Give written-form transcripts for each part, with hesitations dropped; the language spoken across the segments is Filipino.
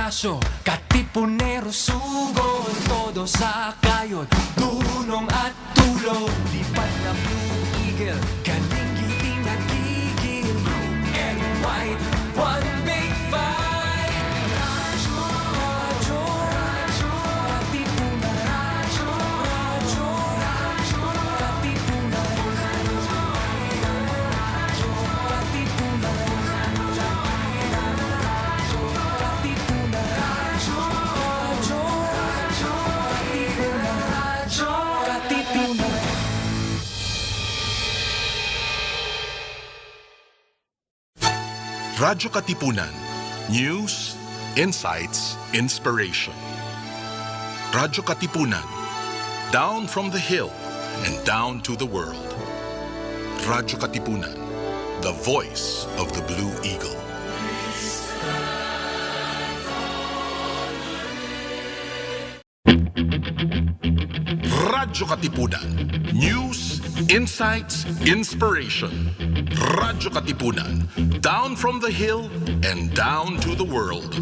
Ignacio, Katipunero, Sugod, todo sa kayod, dunong at tulog. Lipat na Blue Eagle, galing giting nagigil. Blue and white, one big fight. Radyo, radyo, radyo, katipunan. Radyo, radyo, radyo, katipunan. Radyo, radyo, katipunan. Radyo Katipunan. News, insights, inspiration. Radyo Katipunan. Down from the hill and down to the world. Radyo Katipunan. The voice of the Blue Eagle. Radyo Katipunan. News, insights, inspiration. Radyo Katipunan. Down from the hill and down to the world.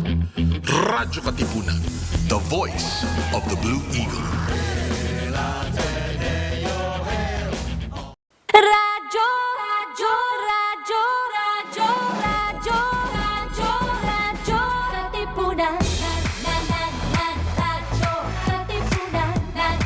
Radyo Katipunan. The voice of the Blue Eagle. Radyo, radyo, radyo, radyo, radyo, radyo, radyo, katipunan. Radyo, katipunan. Radyo,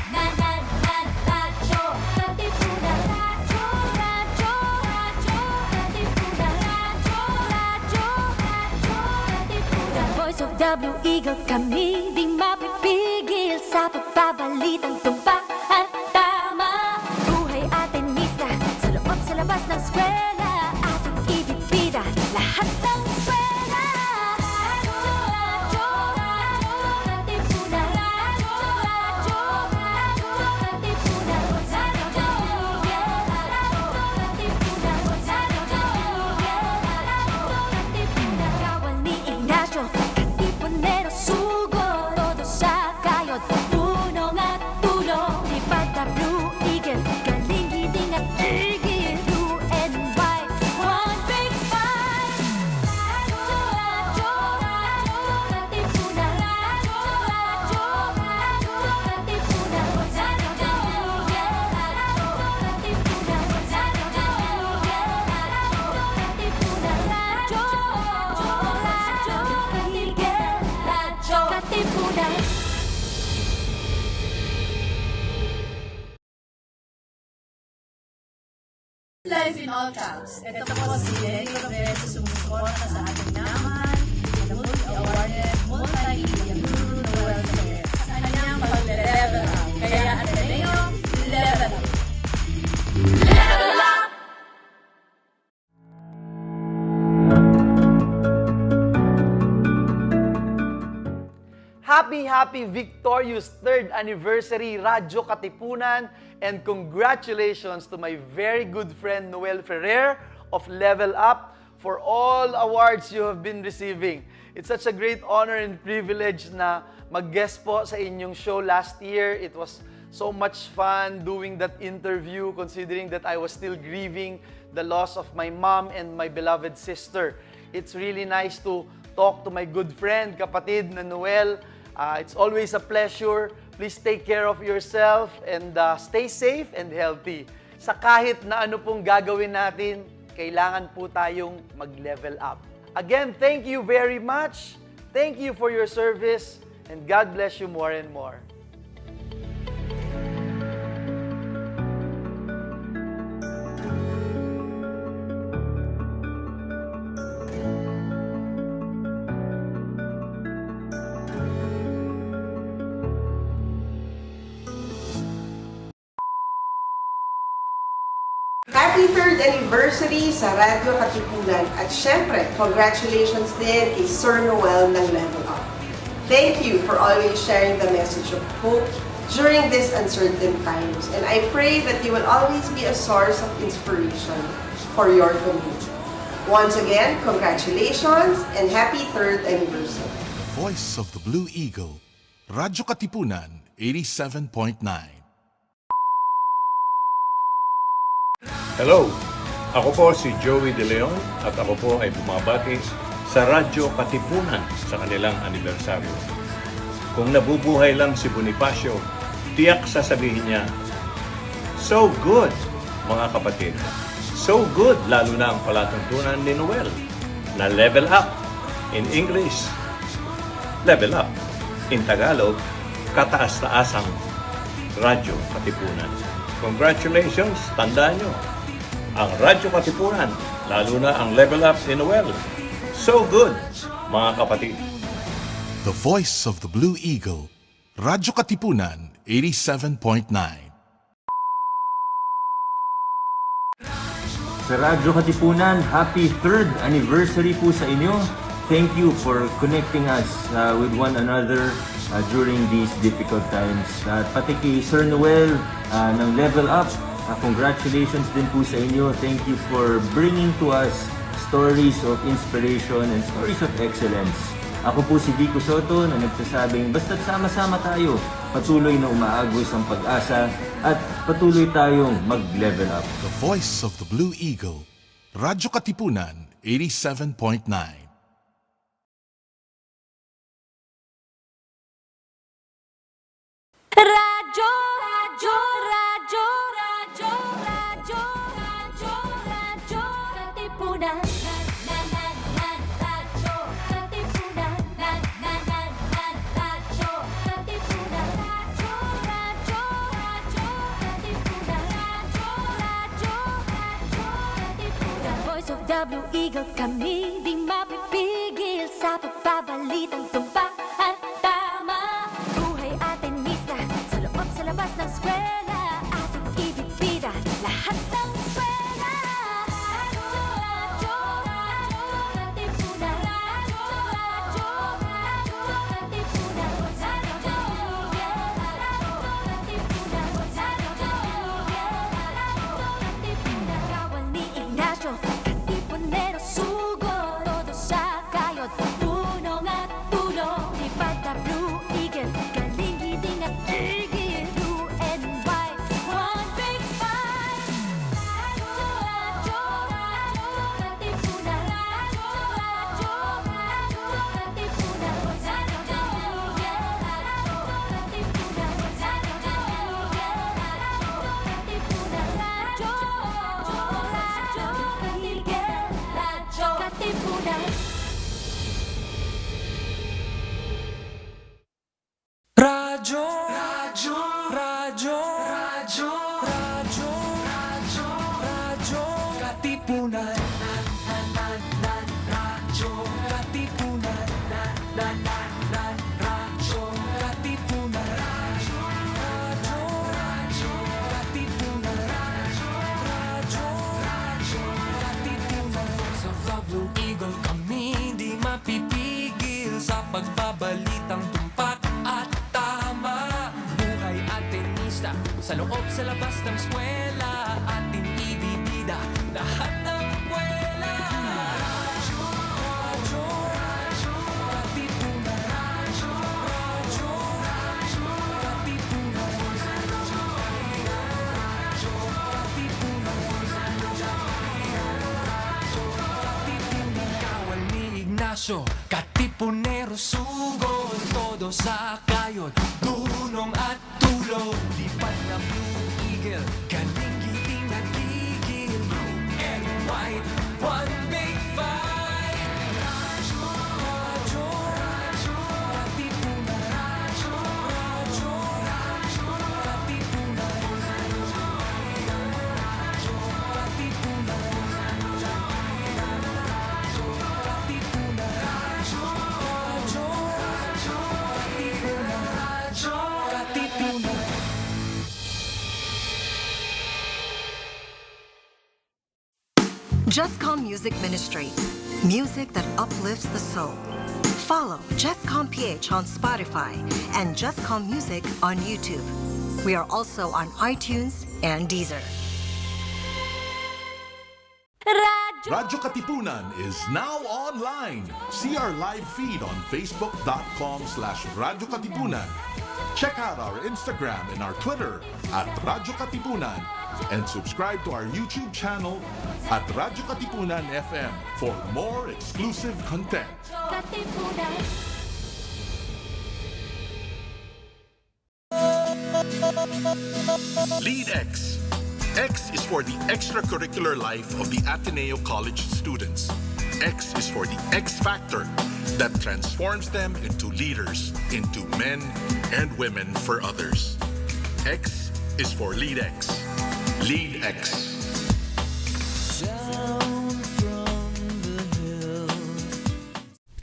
katipunan. Radyo, radyo, radyo, katipunan. Radyo, radyo, radyo, katipunan. Voice of the Blue Eagle, kami di mapipigil sa pagbabalitang tumpak at tama. Buhay Atenista, sa loob sa labas ng eskwela, ating ibibida lahat ng eskwela. Radyo, radyo, radyo, katipunan. Radyo, radyo, radyo, katipunan. Radyo, radyo, katipunan. Radyo, katipunan. Kawan ni Ignacio, Katipunero, Sugod, todo sa kayod, tunong at tulong. Lipat na Blue Eagle, galing giting at tigil. Blue and white, one big fight. Radyo, radyo, radyo, katipunan. Radyo, radyo, radyo, katipunan. Radyo, radyo, katipunan. Radyo, katipunan. Radyo, radyo, katipunan. Live in all caps. Ito po si Noel Ferrer sumusuporta sa ating naman, the multi-awarded, multi-media guru Noel Ferrer sa kanyang pag-level up. Kaya Ateneo, level up! Level up! Happy victorious 3rd anniversary Radyo Katipunan, and congratulations to my very good friend Noel Ferrer of Level Up for all awards you have been receiving. It's such a great honor and privilege na mag-guest po sa inyong show last year. It was so much fun doing that interview, considering that I was still grieving the loss of my mom and my beloved sister. It's really nice to talk to my good friend, kapatid na Noel. It's always a pleasure. Please take care of yourself and stay safe and healthy. Sa kahit na ano pong gagawin natin, kailangan po tayong mag-level up. Again, thank you very much. Thank you for your service, and God bless you more and more. Happy 3rd anniversary sa Radyo Katipunan, at syempre, congratulations din kay Sir Noel ng Level Up. Thank you for always sharing the message of hope during these uncertain times, and I pray that you will always be a source of inspiration for your community. Once again, congratulations and happy 3rd anniversary. Voice of the Blue Eagle. Radyo Katipunan 87.9. Hello! Ako po si Joey De Leon at ako po ay bumabati sa radyo-katipunan sa kanilang anibersaryo. Kung nabubuhay lang si Bonifacio, tiyak sasabihin niya, "So good, mga kapatid. So good," lalo na ang palatuntunan ni Noel na level up. In English, level up. In Tagalog, kataas-taasang Radyo Katipunan. Congratulations, tandaan nyo, ang Radyo Katipunan, lalo na ang level up ni Noel. So good, mga kapatid. The voice of the Blue Eagle, Radyo Katipunan 87.9. Sa Radyo Katipunan, happy 3rd anniversary po sa inyo. Thank you for connecting us with one another during these difficult times. At pati kay Sir Noel ng Level Up, congratulations din po sa inyo. Thank you for bringing to us stories of inspiration and stories of excellence. Ako po si Vico Soto na nagsasabing basta't sama-sama tayo, patuloy na umaagos ang pag-asa at patuloy tayong mag-level up. The voice of the Blue Eagle, Radyo Katipunan 87.9. Radyo, radyo, radyo, radyo, radyo, radyo, radyo, Katipunan. Radyo, Katipunan. Radyo, Katipunan. Radyo, radyo, radyo, Katipunan. Radyo, Katipunan. Voice of the Blue Eagle, kami di mapipigil sa pagbabalitang tumpak at tama. Buhay Atenista, sa loob sa labas ng eskwela, ating ibibida lahat ng eskwela. Radyo, radyo, radyo, Katipunan. Radyo, radyo, radyo, Katipunan. Radyo, Katipunan. Katipunan. Kawan ni Ignacio, Katipunero, sugod, todo sa kayod, punong at tulong. Lipad na Blue Eagle, galing-giting at tigil, blue and white, one big fight. Radyo, radyo, radyo, Katipunan. Radyo, radyo, radyo, Katipunan. Radyo, Katipunan. Radyo, Katipunan. Radyo, radyo, radyo, radyo, radyo, radyo, radyo, Katipunan. Radyo, Katipunan. Radyo, Katipunan. Radyo, radyo, Katipunan. Radyo, Katipunan. Voice of the Blue Eagle, kami di mapipigil sa pagbabalitang tumpak at tama. Buhay Atenista, sa loob sa labas ng eskwela, ating ibibida lahat ng eskwela. Radyo, radyo, radyo, Katipunan. Radyo, radyo, radyo, Katipunan. Radyo, Katipunan. Katipunan. Kawan ni Ignacio, Katipunero, sugod, todo sa kayod, dunong at tulog. Lipad na Blue Eagle, galing-giting nagigil, blue and white, one big fight. Radyo, radyo, radyo, Katipunan. Radyo, radyo, radyo, Katipunan. Radyo, Katipunan. Katipunan. Radyo, radyo, radyo, Katipunan. Radyo, Katipunan. Jescom Music Ministry. Music that uplifts the soul. Follow jescom.ph on Spotify and Jescom Music on YouTube. We are also on iTunes and Deezer. Radyo, Radyo Katipunan is now online. See our live feed on facebook.com/Radyo Katipunan Check out our Instagram and our Twitter at radyo-katipunan and subscribe to our YouTube channel at radyo-katipunan FM for more exclusive content. Katipunan. Lead X. X is for the extracurricular life of the Ateneo College students. X is for the X factor that transforms them into leaders, into men and women for others. X is for Lead X. Lead X.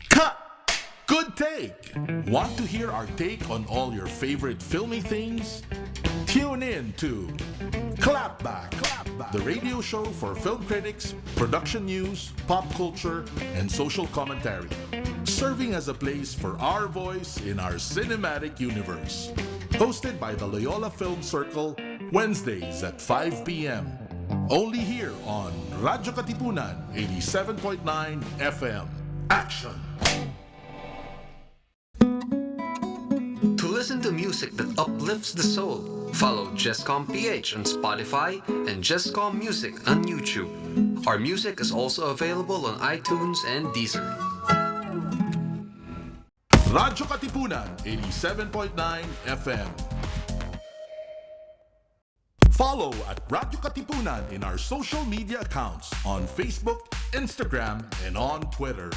Cut! Good take! Want to hear our take on all your favorite filmy things? Tune in to Clapback, the radio show for film critics, production news, pop culture, and social commentary, serving as a place for our voice in our cinematic universe. Hosted by the Loyola Film Circle, Wednesdays at 5 p.m. Only here on Radyo Katipunan 87.9 FM. Action! To listen to music that uplifts the soul, follow jescom.ph on Spotify and Jescom Music on YouTube. Our music is also available on iTunes and Deezer. Radyo Katipunan 87.9 FM. Follow at Radyo Katipunan in our social media accounts on Facebook, Instagram, and on Twitter.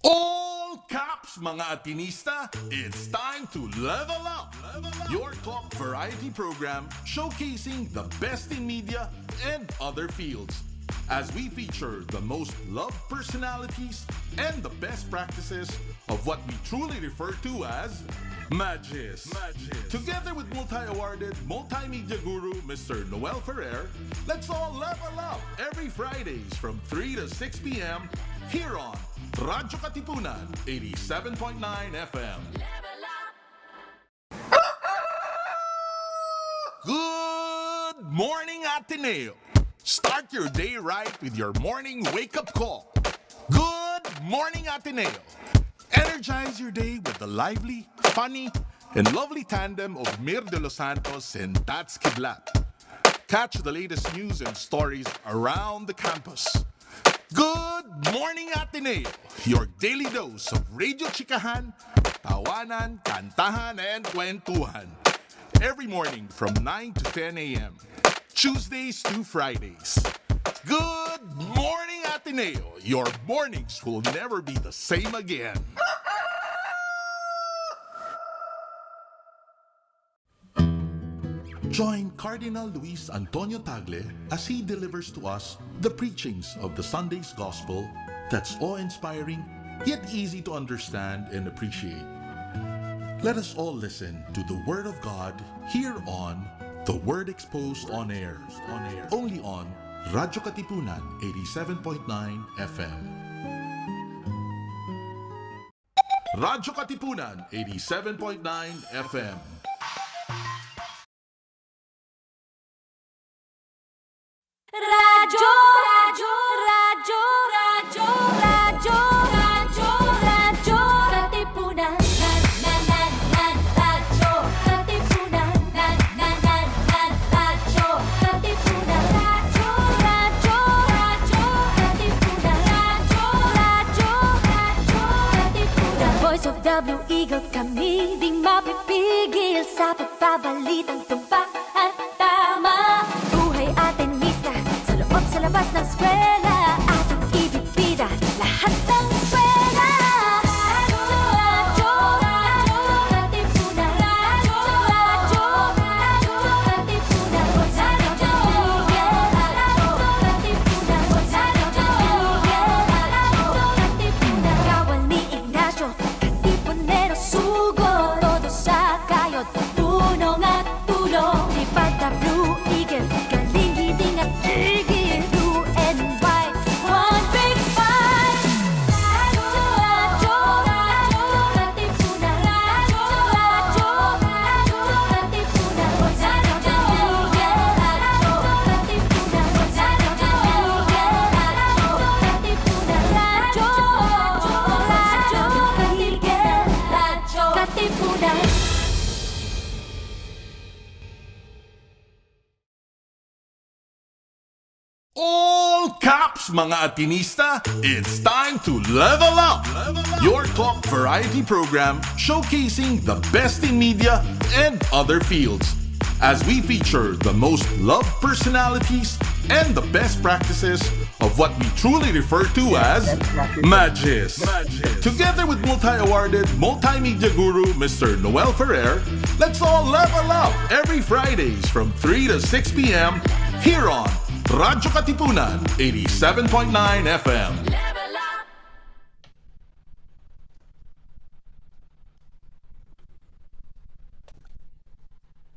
All caps, mga Atenista, it's time to level up. Your talk variety program showcasing the best in media and other fields. As we feature the most loved personalities and the best practices of what we truly refer to as Magis. Together with multi-awarded multimedia guru Mr. Noel Ferrer, let's all level up every Fridays from 3 to 6 p.m. here on Radyo Katipunan 87.9 FM. Good morning, Ateneo. Start your day right with your morning wake-up call. Good morning, Ateneo. Energize your day with the lively, funny, and lovely tandem of Mir de los Santos and Tats Kidlat. Catch the latest news and stories around the campus. Good morning, Ateneo. Your daily dose of radio chikahan, tawanan, kantahan, and kwentuhan. Every morning from 9 to 10 a.m. Tuesdays to Fridays. Good morning, Ateneo. Your mornings will never be the same again. Join Cardinal Luis Antonio Tagle as he delivers to us the preachings of the Sunday's Gospel that's awe-inspiring, yet easy to understand and appreciate. Let us all listen to the Word of God here on The Word Exposed on Air, only on Radyo Katipunan 87.9 FM. Radyo Katipunan 87.9 FM. Radyo, radyo, radyo, radyo, radyo, radyo, radyo, Katipunan. Radyo, Katipunan. Radyo, Katipunan. Radyo, radyo, radyo, Katipunan. Radyo, radyo, radyo, Katipunan. Voice of the Blue Eagle, kami di mapipigil sa pagbabalitang tumpak at tama. Buhay Atenista, sa loob sa labas ng eskwela, ating ibibida lahat ng pera. Radyo, radyo, radyo, Katipunan. Radyo, radyo, radyo, Katipunan. Radyo, Katipunan. Radyo, Katipunan. Kawal ni Ignacio, Katipunero, sugo, todo sa kayod, tulong at tulong. mga Atinista, it's time to level up! Your talk variety program showcasing the best in media and other fields. As we feature the most loved personalities and the best practices of what we truly refer to as Magis. Together with multi-awarded multimedia guru Mr. Noel Ferrer, let's all level up every Fridays from 3 to 6 p.m. here on radyo-katipunan 87.9 FM.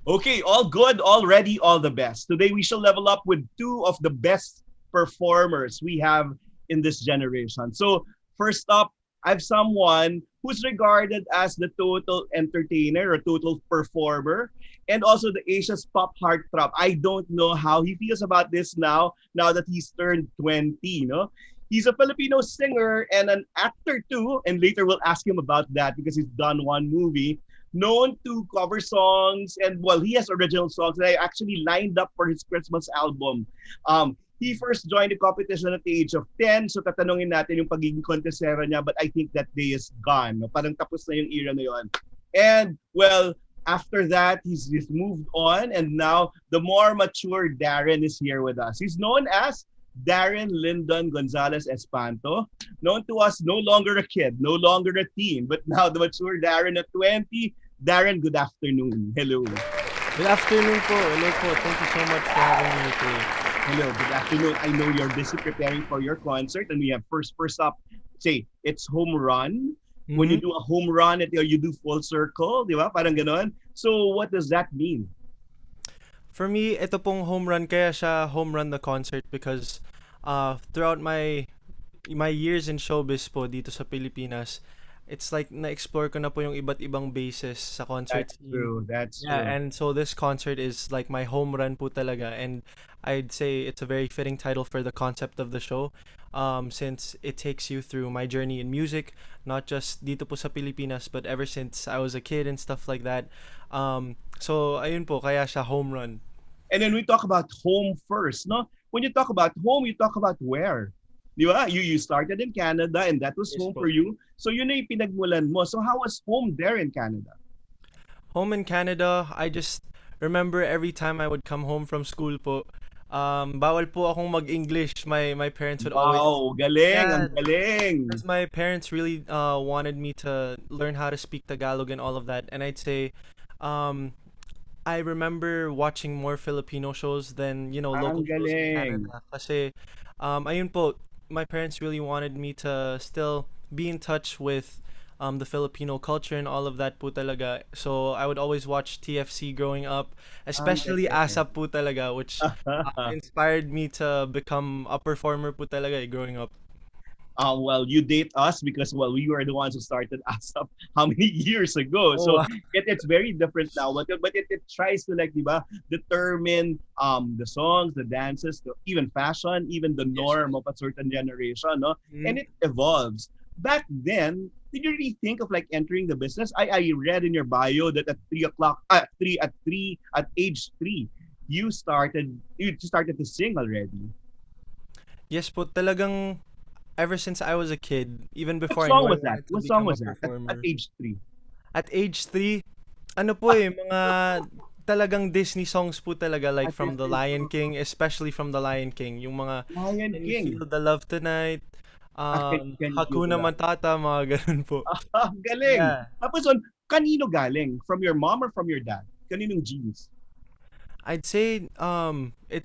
Okay, all good, all ready, all the best. Today we shall level up with two of the best performers we have in this generation. So first up, I have someone who's regarded as the total entertainer or total performer and also the Asia's pop heartthrob. I don't know how he feels about this now that he's turned 20, no? He's a Filipino singer and an actor too, and later we'll ask him about that because he's done one movie. Known to cover songs and well, he has original songs that I actually lined up for his Christmas album. He first joined the competition at the age of 10, so tatanungin natin yung pagiging contestera niya, but I think that day is gone. No? Parang tapos na yung era na yun. And well, after that, he's moved on, and now the more mature Darren is here with us. He's known as Darren Lyndon Gonzalez Espanto, known to us no longer a kid, no longer a teen, but now the mature Darren at 20. Darren, good afternoon. Hello. Good afternoon po. Hello po. Thank you so much for having me today. Hello, good afternoon. I know you're busy preparing for your concert, and we have first up, say, it's home run. Mm-hmm. When you do a home run, you do full circle, di ba? Parang ganon. So what does that mean? For me, ito pong home run, kaya siya home run the concert because throughout my years in showbiz po dito sa Pilipinas, it's like na-explore ko na po yung iba't ibang bases sa concert. That's true. And so this concert is like my home run po talaga, and I'd say it's a very fitting title for the concept of the show, since it takes you through my journey in music, not just dito po sa Pilipinas, but ever since I was a kid and stuff like that. So ayun po, kaya siya home run. And then we talk about home first, no? When you talk about home, you talk about where? Di ba? You started in Canada and that was home for you. So yun na yung pinagmulan mo. So how was home there in Canada? Home in Canada, I just remember every time I would come home from school po, bawal po akong mag-English. My parents would always... Wow, galing, ang galing. Because my parents really wanted me to learn how to speak Tagalog and all of that. And I'd say, I remember watching more Filipino shows than, local shows in Canada. Kasi, ayun po, my parents really wanted me to still be in touch with the Filipino culture and all of that po talaga. So I would always watch TFC growing up, especially ASAP po talaga, which inspired me to become a performer po talaga growing up. Well, you date us because, well, we were the ones who started ASAP how many years ago. So it's very different now. But it tries to, like, diba, determine the songs, the dances, even fashion, even the norm of a certain generation, no? Mm-hmm. And it evolves. Back then, did you really think of like entering the business? I read in your bio that at age 3, you started to sing already. Yes po, talagang ever since I was a kid, even before What song was that? At age 3? At age 3, ano po mga talagang Disney songs po talaga, like from The Lion King, especially from The Lion King. Yung mga Lion King. Feel the Love Tonight, Hakuna Matata, mga ganun po. Galing. Yeah. Tapos kanino galing? From your mom or from your dad? Kaninong genes? I'd say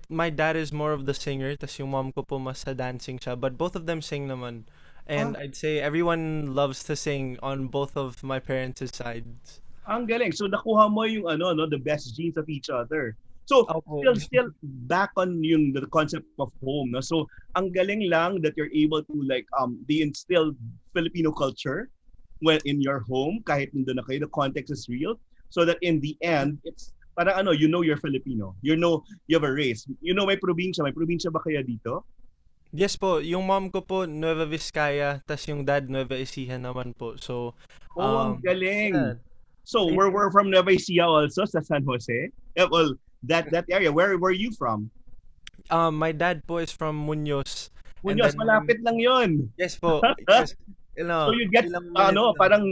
my dad is more of the singer, tas yung mom ko po mas sa dancing siya, but both of them sing naman. And I'd say everyone loves to sing on both of my parents' sides. Ang galing. So nakuha mo yung the best genes of each other. So still back on the concept of home, no? So ang galing lang that you're able to like de-instill Filipino culture in your home kahit nandun na kayo, the context is real, so that in the end it's parang you're Filipino. You have a race. May probinsya ba kaya dito? Yes po, yung mom ko po Nueva Vizcaya, tas yung dad Nueva Ecija naman po. So ang galing. Yeah. So we're from Nueva Ecija also sa San Jose. Yeah, well, that area. Where were you from? My dad po is from Muñoz, And Muñoz, then malapit lang yun. yes po. Yes. So you get Ilang minutes lang. parang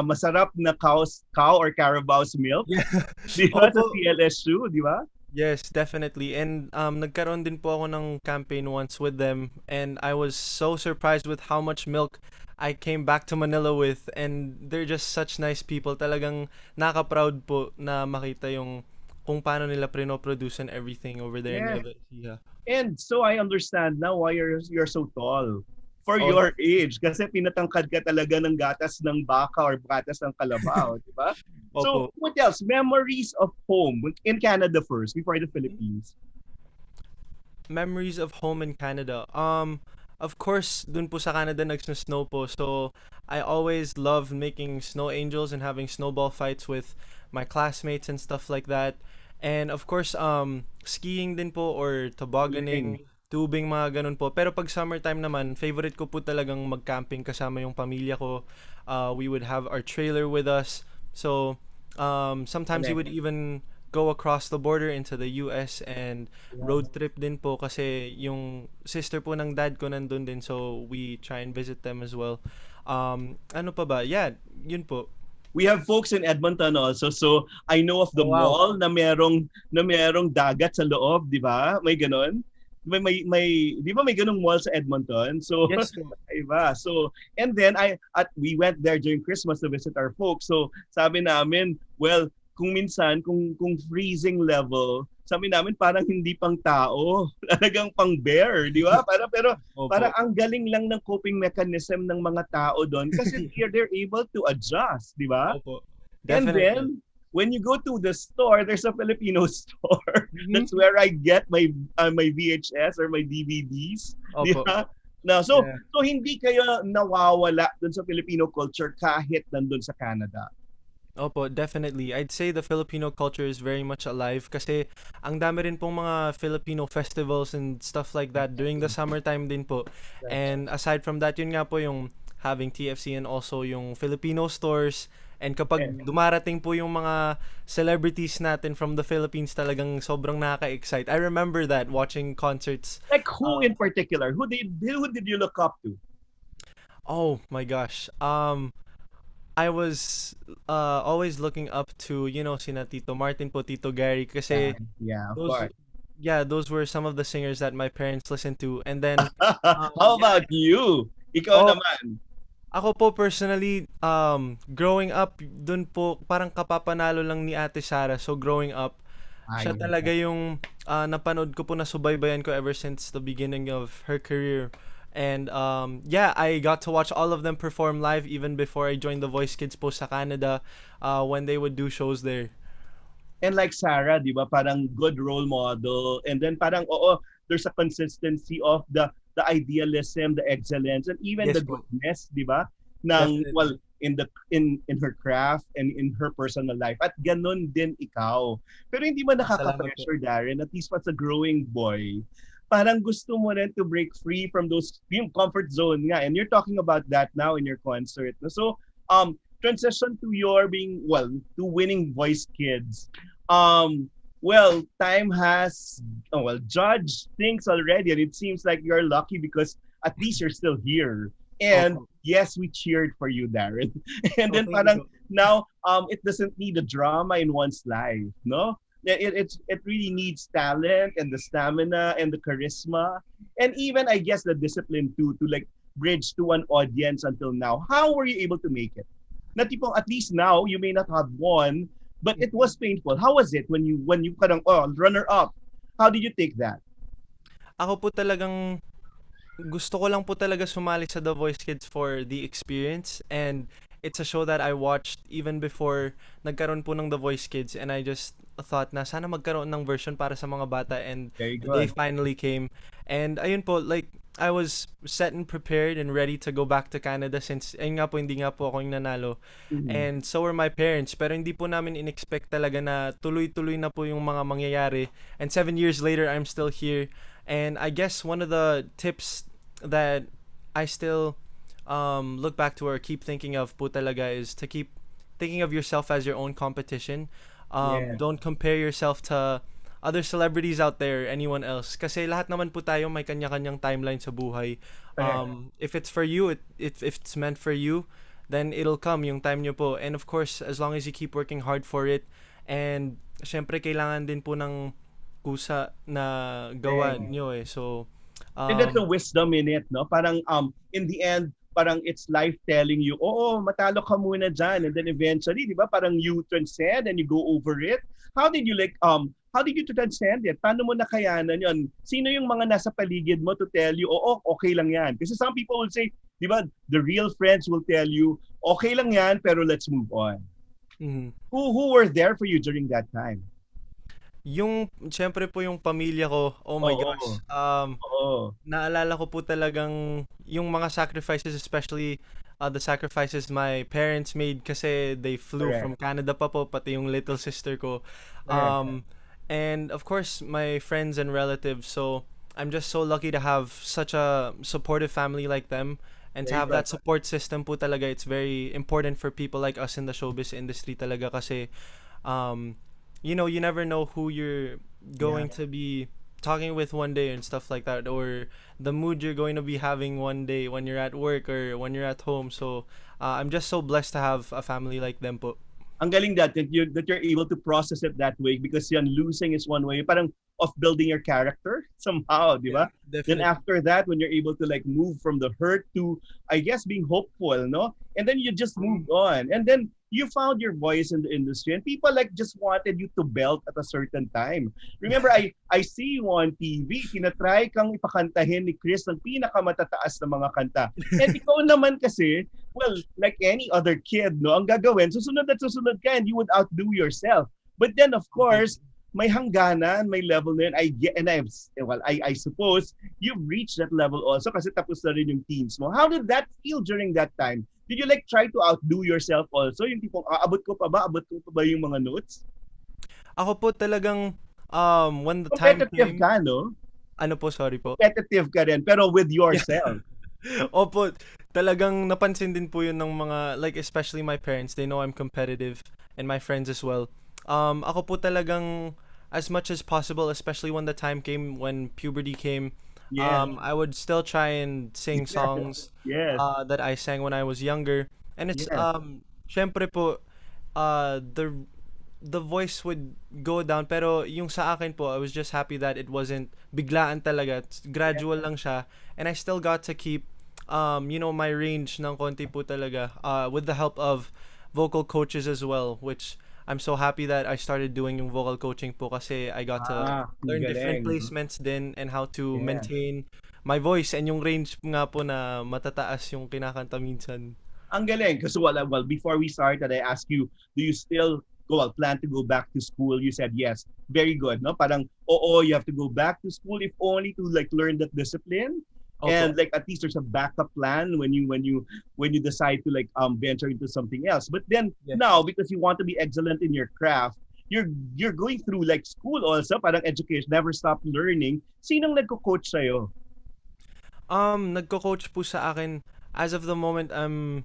masarap na cow or Carabao's milk, Yeah. di ba, sa Opo. CLSU, di ba? Yes, definitely. And nagkaroon din po ako ng campaign once with them, and I was so surprised with how much milk I came back to Manila with, and they're just such nice people. Talagang nakaka-proud po na makita yung kung paano nila prino-produce and everything over there in Yeah. Nueva Ecija. And so I understand now why you're so tall. For Oh. your age. Kasi pinatangkad ka talaga ng gatas ng baka or gatas ng kalabaw, di ba? So, Opo. what else? Memories of home in Canada first, before the Philippines. Memories of home in Canada. Of course, dun po sa Canada nag-snow po. So, I always loved making snow angels and having snowball fights with my classmates and stuff like that. And of course, skiing din po or tobogganing, tubing, mga ganun po. Pero pag summertime naman, favorite ko po talagang mag-camping kasama yung pamilya ko. We would have our trailer with us. So, sometimes we would even go across the border into the US and road trip din po kasi yung sister po ng dad ko nandun din, so we try and visit them as well. Ano pa ba? Yeah, yun po. We have folks in Edmonton also. So I know of the mall na merong dagat sa loob, di ba? May ganon. Di ba may ganung mall sa Edmonton? So Yes po. iba. So and then we went there during Christmas to visit our folks. So sabi namin, well, kung minsan kung freezing level, sabi namin parang hindi pang tao, talagang pang bear, di ba? Pero Opo. parang ang galing lang ng coping mechanism ng mga tao doon kasi they're able to adjust, di ba? Opo. And Definitely. then when you go to the store, there's a Filipino store. That's where I get my VHS or my DVDs, di Opo. ba? Na so Yeah. so hindi kayo nawawala doon sa Filipino culture kahit nandun sa Canada. Opo, definitely. I'd say the Filipino culture is very much alive kasi ang dami rin pong mga Filipino festivals and stuff like that during the summertime din po. And aside from that, yun nga po yung having TFC and also yung Filipino stores. And kapag dumarating po yung mga celebrities natin from the Philippines, talagang sobrang nakaka-excite. I remember that watching concerts. Like who in particular? Who did you look up to? Oh my gosh. I was always looking up to, sina Tito Martin po, Tito Gary kasi Yeah, of those course. those were some of the singers that my parents listened to. And then How about you? Ikaw naman. ako po personally, growing up, dun po parang kapapanalo lang ni Ate Sara. So growing up, siya talaga yung napanood ko po, na subaybayan ko ever since the beginning of her career. And I got to watch all of them perform live even before I joined the Voice Kids po sa Canada when they would do shows there. And like Sarah, di ba, parang good role model. And then parang, there's a consistency of the idealism, the excellence, and even Yes the po. goodness, di ba? Ng, Definitely. well, in her craft and in her personal life. At ganun din ikaw. Pero hindi mo nakaka-pressure, Darren, at least as a growing boy, parang gusto mo rin to break free from those yung comfort zone nga. And you're talking about that now in your concert. So, transition to your to winning Voice Kids. Time has, Judge thinks already, and it seems like you're lucky because at least you're still here. And yes, we cheered for you, Darren. And then parang now, it doesn't need a drama in one's life, no? It really needs talent and the stamina and the charisma and even, I guess, the discipline to like bridge to an audience until now. How were you able to make it? Na tipong at least now you may not have won, but it was painful. How was it when you parang runner up? How did you take that? Ako po talagang gusto ko lang po talaga sumali sa The Voice Kids for the experience, and it's a show that I watched even before nagkaroon po ng The Voice Kids, and I just thought na sana magkaroon ng version para sa mga bata, and Very the day good. finally came. And ayun po, like I was set and prepared and ready to go back to Canada since ayun nga po, hindi nga po ako yung nanalo. And so were my parents, pero hindi po namin in-expect talaga na tuloy-tuloy na po yung mga mangyayari, and 7 years later I'm still here. And I guess one of the tips that I still look back to or keep thinking of po talaga is to keep thinking of yourself as your own competition. Don't compare yourself to other celebrities out there, anyone else. Kasi lahat naman po tayo may kanya-kanyang timeline sa buhay. If it's for you, if it's meant for you, then it'll come yung time nyo po. And of course, as long as you keep working hard for it, and syempre kailangan din po ng kusa na gawa nyo eh. So, And that's the wisdom in it, no? Parang in the end, parang it's life telling you, oo, matalo ka muna dyan. And then eventually, di ba, parang you transcend and you go over it. How did you transcend it? Paano mo nakayanan yun? Sino yung mga nasa paligid mo to tell you, oo, okay lang yan? Kasi some people will say, di ba, the real friends will tell you, okay lang yan, pero let's move on. Mm-hmm. Who were there for you during that time? Syempre po yung pamilya ko, oh my gosh. Naalala ko po talagang yung mga sacrifices, especially the sacrifices my parents made kasi they flew from Canada pa po, pati yung little sister ko. And of course, my friends and relatives. So I'm just so lucky to have such a supportive family like them. And to have that support system po talaga, it's very important for people like us in the showbiz industry talaga kasi you know, you never know who you're going to be talking with one day and stuff like that, or the mood you're going to be having one day when you're at work or when you're at home. So I'm just so blessed to have a family like them po. Ang galing that you're able to process it that way, because yan, losing is one way, parang of building your character somehow, di ba? Then after that, when you're able to like move from the hurt to, I guess, being hopeful, no? And then you just moved on. And then you found your voice in the industry, and people like just wanted you to belt at a certain time. Remember, I see you on TV, tinatry kang ipakantahin ni Chris ng pinakamatataas na mga kanta. And ikaw naman kasi, well, like any other kid, no, ang gagawin, susunod at susunod ka, and you would outdo yourself. But then, of course, may hangganan, may level na yun. I suppose you've reached that level also kasi tapos na rin yung teens mo. How did that feel during that time? Did you like try to outdo yourself also? Yung tipong, abot ko pa ba yung mga notes? Ako po talagang, when the competitive time came... ka, no? Ano po, sorry po? Competitive ka rin, pero with yourself. Opo, talagang napansin din po yun ng mga, like especially my parents, they know I'm competitive, and my friends as well. Ako po talagang, as much as possible, especially when the time came, when puberty came, I would still try and sing songs that I sang when I was younger. And it's, syempre po, the voice would go down, pero yung sa akin po, I was just happy that it wasn't biglaan talaga. It's gradual lang siya. And I still got to keep, you know, my range ng konti po talaga, with the help of vocal coaches as well, which I'm so happy that I started doing yung vocal coaching po kasi I got to learn different placements din and how to maintain my voice and yung range nga po na matataas yung kinakanta minsan. Ang galing. Kasi well, before we started, I asked you, do you still plan to go back to school? You said yes. Very good, no? Parang, you have to go back to school if only to like learn that discipline. Okay. And like at least there's a backup plan when you decide to like venture into something else. But then now, because you want to be excellent in your craft, you're going through like school also, parang education, never stop learning. Sinong nagko-coach sa'yo? Nagko-coach po sa akin as of the moment,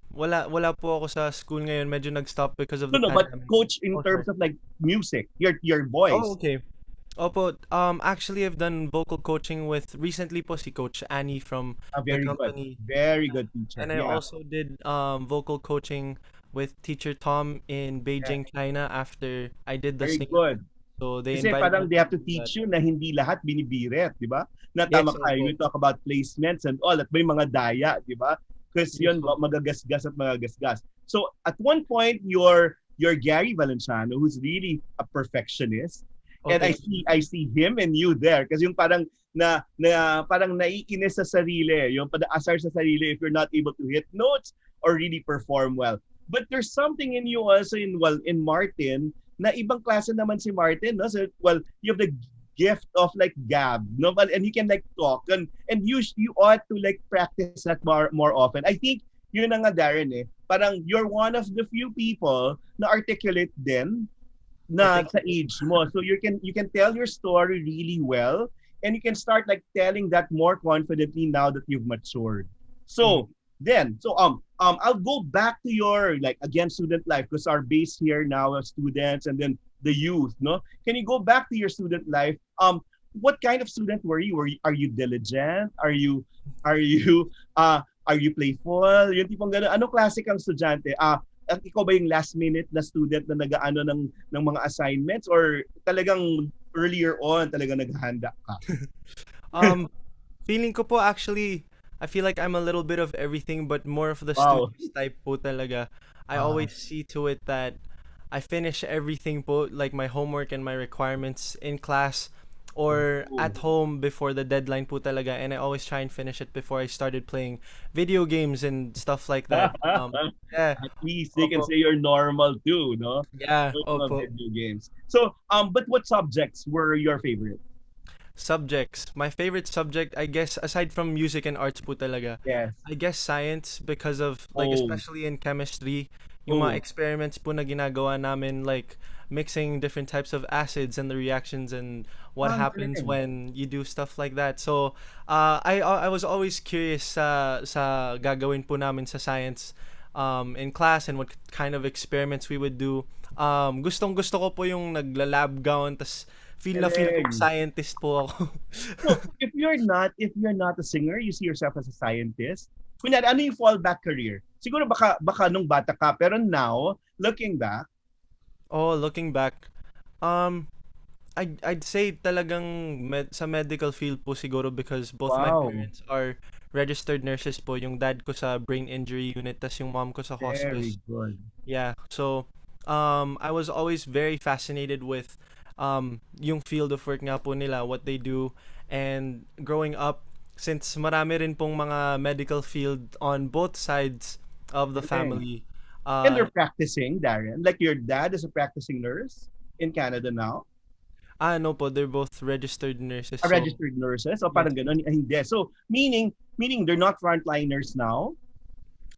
wala po ako sa school ngayon, medyo nag-stop because of the pandemic. But coach in terms of like music, your voice. Oh, okay. Opo, actually I've done vocal coaching with recently po si Coach Annie from the company. Very good teacher. And I also did vocal coaching with teacher Tom in Beijing, China after I did the singing. Very good. So they Kasi parang they have to teach you na hindi lahat binibiret, di ba? Na tama kayo, you talk about placements and all, at may mga daya, di ba? Kasi yun, magagasgas at magagasgas. So at one point, you're Gary Valenciano, who's really a perfectionist. Okay. And I see him and you there kasi yung parang parang naiinis sa sarili, yung pag-asar sa sarili if you're not able to hit notes or really perform well. But there's something in you also in Martin na ibang klase naman si Martin, no? So you have the gift of like gab, no? And you can like talk and you ought to like practice that more often. I think yun na nga, Darren, parang you're one of the few people na articulate din na sa age mo. So you can tell your story really well, and you can start like telling that more confidently now that you've matured. So I'll go back to your like again student life, because our base here now are students, and then the youth, no? Can you go back to your student life? What kind of student were you? Are you diligent? Are you are you playful? Yung tipong gano'n. Ano klase kang estudyante? At ikaw ba yung last minute na student na nag-aano ng mga assignments or talagang earlier on talagang naghahanda ka? Feeling ko po actually, I feel like I'm a little bit of everything but more of the Wow. studious type po talaga. I always see to it that I finish everything po, like my homework and my requirements in class or at home before the deadline po talaga, and I always try and finish it before I started playing video games and stuff like that. Yeah. At least they can Opo. say you're normal too, no? Yeah, With mga opo. video games. So, but what subjects were your favorite? Subjects. My favorite subject, I guess, aside from music and arts po talaga, Yes. I guess science because of, like, Oh. especially in chemistry, yung mga Oh. experiments po na ginagawa namin, like, mixing different types of acids and the reactions and what Ang happens galing. when you do stuff like that. So, I was always curious sa gagawin po namin sa science in class and what kind of experiments we would do. Gustong-gusto ko po yung nagla-lab gown, tas feel ko Galing. scientist po ako. So, if you're not a singer, you see yourself as a scientist. Kunyari, ano yung fallback career? Siguro baka nung bata ka, pero now, looking back, Looking back, I'd say talagang sa medical field po siguro because both my Wow. parents are registered nurses po. Yung dad ko sa brain injury unit, tas yung mom ko sa very hospice. good. Yeah. So, I was always very fascinated with yung field of work nga po nila, what they do. And growing up, since marami rin pong mga medical field on both sides of the Okay. family. And they're practicing, Darren. Like your dad is a practicing nurse in Canada now. No po, they're both registered nurses. A So, registered nurses. O parang ganun. Hindi. So, meaning they're not frontliners now.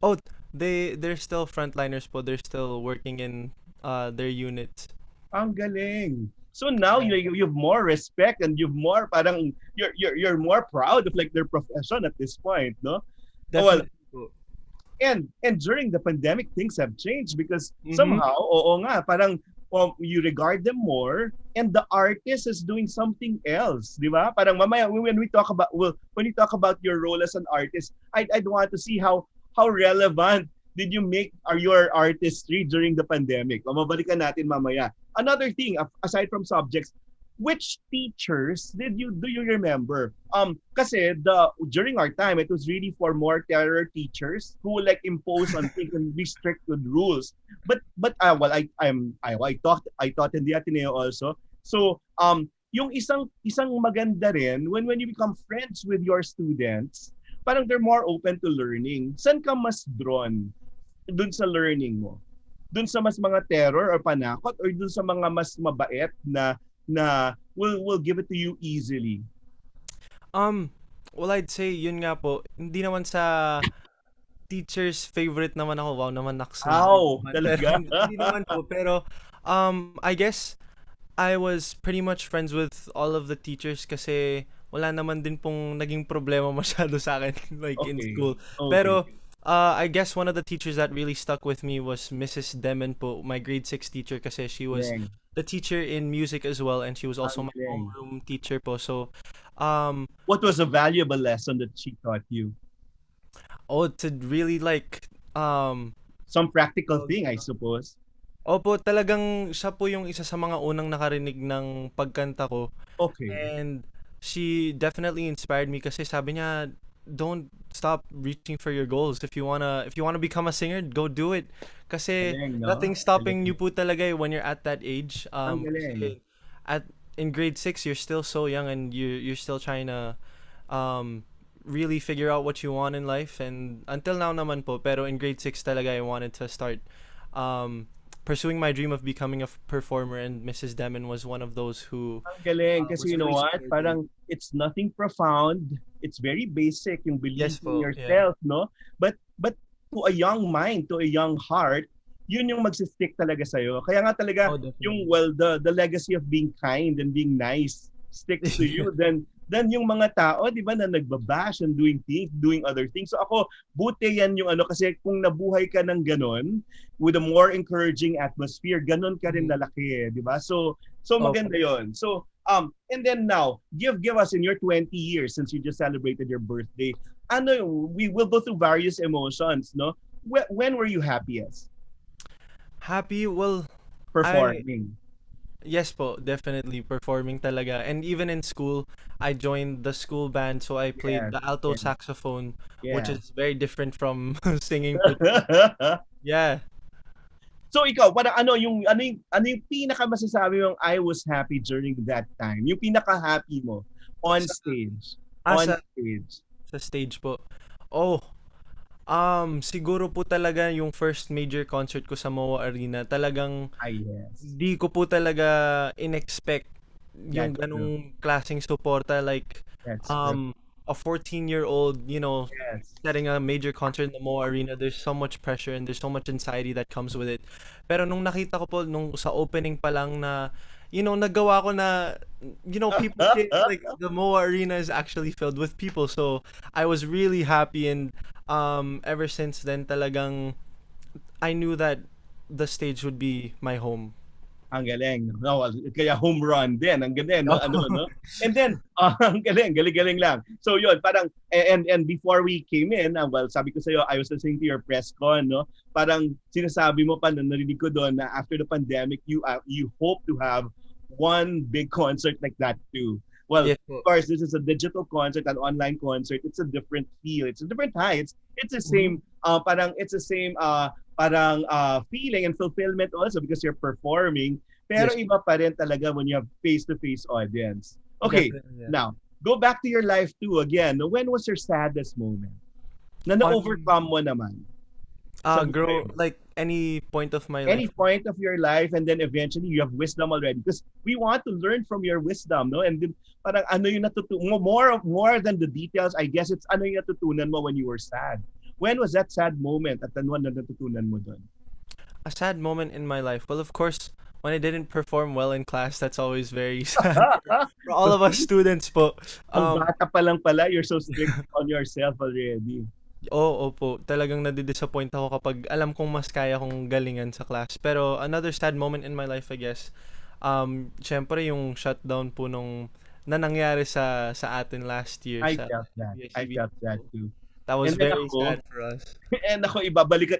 oh, they're still frontliners po. They're still working in their units. Ang galing. So now you've more respect and you've more parang you're more proud of like their profession at this point, no? Well, Definitely po. and during the pandemic things have changed because Mhm. somehow nga parang you regard them more and the artist is doing something else, di ba? Parang mamaya when we talk about when you talk about your role as an artist, I'd want to see how relevant did you make your artistry during the pandemic? O mabalikan natin mamaya. Another thing aside from subjects, which teachers do you remember? Kasi during our time it was really for more terror teachers who like impose on things and be strict with rules. But I taught in the Ateneo also. So yung isang maganda rin when you become friends with your students, parang they're more open to learning. Saan ka mas drawn dun sa learning mo? Dun sa mas mga terror or panakot or dun sa mga mas mabait na will give it to you easily? Well, I'd say yun nga po, hindi naman sa teacher's favorite naman ako. Wow naman, nakso. Ow, talaga? Hindi naman po, pero I guess I was pretty much friends with all of the teachers kasi wala naman din pong naging problema masyado sa akin like in Okay. school. Okay. Pero I guess one of the teachers that really stuck with me was Mrs. Demon po, my grade 6 teacher kasi she was Galing. the teacher in music as well and she was also my Galing. homeroom teacher po. So What was a valuable lesson that she taught you? to really like Some practical thing, I suppose. Opo, talagang siya po yung isa sa mga unang nakarinig ng pagkanta ko. Okay. And she definitely inspired me kasi sabi niya, don't stop reaching for your goals. If you wanna become a singer, go do it. Kasi Galing, no? nothing's stopping you po talaga when you're at that age. Ang galing. Kasi in grade 6, you're still so young and you're still trying to really figure out what you want in life. And until now naman po, pero in grade 6 talaga I wanted to start pursuing my dream of becoming a performer, and Mrs. Demon was one of those who Ang galing. was Kasi you know really what? supportive. Parang it's nothing profound. It's very basic yung belief Yes in po, yourself, no? But to a young mind, to a young heart, yun yung magsistick talaga sa'yo. Kaya nga talaga, Oh, definitely. yung the legacy of being kind and being nice sticks to you, then than yung mga tao, di ba, na nagbabash and doing other things. So ako, buti yan yung ano, kasi kung nabuhay ka ng ganon, with a more encouraging atmosphere, ganon ka rin lalaki, di ba? So maganda yon. So, and then now, give us in your 20 years since you just celebrated your birthday, we will go through various emotions, no? When were you happiest? Happy? Well, Performing. yes po, definitely performing talaga. And even in school, I joined the school band, so I played the alto saxophone, which is very different from singing po. Yeah. So ikaw, parang ano yung pinaka masasabi mong I was happy during that time? Yung pinaka happy mo on stage. Sa stage po. Oh, siguro po talaga yung first major concert ko sa MOA Arena. Talagang di ko po talaga in-expect yung ganung klaseng suporta, like a 14-year-old, setting a major concert in the MOA Arena. There's so much pressure and there's so much anxiety that comes with it. Pero nung nakita ko po nung sa opening pa lang na nagawa ko na, people think like the MOA Arena is actually filled with people. So I was really happy, and ever since then talagang I knew that the stage would be my home. Ang galing. No, kaya home run din. Ang galing, no? No? And then, ang galing lang. So yun, parang, and before we came in, well, sabi ko sa'yo, I was listening to your press con, no? Parang sinasabi mo pa, narinig ko doon na after the pandemic, you hope to have one big concert like that too. Well, yes, of course, this is a digital concert, an online concert. It's a different feel. It's a different high. It's the same. Feeling and fulfillment also because you're performing. Pero iba pa rin talaga when you have face-to-face audience. Okay, now go back to your life too again. When was your saddest moment? Na-overcome mo naman. Like any point of my life. Any point of your life, and then eventually you have wisdom already because we want to learn from your wisdom, no? And then parang ano yung more than the details, I guess it's ano yung natutunan mo when you were sad. When was that sad moment at ano na natutunan mo doon? A sad moment in my life. Well, of course, when I didn't perform well in class, that's always very sad for all of us students po. Ang bata pa lang pala, you're so strict on yourself already. Opo. Talagang nadidisappoint ako kapag alam kong mas kaya kong galingan sa class. Pero another sad moment in my life, I guess, syempre yung shutdown po nung nangyari sa atin last year. I felt that too. That was very sad for us. And ako, ibabalik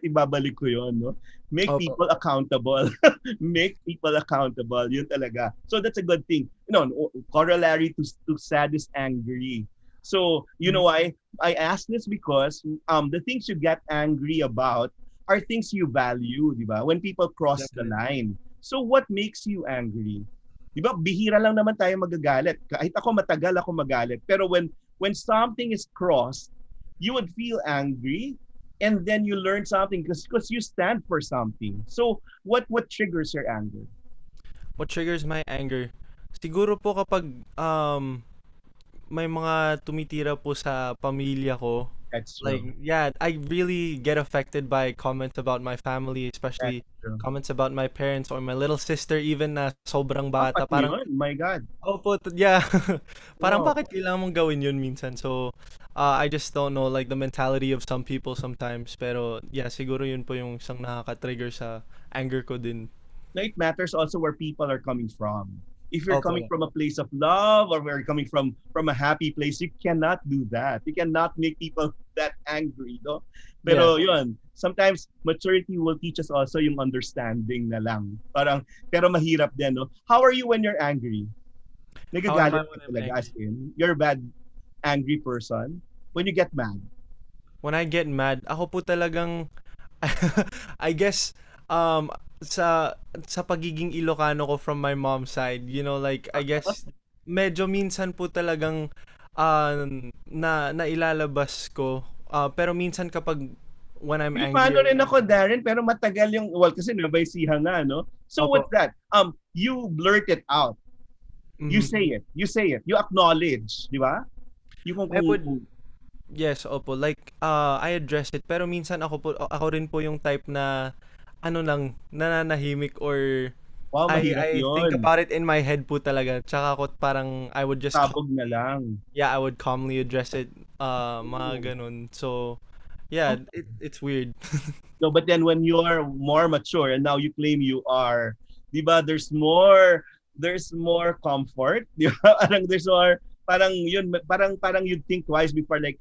ko yun, no? Make people accountable. Make people accountable. Yun talaga. So that's a good thing. Corollary to sad is angry. So, you know why? I ask this because the things you get angry about are things you value, di ba? When people cross the line. So what makes you angry? Di ba? Bihira lang naman tayo magagalit. Kahit ako matagal ako magalit. Pero when something is crossed, you would feel angry, and then you learn something because you stand for something. So what triggers your anger? What triggers my anger? Siguro po kapag may mga tumitira po sa pamilya ko. That's true. Like, I really get affected by comments about my family, especially comments about my parents or my little sister even na sobrang bata. Parang, my God. Parang bakit kailangan mong gawin yun minsan? So, I just don't know, like, the mentality of some people sometimes. Pero, siguro yun po yung isang nakaka-trigger sa anger ko din. No, it matters also where people are coming from. If you're coming from a place of love or you're coming from a happy place, you cannot do that. You cannot make people that angry, no? Pero yun, sometimes maturity will teach us also yung understanding na lang. Pero mahirap din, no? How are you when you're angry? Nagagalit ka talaga, as in, you're a bad, angry person. When you get mad? When I get mad, ako po talagang, I guess, sa pagiging Ilocano ko from my mom's side, like, I guess, medyo minsan po talagang na ilalabas ko. Pero minsan kapag when I'm angry. Paano rin ako, Darren, pero matagal yung, kasi nabaysihan nga, no? So what's that? You blurt it out. You say it. You acknowledge, di ba? Yes, opo. Like, I address it. Pero minsan ako rin po yung type na nananahimik or Wow, mahirap I think yun. about it in my head po talaga. Tsaka ako parang I would just Sabog na lang. I would calmly address it, mga ganun. So, yeah, it's weird. No, but then when you're more mature and now you claim you are, di ba, there's more comfort, di ba? Parang there's more, parang you'd think twice before like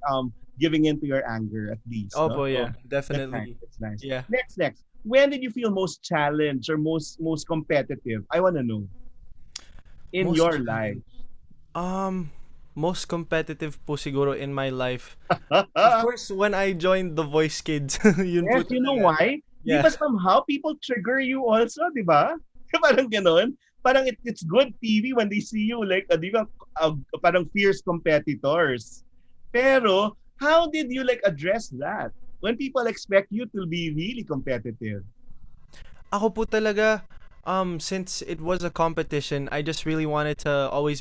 giving in to your anger at least. No? Opo, yeah, So, definitely. that's nice. Yeah. Next. When did you feel most challenged or most competitive? I want to know. In Most your challenged. life. Most competitive po siguro in my life. Of course, when I joined the Voice Kids, yun po Yes, you know talaga. why? Di Yeah. ba somehow people trigger you also, di ba? Parang ganun. Parang it's good TV when they see you like, di ba, parang fierce competitors. Pero, how did you like address that? When people expect you to be really competitive. Ako po talaga, since it was a competition, I just really wanted to always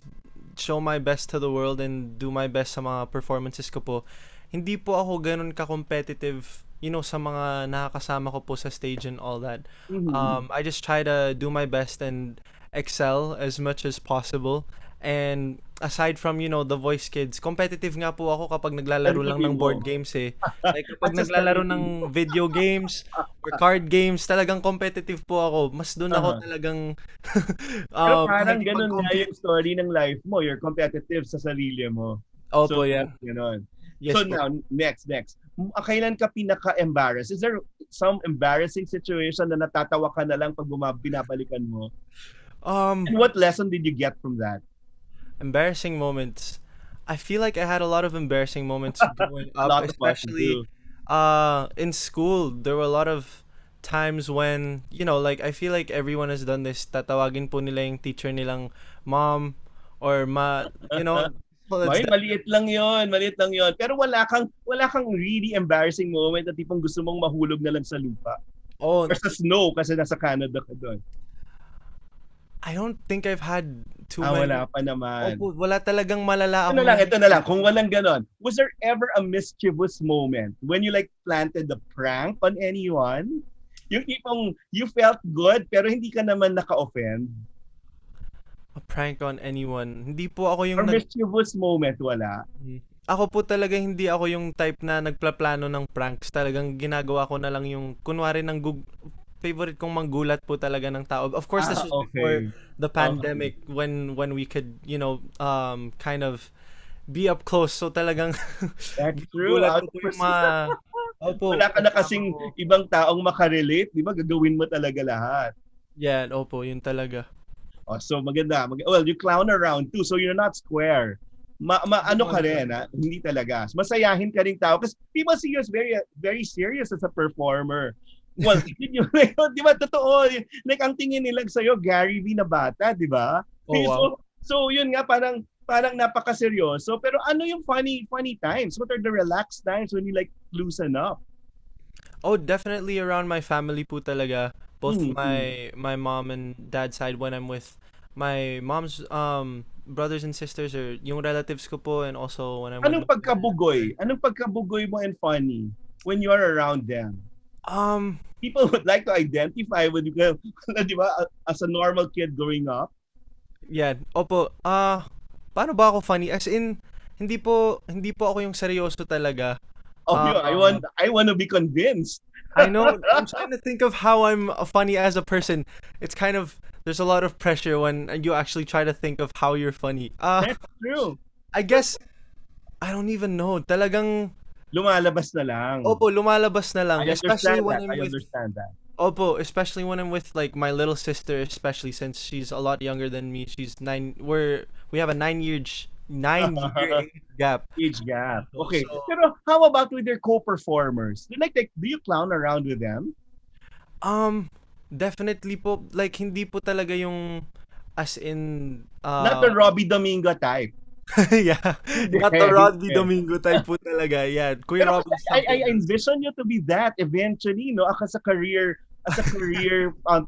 show my best to the world and do my best sa mga performances ko po. Hindi po ako ganun ka-competitive, sa mga nakakasama ko po sa stage and all that. I just try to do my best and excel as much as possible. And aside from, the Voice Kids, competitive nga po ako kapag naglalaro lang ng board games eh. Like kapag naglalaro ng video games or card games, talagang competitive po ako. Mas doon ako talagang Pero parang ganun nga makikipag-compete. yung story ng life mo. You're competitive sa sarili mo. Opo, So, yeah. ganun. Yes So po. now, next. Kailan ka pinaka-embarrassed? Is there some embarrassing situation na natatawa ka na lang pag binabalikan mo? And what lesson did you get from that? Embarrassing moments. I feel like I had a lot of embarrassing moments growing A up, lot of us especially in school. There were a lot of times when, like I feel like everyone has done this. Tatawagin po nila yung teacher nilang mom or well, May maliit lang yon. Pero wala kang really embarrassing moment na tipong gusto mong mahulog na lang sa lupa. Oh, Or sa snow kasi nasa Canada ka doon. I don't think I've had too many. Wala pa naman. Opo, wala talagang malala ako. Ito na lang. Kung walang ganon, was there ever a mischievous moment when you like planted the prank on anyone? Yung tipong you felt good pero hindi ka naman naka-offend? A prank on anyone. Hindi po ako Or yung mischievous moment, wala? Ako po talaga hindi ako yung type na nagplaplano ng pranks. Talagang ginagawa ko na lang yung kunwari favorite kong manggulat po talaga ng tao. Of course, this was before the pandemic when we could, kind of be up close. So talagang That's true. gulat ko po yung mga Opo. Wala ka na kasing ibang taong makarelate, di ba? Gagawin mo talaga lahat. Yeah, opo, yun talaga. Oh, so maganda. Well, you clown around too, so you're not square. Ano ka rin, ha? Hindi talaga. Masayahin ka ring tao. Kasi people see you as very, very serious as a performer. Well, di ba, totoo. Like, ang tingin nila sa'yo, Gary V na bata, di ba? Oh, wow. So, yun nga, parang napakaseryoso. Pero ano yung funny times? What are the relaxed times when you like loosen up? Oh, definitely around my family po talaga. Both my mom and dad side when I'm with my mom's brothers and sisters or yung relatives ko po, and also when I'm Anong with pagkabugoy mo and funny when you are around them? People would like to identify with you, di ba, as a normal kid growing up. Yeah, opo. Paano ba ako funny? As in, hindi po ako yung seryoso talaga. I want to be convinced. I know. I'm trying to think of how I'm funny as a person. It's kind of, there's a lot of pressure when you actually try to think of how you're funny. That's true. I guess, I don't even know. Talagang, lumalabas na lang. opo, lumalabas na lang. I Especially understand that. Opo, especially when I'm with like my little sister, especially since she's a lot younger than me. She's 9. We have a 9-year gap. Age gap. Okay. So, Pero how about with your co-performers? Do you clown around with them? definitely po, like hindi po talaga yung as in Not the Robbie Domingo type. yeah, not the Rodney Domingo type po talaga. Yeah, Kuya Pero Robin. I envision you to be that eventually, no? As a career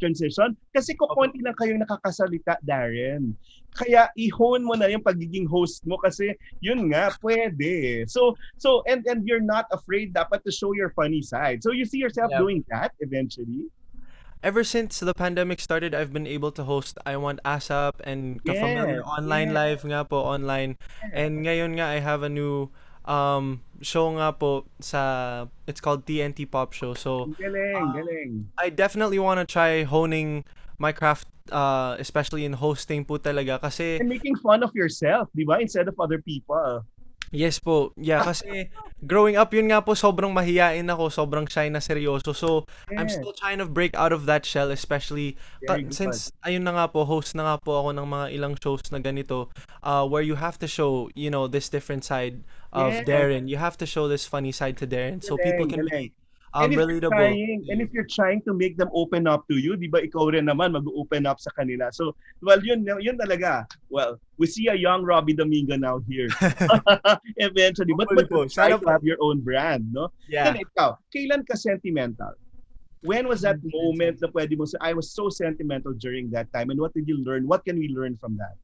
transition. Kasi konti lang kayong nakakasalita, Darren. Kaya i-hone mo na yung pagiging host mo kasi yun nga, pwede. So and you're not afraid dapat to show your funny side. So you see yourself doing that eventually? ever since the pandemic started, I've been able to host I Want ASAP and Ka-Familiar Yes, online yes, live nga po online. And ngayon nga I have a new show nga po sa it's called TNT Pop Show. So galing, galing. I definitely want to try honing my craft especially in hosting po talaga kasi And making fun of yourself, di ba? Instead of other people. yes po. Yeah, kasi growing up, yun nga po, sobrang mahiyain ako, sobrang shy na seryoso. So, I'm Yes, still trying to break out of that shell, especially very good. since, ayun na nga po, host na nga po ako ng mga ilang shows na ganito, where you have to show, this different side of Yes, Darren. You have to show this funny side to Darren so people galing, can galing. be And if you're relatable. trying to make them open up to you, di ba ikaw rin naman mag-open up sa kanila. So, well, yun talaga. Well, we see a young Robbie Domingo now here. Eventually. But Hopefully po. you try Sana to po. have your own brand, no? Yeah. Then ikaw, kailan ka sentimental? When was that moment na pwede mo say, I was so sentimental during that time, and what did you learn? What can we learn from that?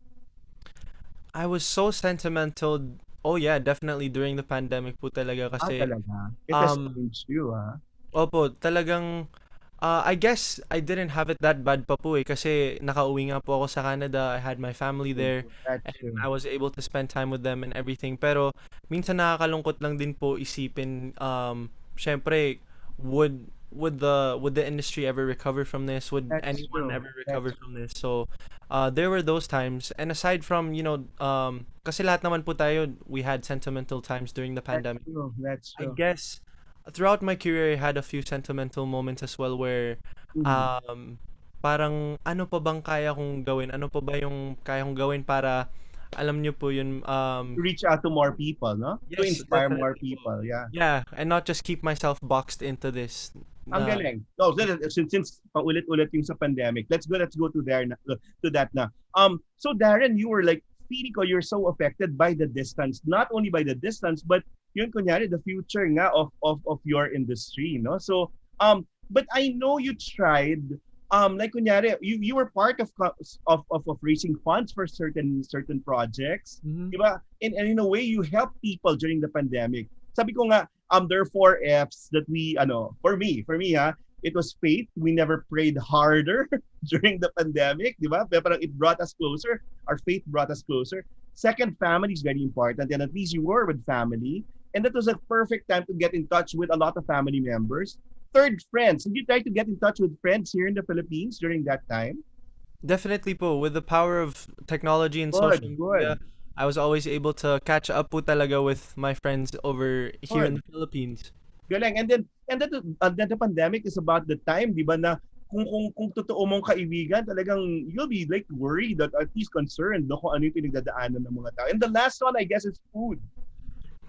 I was so sentimental. Oh yeah, definitely during the pandemic po talaga kasi Talaga? It has um changed you, ha? opo, talagang I guess I didn't have it that bad pa po kasi nakauwi nga po ako sa Canada. I had my family there That's and true. I was able to spend time with them and everything. Pero minsan nakakalungkot lang din po isipin syempre would the industry ever recover from this? Would That's anyone true. ever recover from this? So there were those times, and aside from kasi lahat naman po tayo we had sentimental times during the pandemic. That's I true. guess throughout my career I had a few sentimental moments as well where parang ano pa bang kaya kong gawin? Ano pa ba yung kaya kong gawin para alam niyo po yun To reach out to more people, no? To yes, inspire more definitely po. people, yeah. Yeah, and not just keep myself boxed into this. Ang galing. No, since paulit-ulit yung sa pandemic, let's go to there na, to that na. So Darren, you were like feeling ko you're so affected by the distance, not only by the distance, but yun kunyari the future nga of your industry, no? So but I know you tried like kunyari you were part of raising funds for certain projects, di ba? And in a way you help people during the pandemic. Sabi ko nga there are 4 F's that we for me ha, it was faith. We never prayed harder during the pandemic, di ba? Parang it brought us closer. Our faith brought us closer. Second, family is very important, and at least you were with family, and that was a perfect time to get in touch with a lot of family members. Third, friends. Did you try to get in touch with friends here in the Philippines during that time? Definitely po, with the power of technology and Good, social good. media, I was always able to catch up po talaga with my friends over here in Good. the Philippines. Galing. And then the pandemic is about the time, di ba, na kung totoo mong kaibigan, talagang you'll be like worried, that at least concerned, no, kung ano yung pinagdadaanan ng mga tao. And the last one, I guess, is food.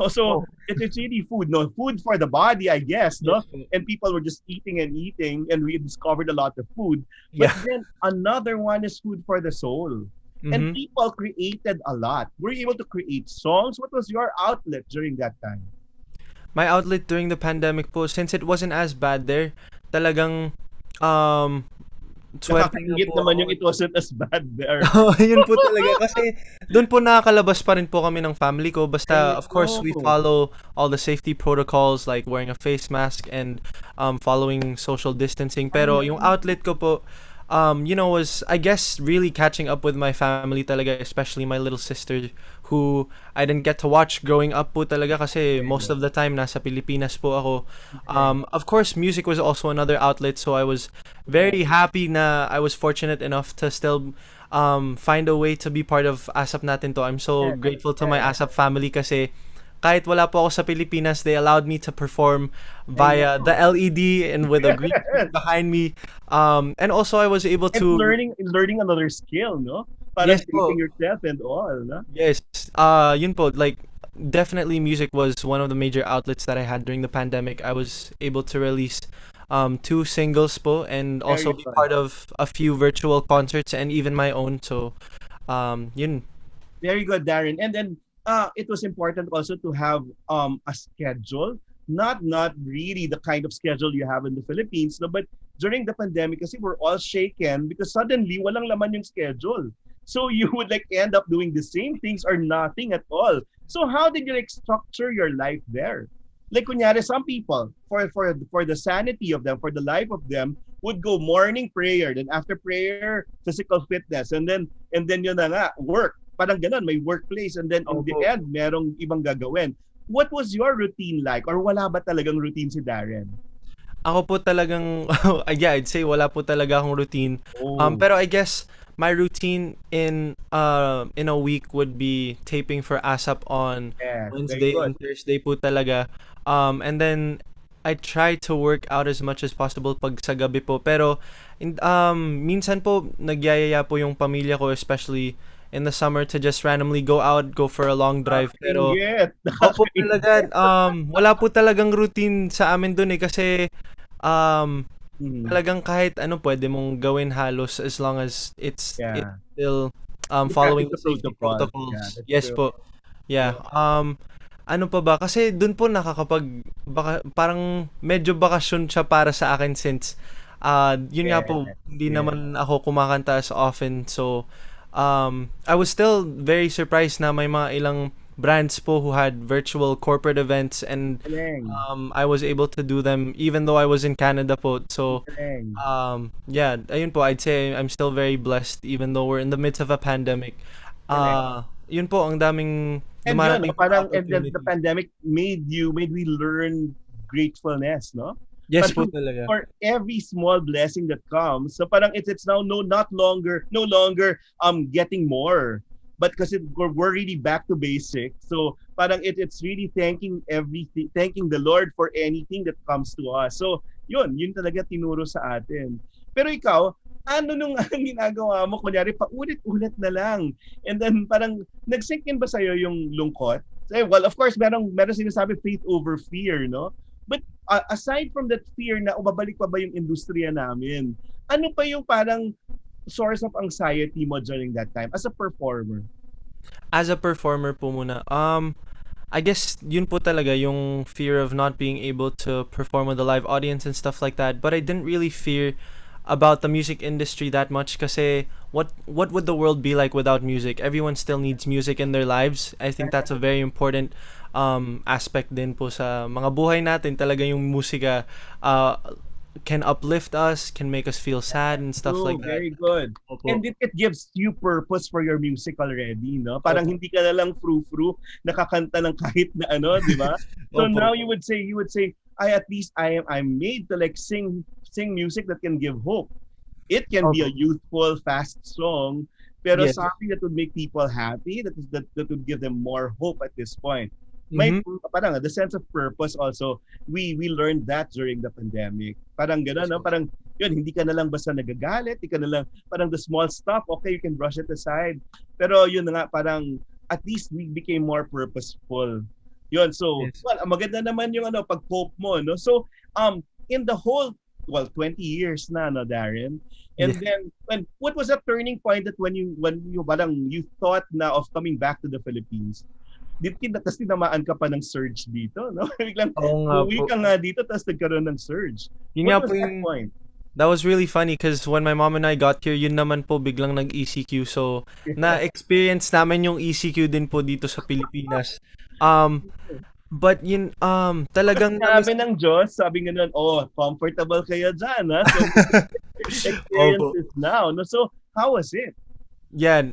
Also, it's really food, no? Food for the body, I guess, no? And people were just eating, and we discovered a lot of food. But Yeah. then another one is food for the soul. And people created a lot. Were you able to create songs? What was your outlet during that time? My outlet during the pandemic po, since it wasn't as bad there, talagang swerte nga Nakakaingit po naman ako. yung it wasn't as bad there. Yun po talaga kasi doon po nakakalabas pa rin po kami ng family ko basta of course we follow all the safety protocols like wearing a face mask and following social distancing, pero yung outlet ko po was I guess really catching up with my family talaga, especially my little sister who I didn't get to watch growing up po talaga kasi most of the time nasa Pilipinas po ako. Of course music was also another outlet, so I was very happy na I was fortunate enough to still find a way to be part of ASAP natin to. I'm so grateful to my ASAP family kasi kahit wala po ako sa Pilipinas, they allowed me to perform via the LED and with a green screen behind me. And also I was able to learning another skill, no? Para Yes po. shaping yourself and all, no? Yes. Yun po, like definitely music was one of the major outlets that I had during the pandemic. I was able to release 2 singles po and also Very be fun. part of a few virtual concerts and even my own. So yun. Very good, Darren. And then it was important also to have a schedule, not really the kind of schedule you have in the Philippines, no, but during the pandemic kasi we're all shaken because suddenly walang laman yung schedule. So you would like end up doing the same things or nothing at all. So how did you like structure your life there? Like kunyari, some people for the sanity of them, for the life of them, would go morning prayer, then after prayer, physical fitness, and then yun na nga, work. Parang ganun, may workplace, and then in the Opo. end, merong ibang gagawin. What was your routine like? Or wala ba talagang routine si Darren? Ako po talagang, yeah, I'd say wala po talaga akong routine. Oh. Pero I guess my routine in a week would be taping for ASAP on Yes, very Wednesday good. and Thursday po talaga. And then I try to work out as much as possible pag sa gabi po. Pero minsan po nagyayaya po yung pamilya ko, especially in the summer, to just randomly go out, go for a long drive. Pero Inggit. opo talaga, wala po talagang routine sa amin dun eh, kasi talagang kahit ano pwede mong gawin halos, as long as it's still You following the practice the safety protocol. protocols. Yeah, that's Yes true. po. Yeah. Ano pa ba? Kasi dun po parang medyo bakasyon siya para sa akin, since yun nga po, hindi naman ako kumakanta as often. So I was still very surprised na may mga ilang brands po who had virtual corporate events, and I was able to do them even though I was in Canada po. So yeah, ayun po, I'd say I'm still very blessed even though we're in the midst of a pandemic. Yun po, ang daming And dumarating yun, parang and the opportunities. pandemic made we learn gratefulness, no? Yes po Parang talaga. for every small blessing that comes, so parang it's now no longer getting more, but because we're really back to basic. So parang it's really thanking the Lord for anything that comes to us. So yun talaga tinuro sa atin. Pero ikaw, ano nung ang ginagawa mo? Kunyari, paulit-ulit na lang. And then parang nag-sink in ba sa'yo yung lungkot? Well, of course, meron sinasabi faith over fear, no? But aside from that fear na babalik pa ba yung industriya namin, ano pa yung parang source of anxiety mo during that time as a performer? As a performer po muna, I guess yun po talaga yung fear of not being able to perform with a live audience and stuff like that. But I didn't really fear about the music industry that much, kasi what would the world be like without music? Everyone still needs music in their lives. I think that's a very important aspect din po sa mga buhay natin. Talaga yung musika can uplift us, can make us feel sad and stuff like that. Very good. Opo. And it gives you purpose for your music already, no? Parang hindi ka na lang frou-frou, nakakanta ng kahit na ano, di ba? So Opo. now you would say, I'm made to like sing music that can give hope. It can be a youthful, fast song, pero Yes. something that would make people happy, that would give them more hope at this point. May parang the sense of purpose also, we learned that during the pandemic. Parang gano'n, no? Parang yun, hindi ka na lang basta nagagalit, hindi ka na lang parang the small stuff, okay, you can brush it aside. Pero yun na nga, parang at least we became more purposeful. Yun, so well, maganda naman yung pag-cope mo, no? So in the whole 20 years na, no, Darren. And then what was that turning point that when you thought na of coming back to the Philippines? Tapos tinamaan ka pa ng surge dito, no? Biglang uwi ka nga dito, tapos nagkaroon ng surge. Yun nga What po was that yung point? That was really funny because when my mom and I got here, yun naman po biglang nag-ECQ. So, na-experience namin yung ECQ din po dito sa Pilipinas. But yun, talagang Sabi ng Diyos, sabi nga nun, comfortable kayo dyan, ha? So, experience this now. No? So, how was it? Yeah,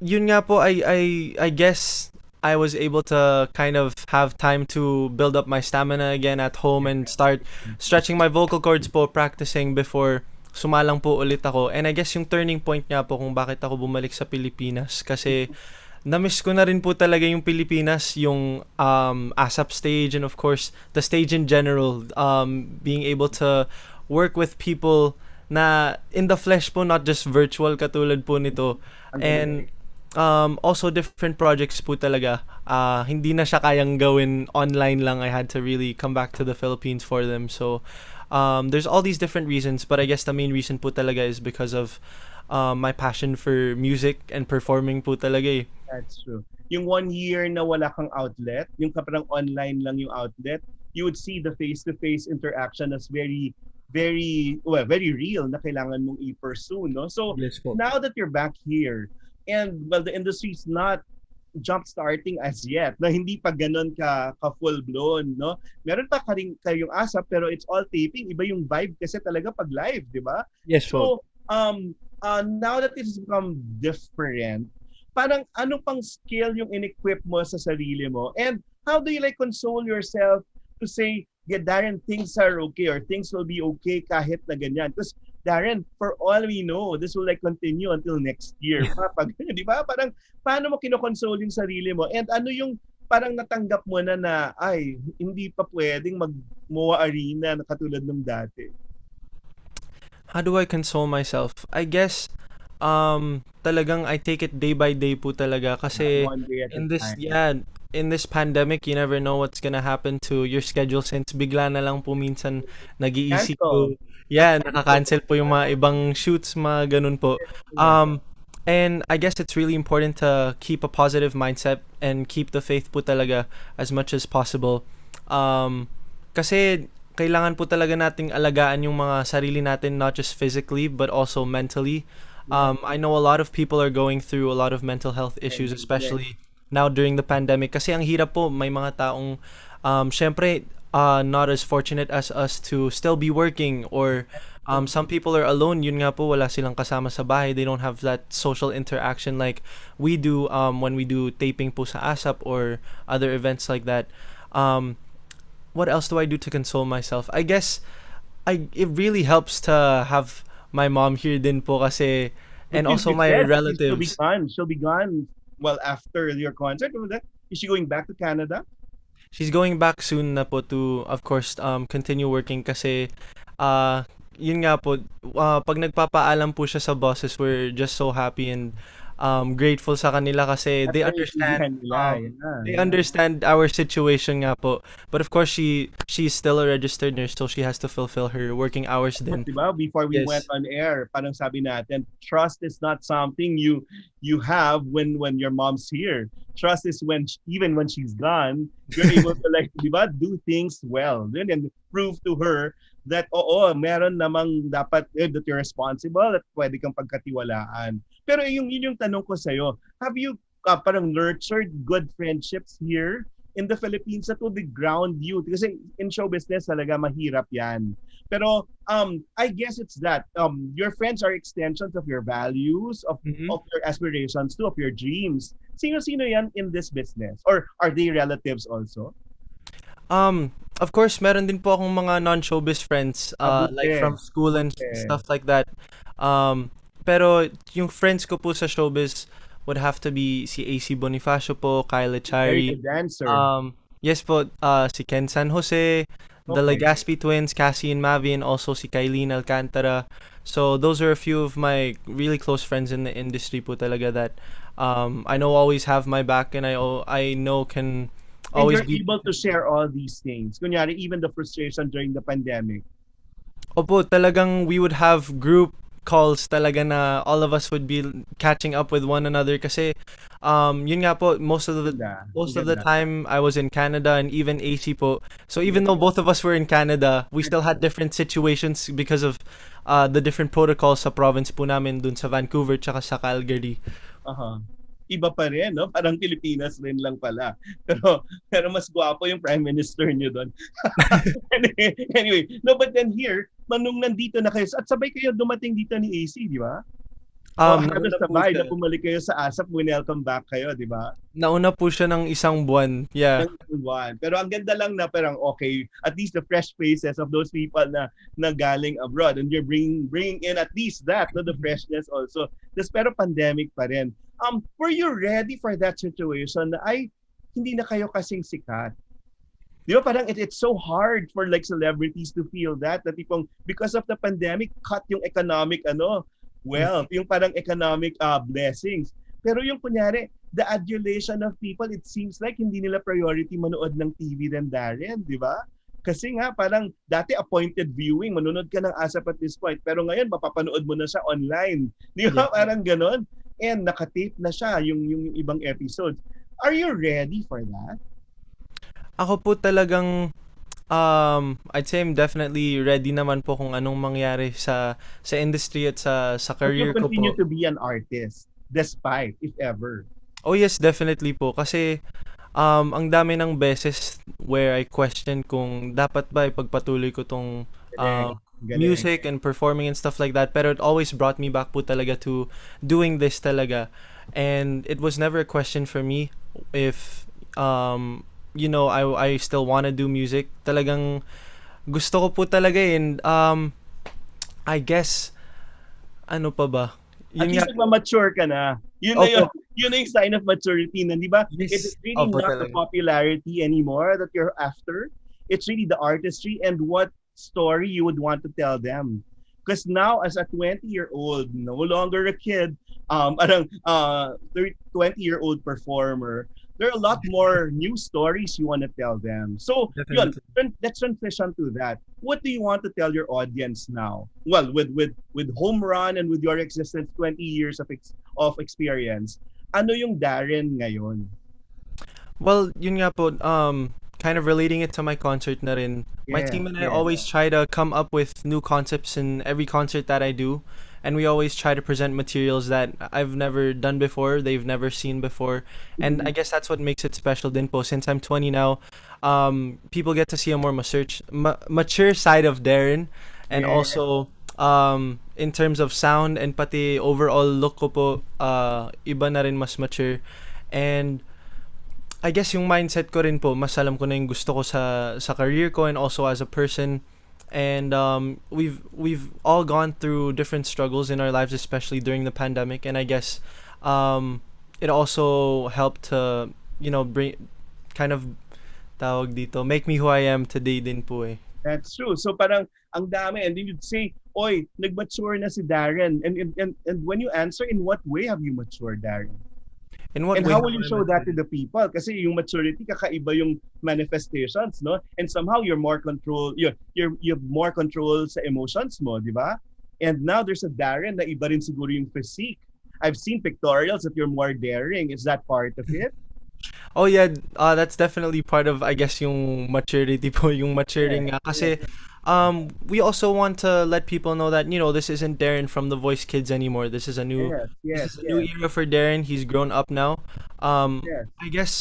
yun nga po, I guess I was able to kind of have time to build up my stamina again at home and start stretching my vocal cords po, practicing before sumalang po ulit ako. And I guess yung turning point nga po kung bakit ako bumalik sa Pilipinas, kasi na-miss ko na rin po talaga yung Pilipinas, yung ASAP stage, and of course the stage in general, being able to work with people na in the flesh po, not just virtual katulad po nito. And also different projects po talaga. Hindi na siya kayang gawin online lang. I had to really come back to the Philippines for them. So there's all these different reasons, but I guess the main reason po talaga is because of my passion for music and performing po talaga eh. That's true. Yung 1 year na wala kang outlet, yung parang online lang yung outlet, you would see the face-to-face interaction as very, very, very real na kailangan mong i-pursue, no? So Yes po. now that you're back here, and well, the industry's not jump starting as yet, na hindi pa ganun ka full blown, no? Meron pa kayong ASAP pero it's all taping. Iba yung vibe kasi talaga pag live, di ba? Yes po. So, now that it has become different, parang ano pang skill yung in-equip mo sa sarili mo? And how do you like console yourself to say, yeah, Darren, things are okay or things will be okay kahit na ganyan? Because Darren, for all we know, this will like continue until next year. Pag, di ba? Parang, paano mo kinokonsole yung sarili mo? And ano yung parang natanggap mo na ay, hindi pa pwedeng mag-MOA Arena na katulad ng dati? How do I console myself? I guess, talagang I take it day by day po talaga. Kasi One day at a in this, time. yeah, in this pandemic, you never know what's gonna happen to your schedule since bigla na lang po minsan nag-iisip Cancel. po. Yeah, nakaka-cancel po yung mga ibang shoots, mga ganun po. And I guess it's really important to keep a positive mindset and keep the faith po talaga as much as possible. Kasi kailangan po talaga nating alagaan yung mga sarili natin, not just physically but also mentally. I know a lot of people are going through a lot of mental health issues, especially now during the pandemic. Kasi ang hirap po, may mga taong syempre not as fortunate as us to still be working, or some people are alone. Yun nga po, wala silang kasama sa bahay. They don't have that social interaction like we do when we do taping po sa ASAP or other events like that. What else do I do to console myself? I guess it really helps to have my mom here din po kasi, and But also you my said relatives. She'll be gone. Well, after your concert, is she going back to Canada? She's going back soon na po to, of course, continue working kasi yun nga po, pag nagpapaalam po siya sa bosses, we're just so happy and grateful sa kanila kasi they understand they understand our situation nga po. But of course, she's still a registered nurse, so she has to fulfill her working hours din. Diba? Before we Yes. went on air, parang sabi natin, trust is not something you have when your mom's here. Trust is even when she's gone, you're able to like, diba, do things well. And prove to her that meron namang dapat that you're responsible, that pwede kang pagkatiwalaan. Pero yun yung tanong ko sa'yo, have you parang nurtured good friendships here in the Philippines that will ground you? Kasi in show business talaga mahirap yan. Pero I guess it's that your friends are extensions of your values, of your aspirations too, of your dreams. Sino-sino yan in this business? Or are they relatives also? Of course, meron din po akong mga non-showbiz friends, like from school and stuff like that. Pero yung friends ko po sa showbiz would have to be si AC Bonifacio po, Kyle Echari. Very good dancer. Yes po, si Ken San Jose, the Legaspi twins, Cassie and Mavi, and also si Kylene Alcantara. So those are a few of my really close friends in the industry po talaga that I know always have my back, and I know can always and you're able to share all these things. Kunyari, even the frustration during the pandemic. Opo, talagang we would have group calls talaga na all of us would be catching up with one another kasi yun nga po, most of the time I was in Canada and even AC po. So even though both of us were in Canada, we still had different situations because of the different protocols sa province po namin dun sa Vancouver tsaka sa Calgary. Iba pa rin, no? Parang Pilipinas rin lang pala. Pero mas gwapo yung prime minister niyo doon. Anyway, no, but then here, nung nandito na kayo, at sabay kayo dumating dito ni AC, di ba? Sabay na bumalik kayo sa ASAP, welcome back kayo, di ba? Nauna po siya ng isang buwan. Yeah. Pero ang ganda lang na parang okay, at least the fresh faces of those people na galing abroad, and you're bringing in at least that, no, the freshness also. Pero pandemic pa rin. Were you ready for that situation na hindi na kayo kasing sikat? Di ba parang it's so hard for like celebrities to feel that tipong because of the pandemic, cut yung economic wealth, yung parang economic blessings. Pero yung kunyari, the adulation of people, it seems like hindi nila priority manood ng TV than Darren, di ba? Kasi nga parang dati appointed viewing, manonood ka ng ASAP at this point, pero ngayon mapapanood mo na siya online. Di ba? Yeah. Parang ganon. And nakatape na siya yung ibang episodes. Are you ready for that? Ako po talagang I'd say I'm definitely ready naman po kung anong mangyari sa industry at sa career ko po. But you continue to be an artist despite, if ever. Oh yes, definitely po. Kasi ang dami ng beses where I question kung dapat ba ipagpatuloy ko tong Galing. Galing. music and performing and stuff like that. Pero it always brought me back po talaga to doing this talaga. And it was never a question for me if I still want to do music. Talagang gusto ko po talaga and I guess ano pa ba? At Yun least nga. nagma-mature ka na. Yun na Opo. yun na yung sign of maturity na, di ba? Yes. It's really Opo, not the talaga. popularity anymore that you're after. It's really the artistry and what story you would want to tell them. Because now, as a 20-year-old, no longer a kid, parang 20-year-old performer, there are a lot more new stories you want to tell them. So, yun, let's transition to that. What do you want to tell your audience now? Well, with Home Run and with your existence, 20 years of experience, ano yung Darren ngayon? Well, yun nga po, kind of relating it to my concert na rin. My team and I always try to come up with new concepts in every concert that I do. And we always try to present materials that I've never done before, they've never seen before. And I guess that's what makes it special din po. Since I'm 20 now, people get to see a more mature side of Darren. And also, in terms of sound and pati overall look ko po, iba na rin mas mature. And I guess yung mindset ko rin po, mas alam ko na yung gusto ko sa career ko and also as a person. And we've all gone through different struggles in our lives, especially during the pandemic. And I guess it also helped to, bring kind of tawag dito, make me who I am today din po eh. That's true. So parang ang dami, and then you'd say, "Oy, nag-mature na si Darren." And when you answer, in what way have you matured, Darren? In what And way how will have you I show that to matured? the people? Kasi yung maturity, kakaiba yung manifestations, no? And somehow you're more control, you have more control sa emotions mo, di ba? And now there's a Darren na iba rin siguro yung physique. I've seen pictorials that you're more daring. Is that part of it? Oh yeah, that's definitely part of I guess yung maturity po, yung maturing nga. Kasi we also want to let people know that this isn't Darren from the Voice Kids anymore. This is a new Yes. new era for Darren. He's grown up now. Yes. I guess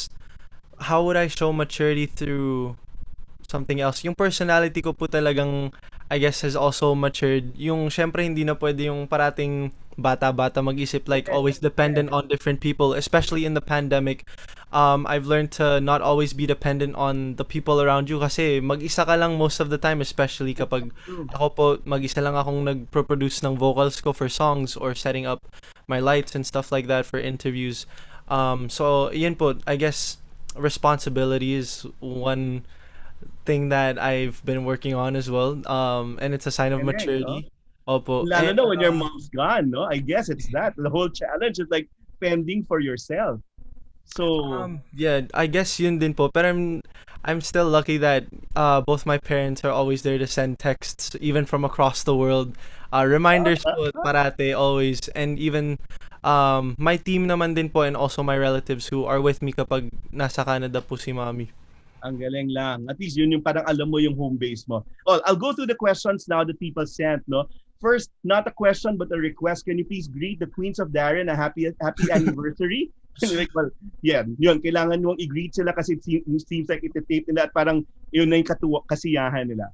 how would I show maturity through something else? Yung personality ko po talagang I guess has also matured. Yung syempre hindi na pwede yung parating bata-bata mag-isip like always dependent on different people, especially in the pandemic. I've learned to not always be dependent on the people around you kasi mag-isa ka lang most of the time, especially kapag ako po mag-isa lang akong nag-produce ng vocals ko for songs or setting up my lights and stuff like that for interviews. So yun po, I guess responsibility is one thing that I've been working on as well. And it's a sign of Correct, maturity. Opo. Lalo And, na when your mom's gone, no? I guess it's that. The whole challenge is like fending for yourself. So, yeah, I guess yun din po. Pero I'm still lucky that both my parents are always there to send texts even from across the world. Reminders po parate always, and even my team naman din po and also my relatives who are with me kapag nasa Canada po si Mommy. ang galing lang. At least yun yung parang alam mo yung home base mo. Oh, I'll go through the questions now that people sent, no? First, not a question but a request. Can you please greet the Queens of Darren a happy anniversary? Like, well, yeah, yun, kailangan mong i-greet sila kasi it seems like iti-tape nila at parang yun na yung kasiyahan nila.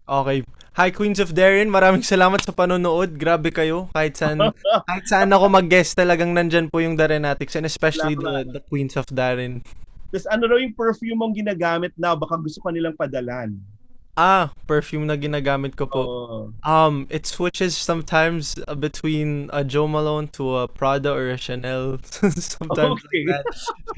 Okay. Hi Queens of Darren, maraming salamat sa panonood. Grabe kayo. Kahit saan ako mag-guest talagang nandyan po yung Darrenatics and especially the Queens of Darren. Tapos ano raw yung perfume mong ginagamit now? Baka gusto ka nilang padalan. Perfume na ginagamit ko po. It switches sometimes between a Joe Malone to a Prada or a Chanel. Sometimes Okay. like that.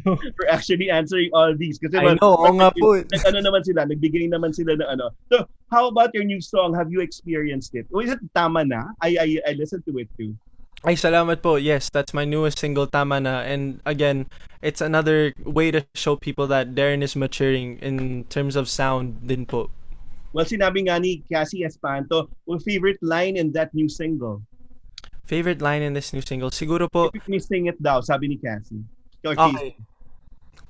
We're actually answering all these. Kasi I know, oo nga po. nagbigay naman sila ng ano. So, how about your new song? Have you experienced it? Or is it Tama Na? I listened to it too. Ay, salamat po. Yes, that's my newest single, Tama Na. And again, it's another way to show people that Darren is maturing in terms of sound din po. Well, sinabi nga ni Darren Espanto, your favorite line in that new single? Favorite line in this new single? Siguro po... If you sing it daw, sabi ni Cassie. Okay.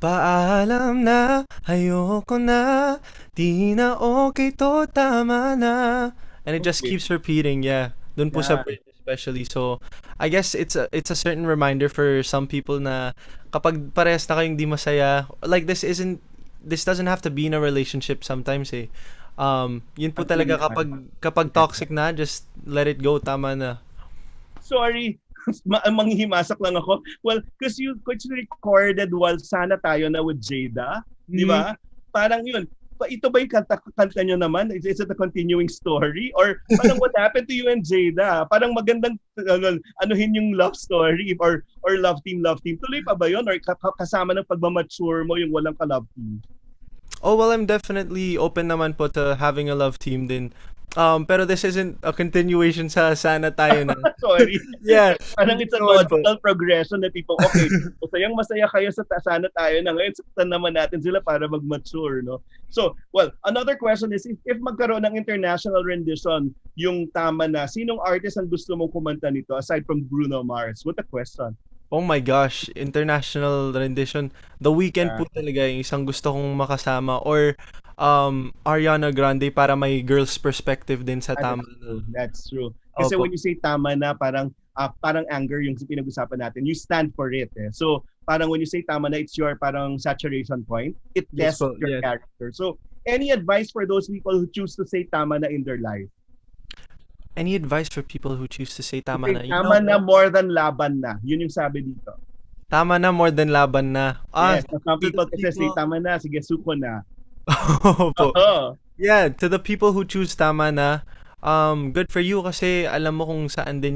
Paalam na, ayoko na, di na okay to, tama na. And it just keeps repeating, yeah. Dun po sa bridge especially. So I guess it's a certain reminder for some people na kapag parehas na kayong di masaya, like this doesn't have to be in a relationship sometimes eh. Yun po talaga kapag toxic na, just let it go, tama na. Sorry, manghihimasak lang ako. Well, because you recorded while Sana Tayo Na with Jada, di ba? Parang yun. Ito ba yung kanta nyo naman? Is it a continuing story? Or parang what happened to you and Jada? Parang magandang anuhin yung love story or love team. Tuloy pa ba yun? Or kasama ng pagmamature mo yung walang ka-love team? Oh, well, I'm definitely open naman po to having a love team din. Pero this isn't a continuation sa Sana Tayo Na. Sorry. Yeah. Parang it's a logical progression na tipo, okay, masaya kayo sa Sana Tayo Na. Ngayon, saktan naman natin sila para mag-mature, no? So, well, another question is, if magkaroon ng international rendition yung Tama Na, sinong artist ang gusto mong kumanta nito aside from Bruno Mars? What a question. Oh my gosh, international rendition. The Weeknd po talaga yung isang gusto kong makasama, or Ariana Grande para may girl's perspective din sa Tama Na. That's true. Kasi when you say Tama Na, parang anger yung pinag-usapan natin. You stand for it. Eh. So, parang when you say Tama Na, it's your parang saturation point. It tests your character. So, any advice for those people who choose to say Tama Na in their life? Any advice for people who choose to say Tama Na? Tama na more than laban na. Yun yung sabi dito. Tama na more than laban na. Yes, some people kasi say Tama Na, sige suko na. Yeah, to the people who choose Tama Na, good for you kasi alam mo kung saan din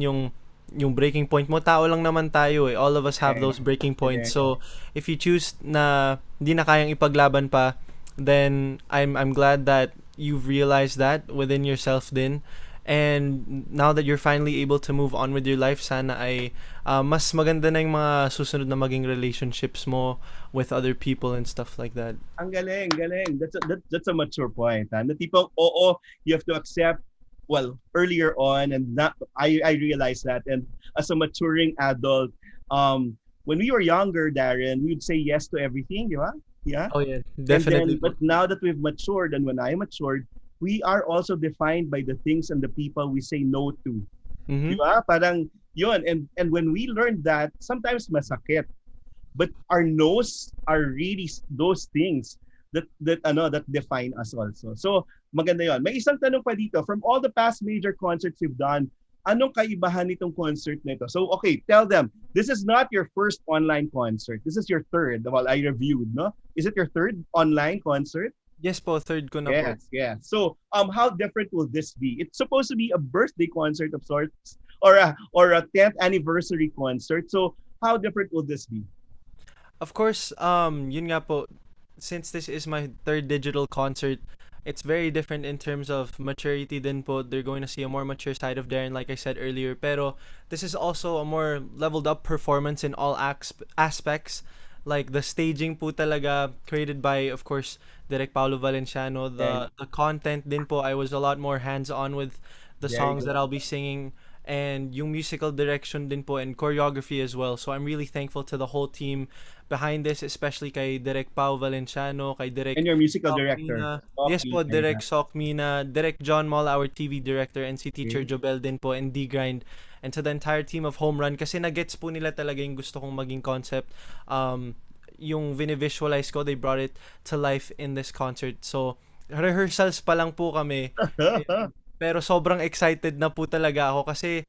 yung breaking point mo. Tao lang naman tayo eh. All of us have those breaking points. So, if you choose na hindi na kayang ipaglaban pa, then I'm glad that you've realized that within yourself din. And now that you're finally able to move on with your life, sana ay mas maganda na yung mga susunod na maging relationships mo with other people and stuff like that. Ang galing. That's a mature point. Ha? Na tipong, you have to accept, well, earlier on, and I realized that. And as a maturing adult, when we were younger, Darren, we'd say yes to everything, di ba? Yeah? Oh yeah, definitely. But now that we've matured, and when I matured, we are also defined by the things and the people we say no to. Mm-hmm. Diba? Parang yun. And when we learned that, sometimes masakit. But our no's are really those things that define us also. So, maganda yun. May isang tanong pa dito. From all the past major concerts you've done, anong kaibahan nitong concert nito? So, okay, tell them, this is not your first online concert. This is your third. Well, I reviewed, no? Is it your third online concert? Yes po, third ko na po. Yes. So, how different will this be? It's supposed to be a birthday concert of sorts, or a 10th anniversary concert. So, how different will this be? Of course, yun nga po, since this is my third digital concert, it's very different in terms of maturity din po. They're going to see a more mature side of Darren, like I said earlier. Pero this is also a more leveled up performance in all aspects. Like the staging po talaga created by, of course, Direk Paulo Valenciano. The content din po, I was a lot more hands-on with the songs that I'll be singing, and yung musical direction din po and choreography as well. So I'm really thankful to the whole team behind this, especially kay Direk Pau Valenciano, kay Direk and your musical Soc director. Mina. Yes po, Direk Soc Mina, Direk John Mall, our TV director, and si Teacher Jobel din po, and D-Grind. And to the entire team of Home Run, kasi nagets po nila talaga yung gusto kong maging concept. Yung visualize ko, they brought it to life in this concert. So, rehearsals pa lang po kami. Pero sobrang excited na po talaga ako kasi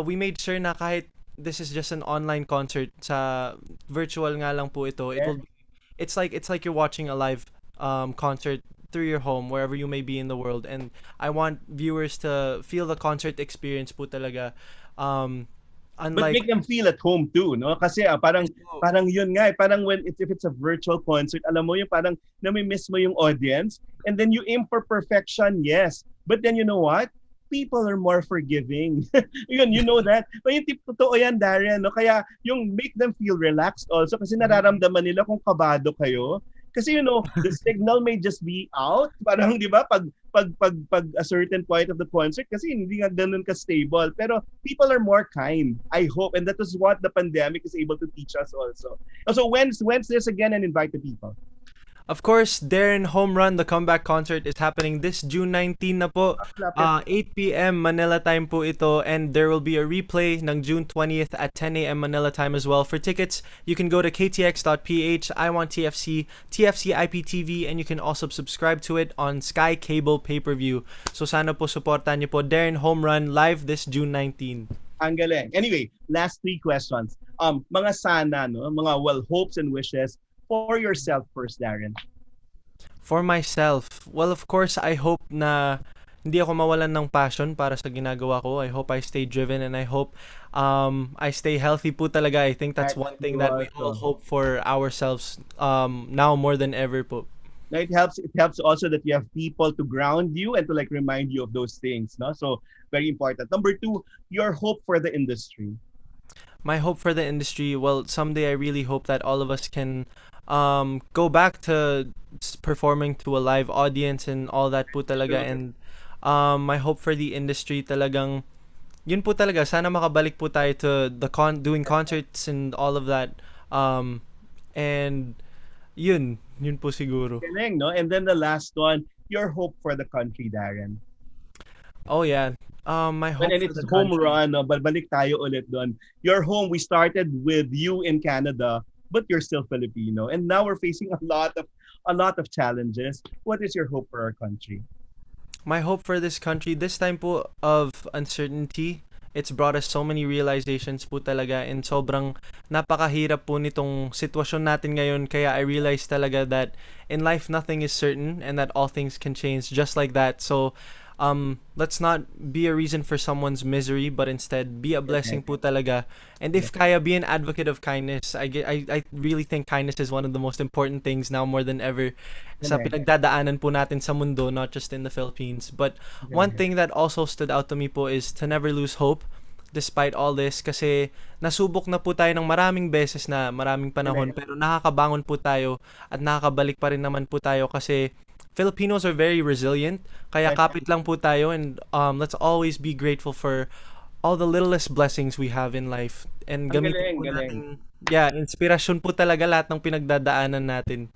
we made sure na kahit this is just an online concert, sa virtual nga lang po ito, it's like you're watching a live concert through your home, wherever you may be in the world. And I want viewers to feel the concert experience po talaga. But make them feel at home too, no? Kasi parang yun nga, parang if it's a virtual concert, alam mo yung parang nami-miss mo yung audience, and then you aim for perfection, yes. But then you know what? People are more forgiving. Yun, you know that. But yung totoo yan, Darren, no? Kaya yung make them feel relaxed also, kasi nararamdaman nila kung kabado kayo. Kasi the signal may just be out. Parang, di ba, pag a certain point of the concert, kasi hindi nga ganun ka-stable. Pero people are more kind, I hope. And that is what the pandemic is able to teach us also. So when's this again, and invite the people? Of course, Darren Home Run, the comeback concert is happening this June 19 na po. 8 p.m. Manila time po ito, and there will be a replay ng June 20th at 10 a.m. Manila time as well. For tickets, you can go to ktx.ph, I Want TFC, TFC IPTV, and you can also subscribe to it on Sky Cable Pay-Per-View. So sana po supportan niyo po Darren Home Run live this June 19. Ang galing. Anyway, last 3 questions. Mga sana, no? Mga hopes and wishes for yourself first, Darren. For myself, well, of course, I hope na hindi ako mawalan ng passion para sa ginagawa ko. I hope I stay driven, and I hope I stay healthy po talaga. I think that's one thing that we all hope for ourselves now more than ever po. Now, it helps also that you have people to ground you and to like remind you of those things, no? So very important. Number 2, your hope for the industry. My hope for the industry, well, someday I really hope that all of us can go back to performing to a live audience and all that po talaga. And my hope for the industry talagang yun po talaga, sana makabalik po tayo to the doing concerts and all of that. And yun po siguro. Galing, no? And then the last one, your hope for the country, Darren. Oh yeah. My hope and for it's the home country. run, no? Balik tayo ulit doon. Your home, we started with you in Canada, but you're still Filipino. And now we're facing a lot of challenges. What is your hope for our country? My hope for this country, this time po of uncertainty, it's brought us so many realizations po talaga, and sobrang napakahirap po nitong sitwasyon natin ngayon. Kaya I realized talaga that in life nothing is certain and that all things can change just like that. So let's not be a reason for someone's misery, but instead be a blessing po talaga. And if kaya, be an advocate of kindness. I really think kindness is one of the most important things now more than ever sa pinagdadaanan po natin sa mundo, not just in the Philippines. But one thing that also stood out to me po is to never lose hope despite all this, kasi nasubok na po tayo ng maraming beses na maraming panahon, pero nakakabangon po tayo at nakakabalik pa rin naman po tayo kasi Filipinos are very resilient, kaya kapit lang po tayo, and let's always be grateful for all the littlest blessings we have in life. And gamitin po natin, inspirasyon po talaga lahat ng pinagdadaanan natin.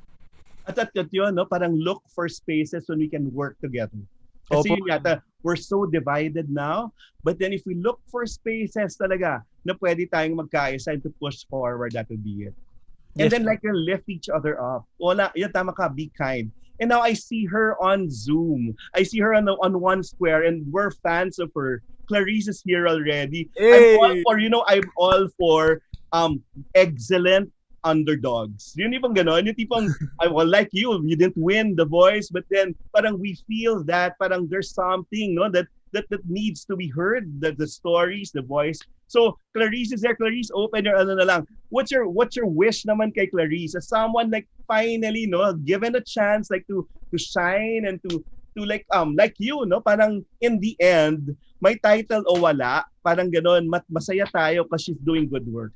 At yun, no? Parang look for spaces when we can work together. Kasi yun yata, we're so divided now, but then if we look for spaces talaga na pwede tayong magkaisa and to push forward, that would be it. And then like lift each other up. Wala, yun, tama ka, be kind. And now I see her on Zoom. I see her on one square, and we're fans of her. Klarisse is here already. Hey. I'm all for excellent underdogs. Yun yung ganon. Yung tipong, like you didn't win The Voice, but then parang we feel that parang there's something, no, that needs to be heard, the stories, the voice. So Klarisse is there. Klarisse, open your na lang. What's your wish naman kay Klarisse? As someone like finally, no, given a chance like to shine and to like you, no, parang in the end, may title o wala, parang ganon, masaya tayo kasi she's doing good work.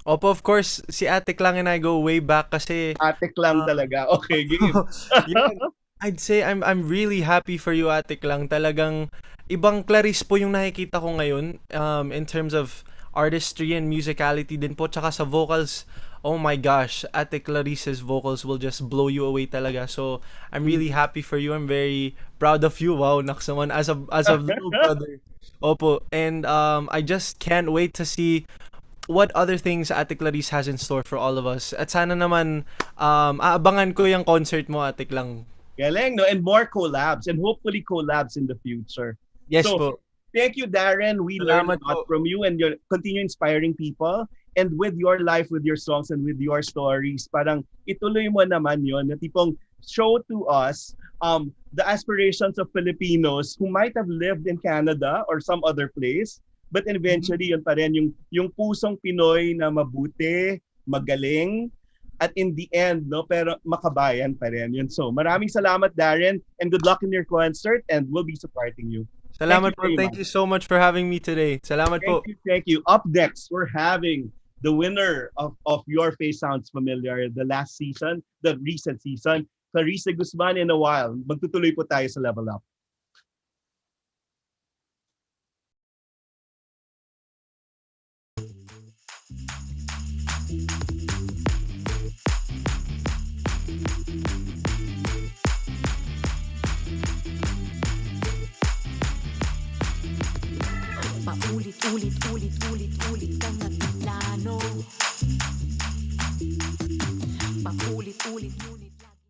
Opo, of course, si Ate Klang and I go way back kasi Ate Klang talaga. Okay, game. I'd say I'm really happy for you, Ate Klang. Talagang ibang Klarisse po yung nakikita ko ngayon in terms of artistry and musicality din po, tsaka sa vocals. Oh my gosh, Ate Klarisse's vocals will just blow you away talaga. So I'm really happy for you. I'm very proud of you. Wow, naksaman as a little brother. Opo, and I just can't wait to see what other things Ate Klarisse has in store for all of us. At sana naman aabangan ko yung concert mo, Ate Klang. Galing, no? And more collabs, and hopefully collabs in the future. Yes so, po. Thank you, Darren. We learned a lot from you, and you continue inspiring people. And with your life, with your songs, and with your stories, parang ituloy mo naman yon, na tipong show to us the aspirations of Filipinos who might have lived in Canada or some other place, but eventually yun pa rin yung pusong Pinoy na mabuti, magaling, at in the end, no, pero makabayan pa rin yun. So maraming salamat, Darren, and good luck in your concert, and we'll be supporting you. Salamat po. Thank you so much for having me today. Salamat po. Thank you. Up next, we're having the winner of Your Face Sounds Familiar, the last season, the recent season, Klarisse de Guzman. In a while, magtutuloy po tayo sa Level Up. Ulit kang nagplano. Paulit-ulit ngunit lagi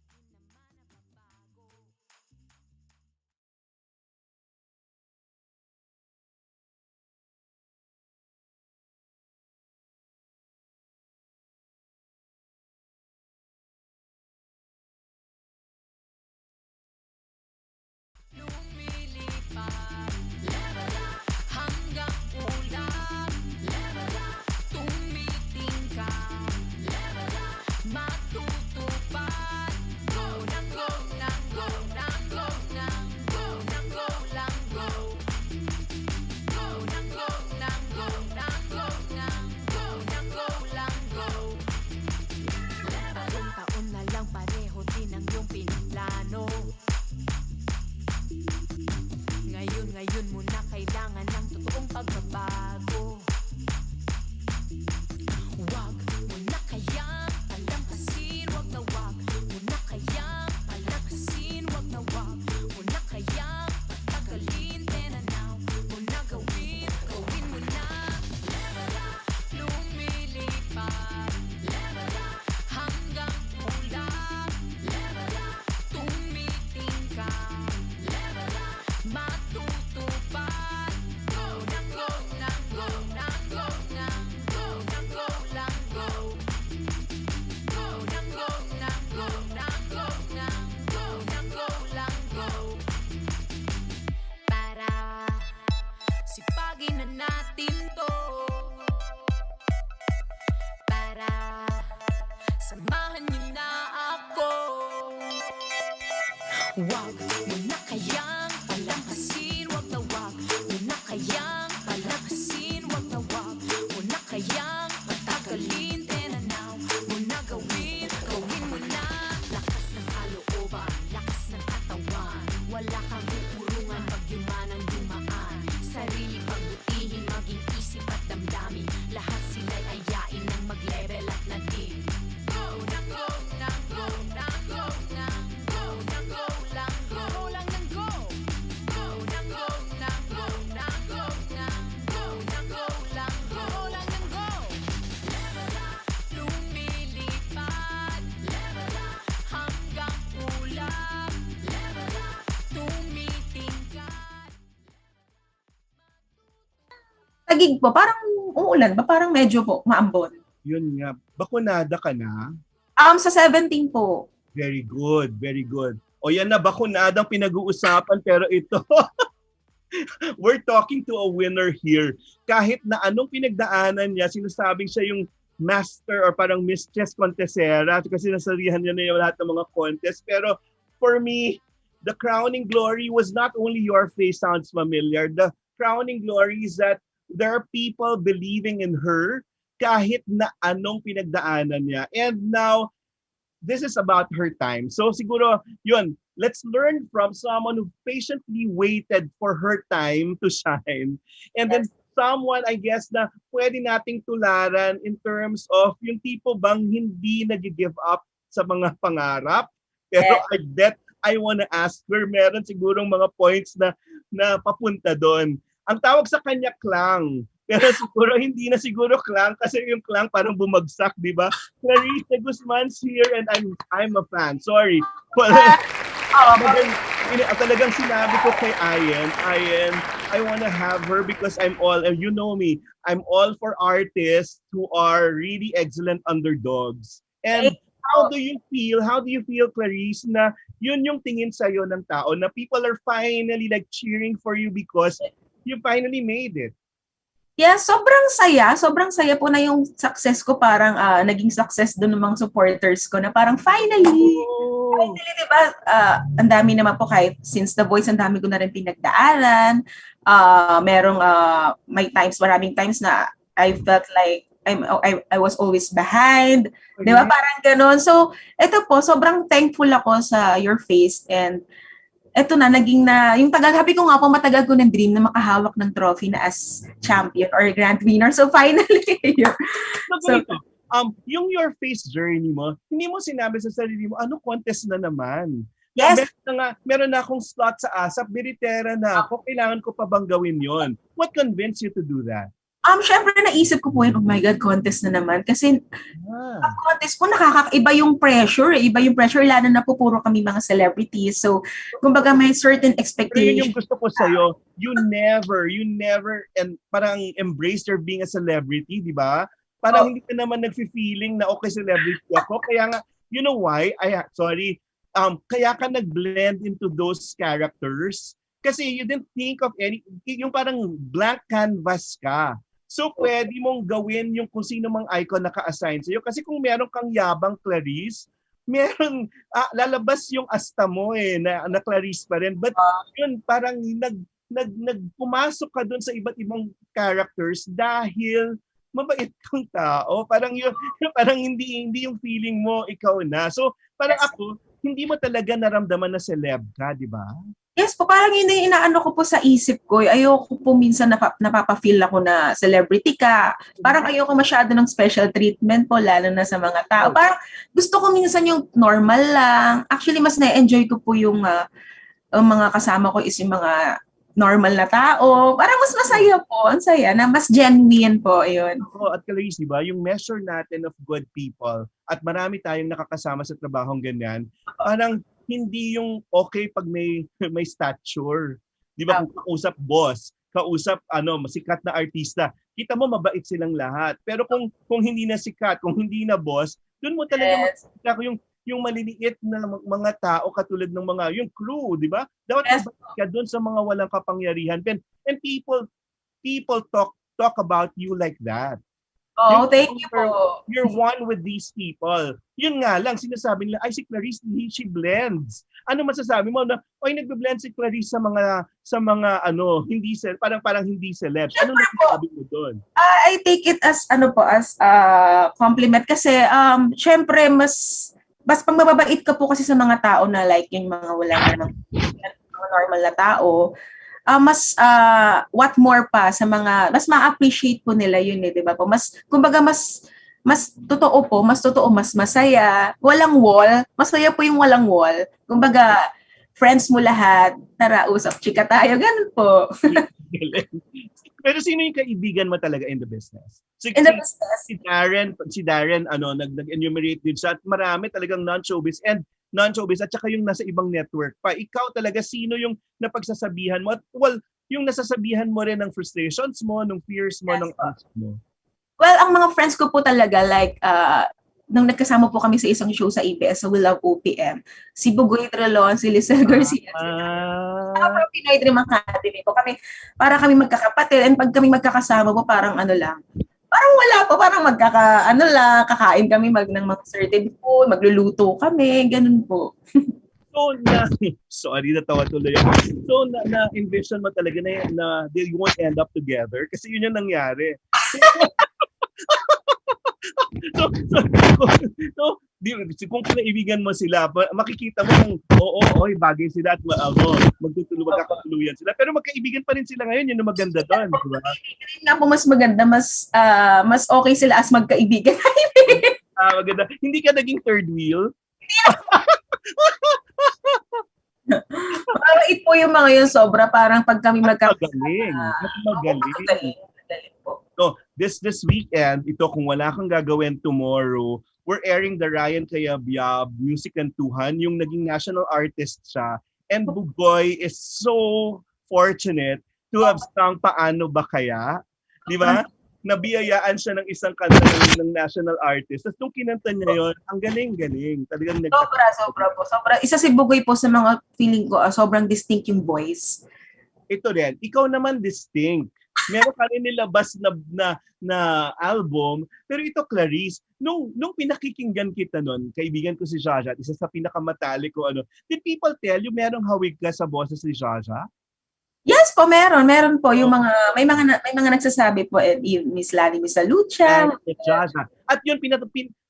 lumilipad. Level up hanggang ulan. Level up tumitingkad. Level up matutupad. Go nang go nang go nang go nang go nang go lang go. Go nang go nang go nang go nang go nang go lang go. Taon na lang pareho din ang iyong pinaplano. Ngayon mo na kailangan ng totoong pagbabago. Wag mo na kayang palampasin, wag na wag mo na kayang palampasin, wag na wag mo na kayang patagalin. Tenanaw mo na gawin mo na. Level up, lumilipad. Level up, hanggang ulan. Level up, tumitingkad. Level up, matutupad. Go nang go nang go nang go nang go nang go lang go. Go nang go nang go nang go nang go nang go lang go. Para sipagin na natin to. Para samahan niyo na ako. Wag mo na kayang palampasin, wag na wag mo na kayang palampasin, wag na wag mo na kayang patagalin. Tenanaw mo na gawin mo na. Lakas ng kalooban, lakas ng katawan, wala kang uurungan pag yun man ang dumaan. Sarili pagbutihin, maging isip at damdamin, lahat sila'y ayain ng mag-level up na din. Go nang go nang go nang go nang go nang go lang go. Go lang nang go. Go nang go nang go nang go nang go nang go lang go. Go lang nang go. Level up, lumilipad. Level up, hanggang ulan. Level up, tumitingkad. Tagig po, parang uulan ba? Parang medyo po maambon. Yun nga. Bakunada ka na? Sa 17 po. Very good, very good. O yan na, bakunadang pinag-uusapan pero ito, we're talking to a winner here. Kahit na anong pinagdaanan niya, sinasabing siya yung master or parang Miss Chess Contestera kasi nasalihan niya na yung lahat ng mga contest. Pero for me, the crowning glory was not only your face sounds familiar. The crowning glory is that there are people believing in her kahit na anong pinagdaanan niya. And now, this is about her time. So siguro, yun, let's learn from someone who patiently waited for her time to shine. And then someone, I guess, na pwede nating tularan in terms of yung tipo bang hindi nag-give up sa mga pangarap. Pero I bet I wanna ask her, meron sigurong mga points na papunta doon. Ang tawag sa kanya clang. Pero siguro hindi na siguro clang kasi yung clang parang bumagsak, di ba? Klarisse de Guzman's here and I'm a fan. Sorry. Talagang sinabi ko kay Ayen, I wanna have her because I'm all, and you know me, I'm all for artists who are really excellent underdogs. And how do you feel, Klarisse, na yun yung tingin sa'yo ng tao, na people are finally like cheering for you because you finally made it? Yeah, sobrang saya po na yung success ko, parang naging success doon ng mga supporters ko na parang finally, diba, ang dami naman po kahit since The Voice, ang dami ko na rin pinagdaanan. Maraming times na I felt like I was always behind. Okay. Diba, parang ganun. So, ito po, sobrang thankful ako sa your face and eto na, naging na, yung happy ko nga po, matagal ko ng dream na makahawak ng trophy na as champion or grand winner. So finally, yung your face journey mo, hindi mo sinabi sa sarili mo, ano contest na naman? Yes. Meron na akong slot sa ASAP, biritera na ako. Kailangan ko pa bang gawin yon? What convinced you to do that? Syempre naisip ko po yun, oh my God, contest na naman. Kasi pag contest po, nakakaiba yung pressure. Iba yung pressure, lalo na po puro kami mga celebrities. So, kumbaga may certain Pero yun expectation. yung gusto ko sa'yo, you never, and parang embrace your being a celebrity, di ba? Parang hindi ka naman nag-feeling na okay, celebrity ako. Kaya nga, you know why? Kaya ka nag-blend into those characters. Kasi you didn't think of yung parang blank canvas ka. So, pwede mong gawin yung kung sino mang icon naka-assign sa'yo. Kasi kung meron kang yabang Klarisse, lalabas yung asta mo na Klarisse pa rin. But yun, parang pumasok ka dun sa iba't ibang characters dahil mabait kang tao. Parang hindi yung feeling mo ikaw na. So, parang ako, hindi mo talaga naramdaman na celeb ka, di ba? Yes po, parang yun yung inaano ko po sa isip ko. Ayoko po minsan napapa-feel ako na celebrity ka. Parang ayoko masyado ng special treatment po, lalo na sa mga tao. Parang gusto ko minsan yung normal lang. Actually, mas na-enjoy ko po yung mga kasama ko is yung mga normal na tao. Parang mas masaya po. Ang saya na mas genuine po. Ayun. At Klarisse, di ba, yung measure natin of good people at marami tayong nakakasama sa trabahong ganyan, parang hindi yung okay pag may stature. Di ba, kung kausap boss, kausap sikat na artista, kita mo mabait silang lahat. Pero kung hindi na sikat, kung hindi na boss, doon mo talaga makikita ko yung maliliit na mga tao katulad ng mga yung crew, di ba? Dapat mabait ka doon sa mga walang kapangyarihan. And people talk about you like that. Oh, thank you po. You're one with these people. Yun nga lang, sinasabi nila, ay si Klarisse, she blends. Ano masasabi mo na, nagbe-blend si Klarisse sa mga parang hindi celeb. Ano nasasabi mo doon? I take it as compliment kasi syempre mas pag mababait ka po kasi sa mga tao na like yung mga wala na mga normal na tao, what more pa sa mga mas ma-appreciate po nila yun 'di ba po, kumbaga mas totoo po, mas masaya, walang wall, masaya po yung walang wall, kumbaga friends mo lahat, tara usap chika tayo, ganun po. Pero sino yung kaibigan mo talaga in the business? In the business? Si Darren nag-enumerate din siya at marami talagang non-showbiz at saka yung nasa ibang network pa. Ikaw talaga, sino yung napagsasabihan mo? Well, yung nasasabihan mo rin ng frustrations mo, ng fears mo, ng angst mo. Well, ang mga friends ko po talaga, like, nung nagkasama po kami sa isang show sa ABS, sa We Love OPM, si Bugoy Trelon, si Lizelle Garcia, from Pinoy Dream Academy po. Para kami magkakapatid, and pag kami magkakasama po, parang parang wala po, parang kakain kami ng mga certain food, magluluto kami, ganun po. Sorry, natawa tuloy ako. So, na-envision mo talaga na they won't end up together? Kasi yun yung nangyari. Kung kinaibigan mo sila, makikita mo bagay sila at magkakatuluyan sila. Pero magkaibigan pa rin sila ngayon, yun ang maganda doon. Diba? Nga po mas maganda, mas okay sila as magkaibigan. Maganda. Hindi ka naging third wheel? Mabait po yung mga yun, sobra. Parang pag kami Magaling po. So, this weekend, ito kung wala kang gagawin tomorrow, we're airing the Ryan Cayabyab Music Kantuhan, yung naging national artist siya. And Bugoy is so fortunate to have sung Paano Ba Kaya? Di ba? Nabiyayaan siya ng isang kanta ng national artist. Tapos nung kinanta niya yun, ang galing-galing. Talagang sobra po. Sobra. Isa si Bugoy po sa mga feeling ko, sobrang distinct yung voice. Ito rin, ikaw naman distinct. Meron ka rin nilabas na album, pero ito Klarisse, nung pinakikinggan kita nun, kaibigan ko si Jaja, isa sa pinakamatali ko, did people tell you merong hawig ka sa boses ni Jaja? Yes po, meron po yung may mga nagsasabi po, Miss Lani, Miss Lucha. Jaja. At yun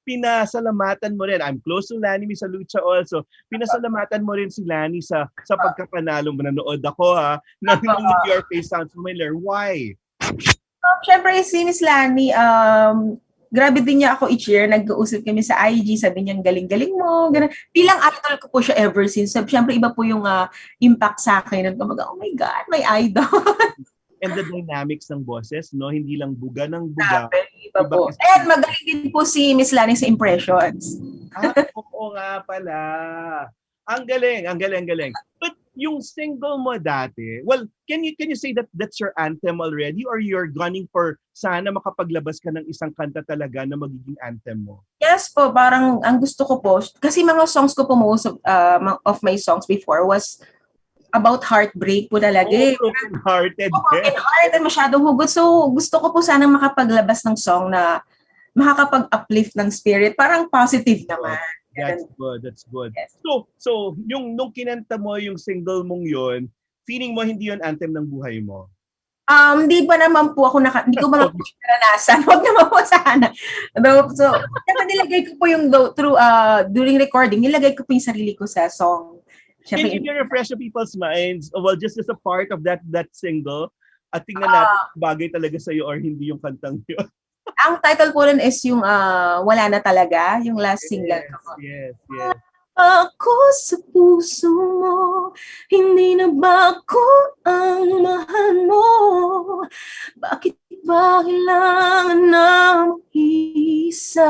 pinasalamatan mo rin. I'm close to Lani Miss Lucha also. Pinasalamatan mo rin si Lani sa pagkapanalo mo. Nanood ako ng Your Face Sounds Familiar. Why? Siyempre si Miss Lani, grabe din niya ako i-cheer. Nag-uusap kami sa IG, sabi niya, galing-galing mo. Ganun. Bilang idol ko po siya ever since. Siyempre, iba po yung impact sa akin. Kumbaga, oh my God, may idol. And the dynamics ng boses, no? Hindi lang buga ng buga. Iba po. And magaling din po si Miss Lani sa impressions. Oo nga pala. Ang galing, ang galing, ang galing. But yung single mo dati, well, can you say that that's your anthem already, or you're gunning for sana makapaglabas ka ng isang kanta talaga na magiging anthem mo? Yes po, parang ang gusto ko po, kasi mga songs ko po, most of my songs before was about heartbreak po talaga. Broken-hearted. Broken-hearted, masyadong hugot. So, gusto ko po sanang makapaglabas ng song na makakapag-uplift ng spirit. Parang positive naman. That's good, that's good. Yes. So, nung kinanta mo yung single mong yun, feeling mo hindi yun anthem ng buhay mo? Hindi ba naman po ako hindi ko ba naranasan? Huwag naman po sana. So, nilagay ko po yung through during recording, nilagay ko po yung sarili ko sa song. Can you refresh the people's minds? Well, just as a part of that single, at tingnan natin bagay talaga sa'yo or hindi yung kantang yun. Ang title po rin is yung Wala Na Talaga, yung last single ko. Yes. Ako sa puso mo, hindi na ba ako ang mahal mo? Bakit ba kailangan ng isa?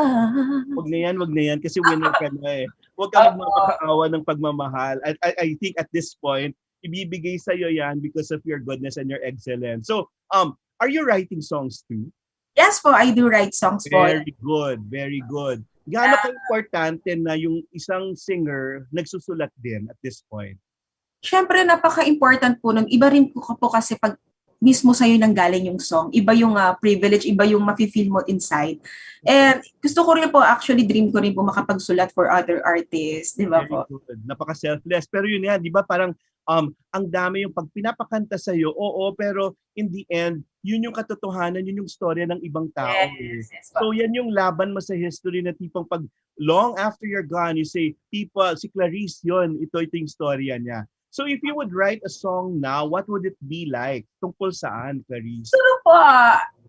Wag na yan, kasi winner ka na eh. Huwag ka magmamahaawa ng pagmamahal. I think at this point, ibibigay sa'yo yan because of your goodness and your excellence. So, are you writing songs too? Yes po, I do write songs po. Very good, very good. Gaano ka-importante na yung isang singer nagsusulat din at this point? Siyempre, napaka-important po nun. Iba rin po kasi pag mismo sa'yo nang galing yung song. Iba yung privilege, iba yung mafe-feel mo inside. And gusto ko rin po, actually, dream ko rin po makapagsulat for other artists. Di ba po? Good. Napaka-selfless. Pero yun yan, di ba parang ang dami yung pag pinapakanta sa'yo, oo, pero in the end, yun yung katotohanan, yun yung storya ng ibang tao. Yes, so yan yung laban mo sa history na tipong pag long after you're gone, you say, people, si Klarisse yun, ito yung storya niya. So if you would write a song now, what would it be like? Tungkol saan, Klarisse? Siguro po,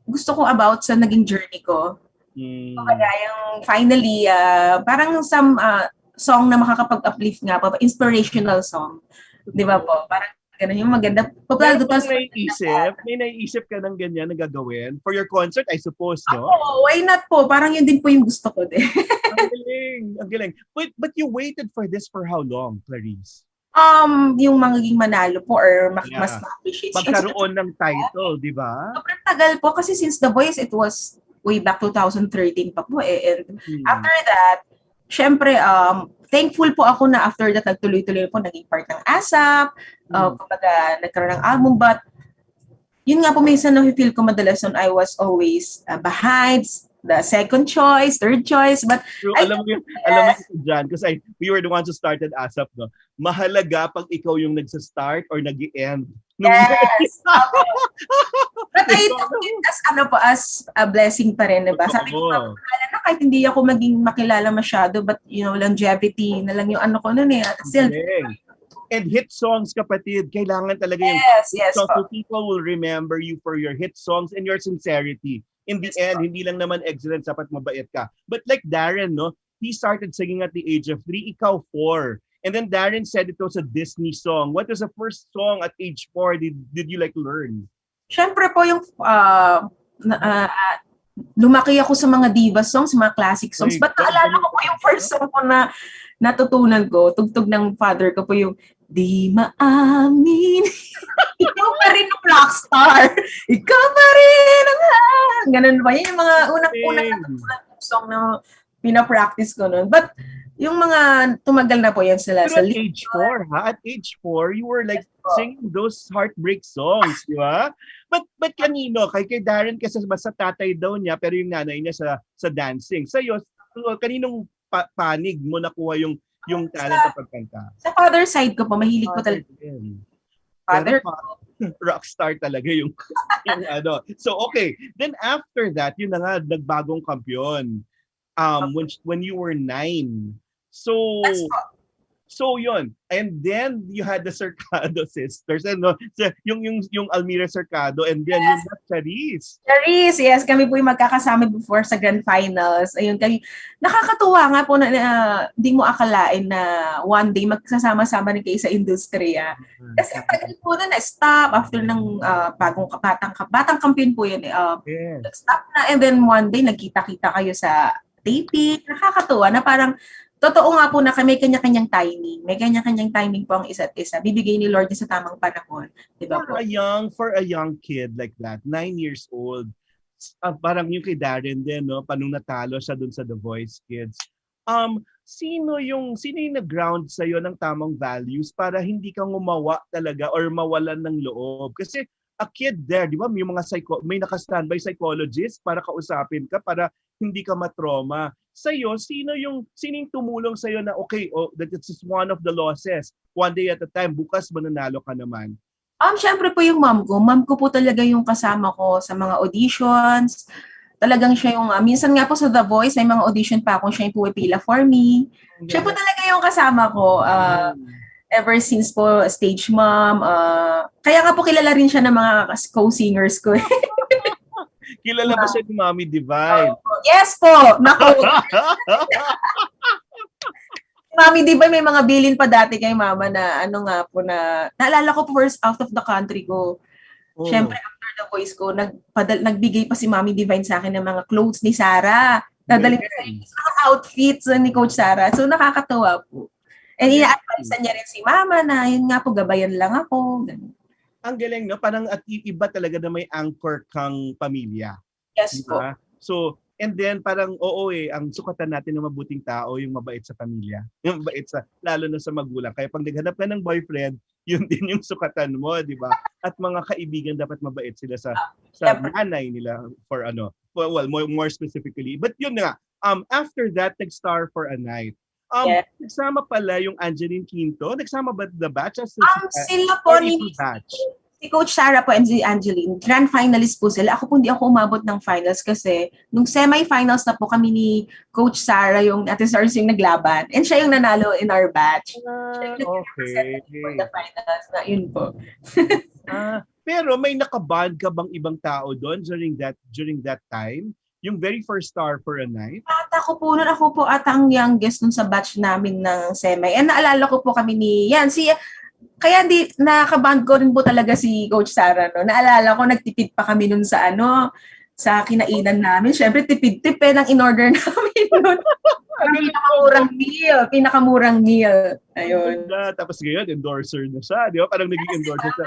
gusto ko about sa naging journey ko. Kaya yung finally, parang some song na makakapag-uplift nga po, inspirational song. Di ba po? Parang ganun yung maganda. May naiisip ka ng ganyan na gagawin? For your concert, I suppose, no? Why not po? Parang yun din po yung gusto ko din. Ang galing. But you waited for this for how long, Klarisse? Yung magiging manalo po or mas ma-appreciate. Magkaroon ng title, di ba? Sobrang tagal po kasi since The Voice, it was way back 2013 pa po eh. And after that, syempre, thankful po ako na after that, nagtuloy-tuloy po, naging part ng ASAP, kumbaga, nagkaroon ng album, but yun nga po, minsan na-feel ko madalas on I was always behind, the second choice, third choice, but true, alam mo dyan, because we were the ones who started ASAP, no? Mahalaga pag ikaw yung nagsa-start or nag-i-end. Yes. But I took it as a blessing pa rin, diba? Sabi ko, na kahit hindi ako maging makilala masyado, but longevity na lang yung ko nun eh. Still, and hit songs, kapatid, kailangan talaga yung so people will remember you for your hit songs and your sincerity. In the end, hindi lang naman excellent, dapat mabait ka. But like Darren, no, he started singing at the age of 3, ikaw 4. And then Darren said it was a Disney song. What was the first song at age 4 did you like learn? Siyempre po yung lumaki ako sa mga diva songs, mga classic songs. But naalala ko po yung first song ko na natutunan ko, tugtog ng father ko po yung Di maamin, ikaw pa rin ang rockstar, ikaw pa rin ang ganun ba? Yan yung mga unang-unang natutunan song na pinapractice ko nun. But yung mga tumagal na po yan sila. Pero at age 4, ha? At age 4, you were like singing those heartbreak songs, di ba? But kanino? Kay Darren kasi basta tatay daw niya, pero yung nanay niya sa dancing. Sa'yo, kaninong panig mo nakuha yung talent na pagkanta? Sa father side ko po, mahilig ko talaga. Father ko. Rockstar talaga yung ano. So, okay. Then after that, yun na nga, nagbagong kampiyon. When you were 9. So, So yun. And then you had the Cercado sisters. And yung Almira Cercado and then yung Klarisse. Klarisse, yes, kami po yung magkakasama before sa Grand Finals. Ayun, nakakatuwa nga po na di mo akalain na one day magsasama-sama rin kayo sa industriya. Kasi ang tagal po na stop after ng bagong batang kampiyon po yun. Stop na and then one day nagkita-kita kayo sa taping. Nakakatuwa na parang totoo nga po na may kanya-kanyang timing. May kanya-kanyang timing po ang isa't isa. Bibigay ni Lord sa tamang panahon. Diba po? For a young kid like that, 9 years old, parang yung kay Darren din, no? Panung natalo siya dun sa The Voice Kids. Sino yung nag-ground sa'yo ng tamang values para hindi ka ngumawa talaga or mawalan ng loob? Kasi a kid there, di ba? May naka-standby psychologist para kausapin ka, para hindi ka matrauma. Sa'yo, sino yung tumulong sa'yo na that is one of the losses. One day at a time, bukas mananalo ka naman. Syempre po yung mom ko. Mom ko po talaga yung kasama ko sa mga auditions. Talagang siya yung, minsan nga po sa The Voice, may mga audition pa akong siya yung pumipila for me. Siya po talaga yung kasama ko. Ever since po, stage mom. Kaya nga po kilala rin siya ng mga co-singers ko. Kilala ba siya ni Mommy Divine? Yes po! Naku! Mommy Divine, may mga bilin pa dati kay Mama na naalala ko first out of the country ko. Siyempre, after The Voice ko, nagbigay pa si Mommy Divine sa akin ng mga clothes ni Sarah. Dadalhin ko sa mga outfits ni Coach Sarah. So, nakakatawa po. And ina-advise niya rin si Mama na, yun nga po, gabayan lang ako. Ang galing, no? Parang at iba talaga na may anchor kang pamilya. Yes po. So, and then parang ang sukatan natin ng mabuting tao, yung mabait sa pamilya. Yung mabait lalo na sa magulang. Kaya pag naghanap ka ng boyfriend, yun din yung sukatan mo, di ba? At mga kaibigan dapat mabait sila sa nanay nila for more specifically. But yun nga, after that, nag-Star for a Night. Nagsama pala yung Angeline Quinto. Nagsama ba the batch? Sila po si Coach Sarah po and si Angeline, grand finalist po sila. Ako po hindi ako umabot ng finals kasi nung semi-finals na po kami ni Coach Sarah, yung Ate Stars yung naglaban. And siya yung nanalo in our batch. Okay. For the finals na yun po. Pero may nakaband ka bang ibang tao doon during that time? Yung very first Star for a Night? Ako po at ang youngest nun sa batch namin ng semi. And naalala ko po kami kaya nakaband ko rin po talaga si Coach Sarah. No? Naalala ko, nagtipid pa kami nun sa kinainan namin. Siyempre, tipid-tipid ang in-order namin nun. Pinakamurang meal. Ayun. Tapos ngayon, endorser na siya. Di ba? Parang naging endorser siya.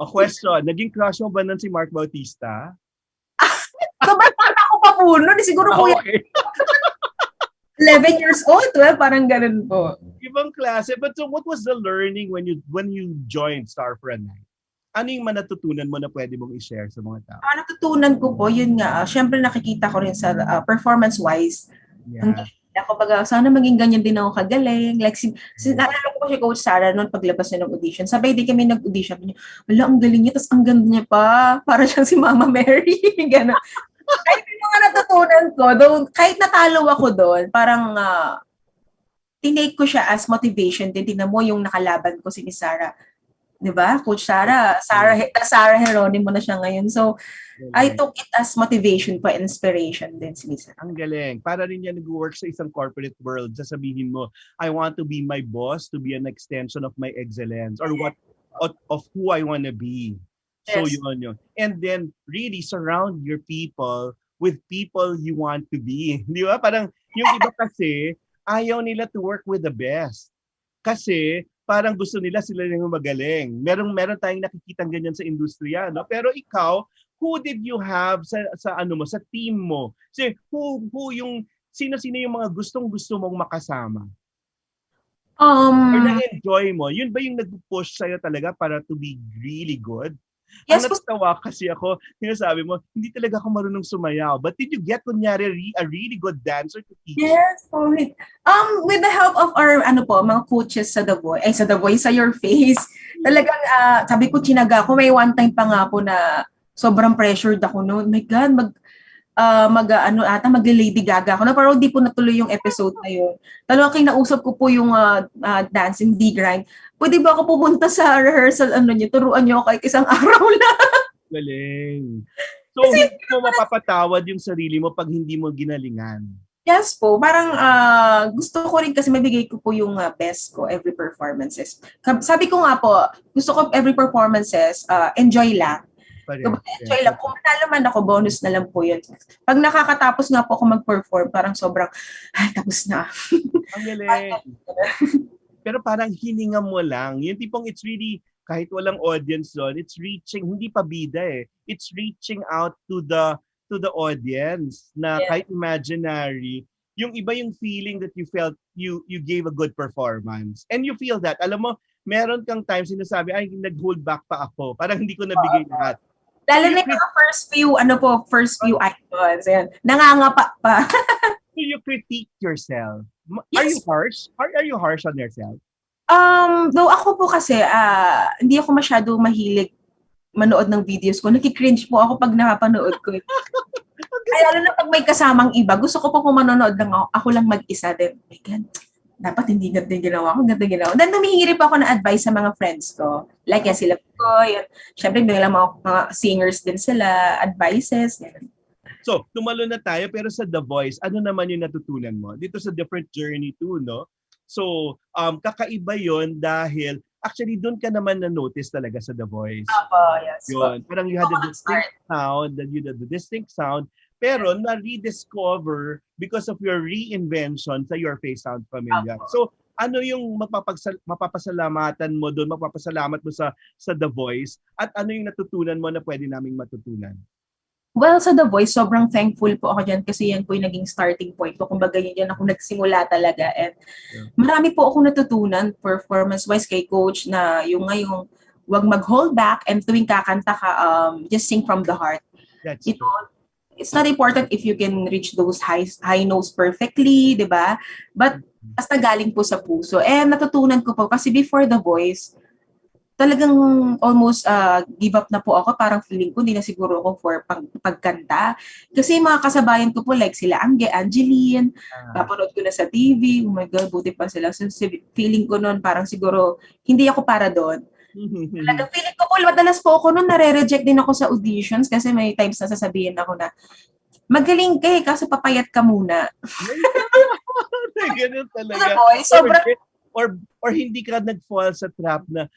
Question, naging crush mo ba nun si Mark Bautista? Sobrang ako pa po nun. Siguro po okay. 11 years old, parang ganun po. Ibang klase. But so what was the learning when you joined Star for a Night? Ano yung natutunan mo na pwede mong i-share sa mga tao? Natutunan ko po, yun nga, syempre nakikita ko rin sa performance-wise. Sana maging ganyan din ako kagaling. Like, naalala ko si Coach Sarah noon paglabas niya ng audition. Sabay din kami nag-audition. Wala, ang galing niya, tapos ang ganda niya pa. Para siyang si Mama Mary. Gano'n. Kahit yung mga natutunan ko, kahit natalo ako doon, parang tinake ko siya as motivation din. Tingnan mo yung nakalaban ko si Miss Sarah. Diba? Coach Sarah. Sarah Heronimo na siya ngayon. So, I took it as motivation po, inspiration din si Miss Sarah. Ang galing. Para rin yan nag-work sa isang corporate world. Sasabihin mo, I want to be my boss, to be an extension of my excellence, or of who I want to be. So yun. And then really surround your people with people you want to be. Di ba? Parang yung iba kasi ayaw nila to work with the best. Kasi parang gusto nila sila yung magaling. Meron tayong nakikitang ganyan sa industriya, no? Pero ikaw, who did you have sa team mo? So, sino-sino yung mga gustong-gusto mong makasama? Or na-enjoy mo? Yun ba yung nag-push sa'yo talaga para to be really good? Yes, ang natawa kasi ako, sinasabi mo, hindi talaga ako marunong sumayaw. But did you get, kunyari, a really good dancer to teach? Yes, with the help of our, mga coaches sa The Voice, sa Your Face, talagang, sabi ko, chinaga ako, may one time pa nga po na sobrang pressured ako noon. My God, mag-Lady Gaga ako na pero hindi po natuloy yung episode na yun. Talagang kinausap ko po yung dancing D-grind. Pwede ba ako pumunta sa rehearsal niyo? Turuan niyo ako kahit isang araw lang. Galing. So, Kasi, hindi mo mapapatawad yung sarili mo pag hindi mo ginalingan. yes po, parang gusto ko rin kasi mabigay ko po yung best ko every performances. Sabi ko nga po, gusto ko every performances, enjoy lang. Enjoy lang. Kung naman ako, bonus na lang po yun. Pag nakakatapos nga po ako mag-perform, parang sobrang, ay, tapos na. Ang galing. Pero parang hininga mo lang. Yung tipong it's really, kahit walang audience doon, it's reaching, hindi pa bida eh. It's reaching out to the audience na kahit imaginary, yung iba yung feeling that you felt you gave a good performance. And you feel that. Alam mo, meron kang times sinasabi, ay, nag-hold back pa ako. Parang hindi ko nabigay lahat. Lalo na yung mga first few icons. Ayan. Nangangapa pa. So you critique yourself. Yes. Are you harsh? Are you harsh on yourself? Though ako po kasi, hindi ako masyado mahilig manood ng videos ko. Nakikringe po ako pag nakapanood ko. Ay, lalo na pag may kasamang iba, gusto ko po kung manonood lang ako lang mag-isa din. Oh my God, dapat hindi ganito ginawa ko, ganito ginawa. Then humihingi pa ako ng advice sa mga friends ko. Like yan sila ko, yun. Siyempre, may mga singers din sila, advices. Yan. So, tumalo na tayo, pero sa The Voice, ano naman yung natutunan mo? Dito sa different journey too, no? So, kakaiba yon dahil actually doon ka naman na-notice talaga sa The Voice. Yes. Yun. Parang you had the distinct sound, pero na-rediscover because of your reinvention sa Your Face Sound Familiar. So, ano yung mapapasalamatan mo doon, mapapasalamat mo sa The Voice, at ano yung natutunan mo na pwede naming matutunan? Well, sa The Voice, sobrang thankful po ako dyan kasi yan po yung naging starting point ko. Kumbaga yan ako nagsimula talaga. And marami po akong natutunan performance-wise kay coach na yung ngayong wag mag-hold back and tuwing kakanta ka, just sing from the heart. That's true. It's not important if you can reach those high notes perfectly, di ba? But basta galing po sa puso. And natutunan ko po kasi before The Voice, talagang almost give up na po ako. Parang feeling ko, hindi na siguro ako for pagkanta. Kasi mga kasabayan ko po, like sila Angeline, papanood ko na sa TV, oh my God, buti pa sila. So, feeling ko noon, parang siguro, hindi ako para doon. Talagang feeling ko po, madalas po ako noon, nare-reject din ako sa auditions kasi may times na sasabihin ako na, magaling ka kaso papayat ka muna. Ganun talaga. Or hindi ka nag-fall sa trap na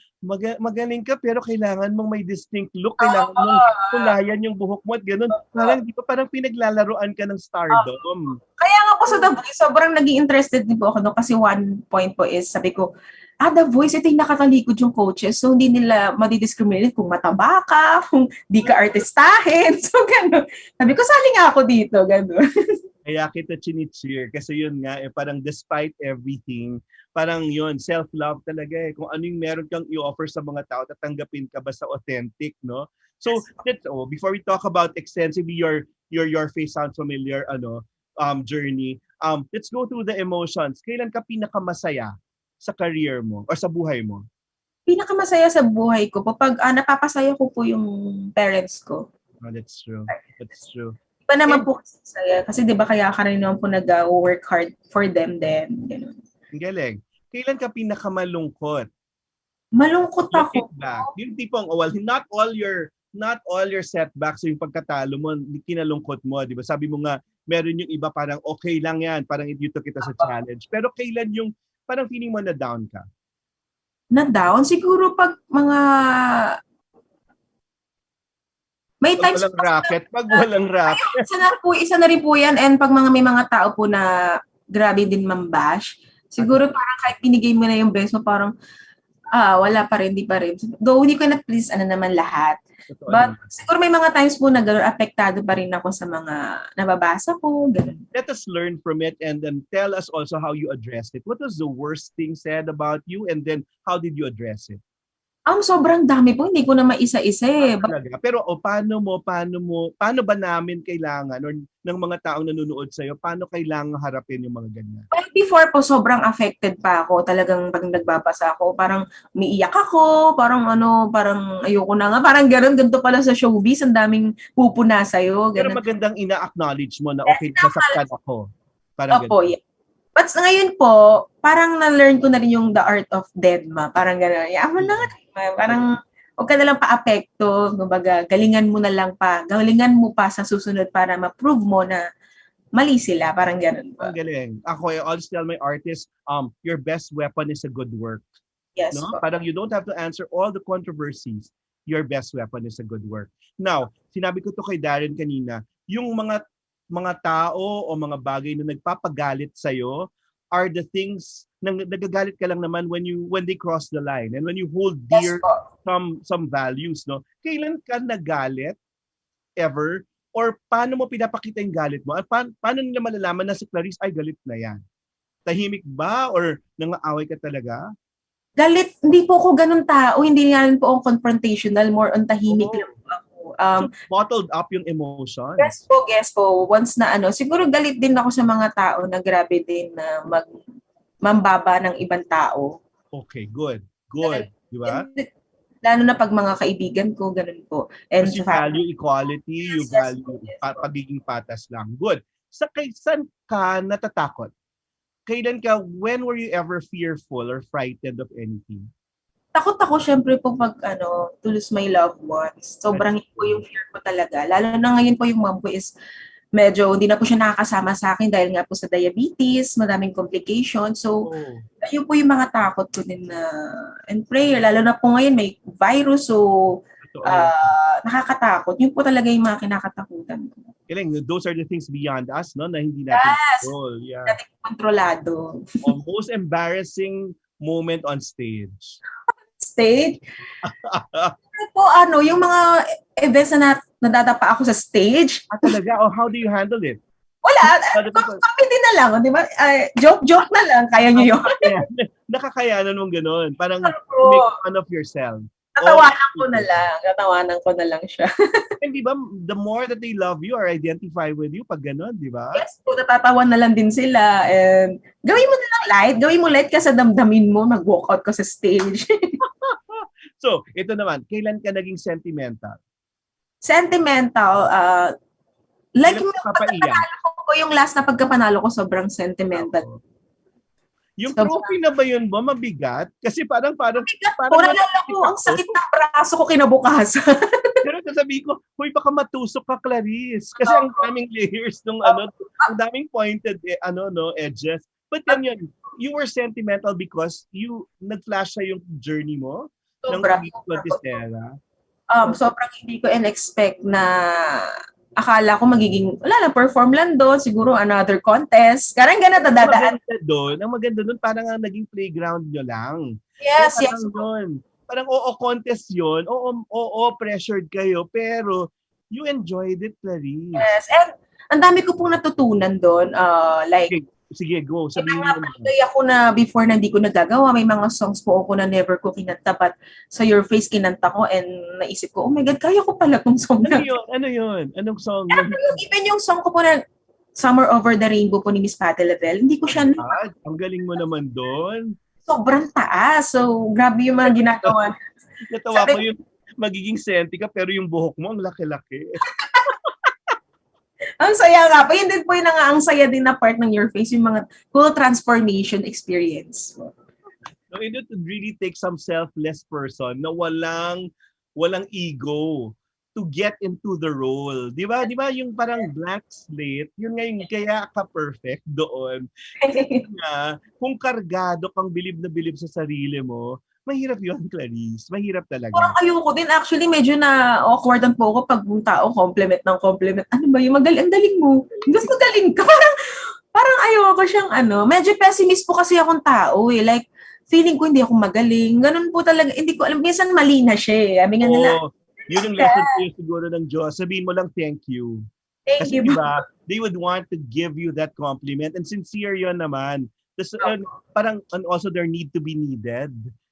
magaling ka pero kailangan mong may distinct look, kailangan mong tulayan yung buhok mo at gano'n. Parang di ba parang pinaglalaroan ka ng stardom. Kaya nga po sa The Voice, sobrang naging interested din po ako doon kasi one point po is sabi ko, The Voice, ito yung nakatalikod yung coaches. So, hindi nila madidiscriminate kung mataba ka, kung di ka artistahin. So, gano'n. Sabi ko, sali nga ako dito, gano'n. Kaya kita chinicheer kasi yun nga, parang despite everything, parang yun, self-love talaga eh. Kung ano yung meron kang i-offer sa mga tao, tatanggapin ka ba sa authentic, no? So, before we talk about extensively your Face Sound Familiar journey, let's go through the emotions. Kailan ka pinakamasaya sa career mo or sa buhay mo? Pinakamasaya sa buhay ko, pag napapasaya ko po yung parents ko. Oh, that's true. That's true. Pa naman po kasi saya. Kasi di ba kaya ka rin naman po nag-work hard for them then. Ganun. Ang galing. Kailan ka pinakamalungkot? Malungkot ako. Yung tipong, not all your setbacks, yung pagkatalo mo, kinalungkot mo, di ba? Sabi mo nga, meron yung iba parang okay lang yan, parang you took it as a challenge. Pero kailan yung parang feeling mo na down ka? Na down? Siguro pag mga may times pag walang racket. Isa na rin po yan. And pag may mga tao po na grabe din mambash, siguro parang kahit binigay mo na yung best mo, parang wala pa rin, di pa rin. Though hindi ko na-please naman lahat. But siguro may mga times po na gano'n, apektado pa rin ako sa mga nababasa ko. Ganun. Let us learn from it and then tell us also how you addressed it. What was the worst thing said about you and then how did you address it? Sobrang dami po, hindi ko na maisa-isa eh. Talaga. Pero paano ba namin kailangan or ng mga taong nanonood sa'yo, paano kailangan harapin yung mga ganyan? Well, before po, sobrang affected pa ako. Talagang pag nagbabasa ako, parang umiiyak ako, parang ayoko na nga. Parang gano'n, ganito pala sa showbiz, ang daming pupuna sa'yo. Pero Ganun. magandang ina-acknowledge mo na okay, nasaktan ako. Parang Opo, ganun. yeah. But ngayon po, parang na-learn ko na rin yung the art of deadma. Parang gano'n. Yaman na nga. Parang huwag ka na lang pa-apekto. Kumbaga, galingan mo pa sa susunod para ma-prove mo na mali sila. Parang gano'n ba? Ang galing. Ako, I always tell my artists, your best weapon is a good work. Yes No? po. Parang you don't have to answer all the controversies. Your best weapon is a good work. Now, sinabi ko to kay Darren kanina, yung mga tao o mga bagay na nagpapagalit sa'yo are the things na nagagalit ka lang naman when they cross the line and when you hold dear some values, no? Kailan ka nagalit ever or paano mo pinapakita yung galit mo? At paano nila malalaman na si Klarisse ay galit na yan? Tahimik ba or nangaaway ka talaga? Galit, hindi po ako ganun tao. Hindi nga rin po ako confrontational. More on tahimik lang po ako. So, bottled up yung emotion. Guess po. Once na siguro galit din ako sa mga tao na grabe din na mambaba ng ibang tao. Okay, good. Di ba? Lalo na pag mga kaibigan ko, ganun po. And Kasi you value equality, you value pagiging patas lang. Good. Saan ka natatakot? When were you ever fearful or frightened of anything? Takot ako syempre po pag to lose my loved ones. Sobrang yun po yung fear ko talaga. Lalo na ngayon po yung mom ko is medyo hindi na po siya nakakasama sa akin dahil nga po sa diabetes, madaming complications. So, ayun po yung mga takot ko din na and prayer. Lalo na po ngayon may virus, so nakakatakot. Yun po talaga yung mga kinakatakutan ko. Those are the things beyond us, no? Na hindi natin control. Yeah. Natin kontrolado. Most embarrassing moment on stage. Stage? Po, yung mga events na nadadapa ako sa stage. Talaga? How do you handle it? Wala. Kapiti na lang, di ba? Joke na lang. Kaya nyo yun. Nakakayanan mong ganun. Parang make fun of yourself. Tatawanan ko na lang siya. And di ba, the more that they love you or identify with you, pag ganun, di ba? Yes po, natatawan na lang din sila. And gawin mo na lang light. Gawin mo light ka sa damdamin mo. Mag-walkout ka sa stage. So, ito naman, kailan ka naging sentimental? Sentimental, like yung yung last na pagkapanalo ko, sobrang sentimental. Yung trophy na ba yun ba mabigat? Kasi parang nalala ko, ang sakit ng braso ko kinabukasan. Pero sasabihin ko, huy, baka matusok ka, Klarisse. Kasi ang daming layers ng ang daming pointed edges. But then yun, you were sentimental because nag-flash sa yung journey mo ng Klarisse. Sobrang hindi ko in-expect na akala ko magiging, perform lang doon, siguro another contest. Karang ganun dadaan. Ang maganda doon, parang ang naging playground nyo lang. Yes. Parang contest yun. Pressured kayo, pero you enjoyed it, Klarisse. Yes, and ang dami ko pong natutunan doon. Sige, go. Sabihin mo. Ako na before na hindi ko nagagawa, may mga songs po ako na never ko kinanta, but sa Your Face kinanta ko and naisip ko, oh my God, kaya ko pala tong song na. Ano yun? Anong song? Even yung song ko po na Summer Over the Rainbow po ni Miss Patti LaBelle, hindi ko siya ang galing mo naman doon. Sobrang taas. So, grabe yung mga ginagawa. Natawa ko yung magiging senti ka, pero yung buhok mo ang laki-laki. Ang saya nga po. Yun din po yung ang saya din na part ng Your Face, yung mga full transformation experience. So, it would really take some selfless person na walang ego to get into the role. Di ba? Yung parang blank slate, yun nga yung kaya ka perfect doon. Kasi nga, kung kargado kang bilib na bilib sa sarili mo, mahirap yun, Klarisse. Mahirap talaga. Parang ayoko din. Actually, medyo na awkwardan po ako pag yung tao compliment ng compliment. Ano ba yung ang daling mo? Gusto galing ka. Parang ayoko siyang medyo pessimist po kasi akong tao eh. Like, feeling ko hindi ako magaling. Ganun po talaga. Hindi ko alam. Minsan mali na siya eh. Sabi nga nila. Yun yung lesson ko siguro ng Diyos. Sabihin mo lang thank you. Thank you. Diba, they would want to give you that compliment and sincere yun naman. And also their need to be needed.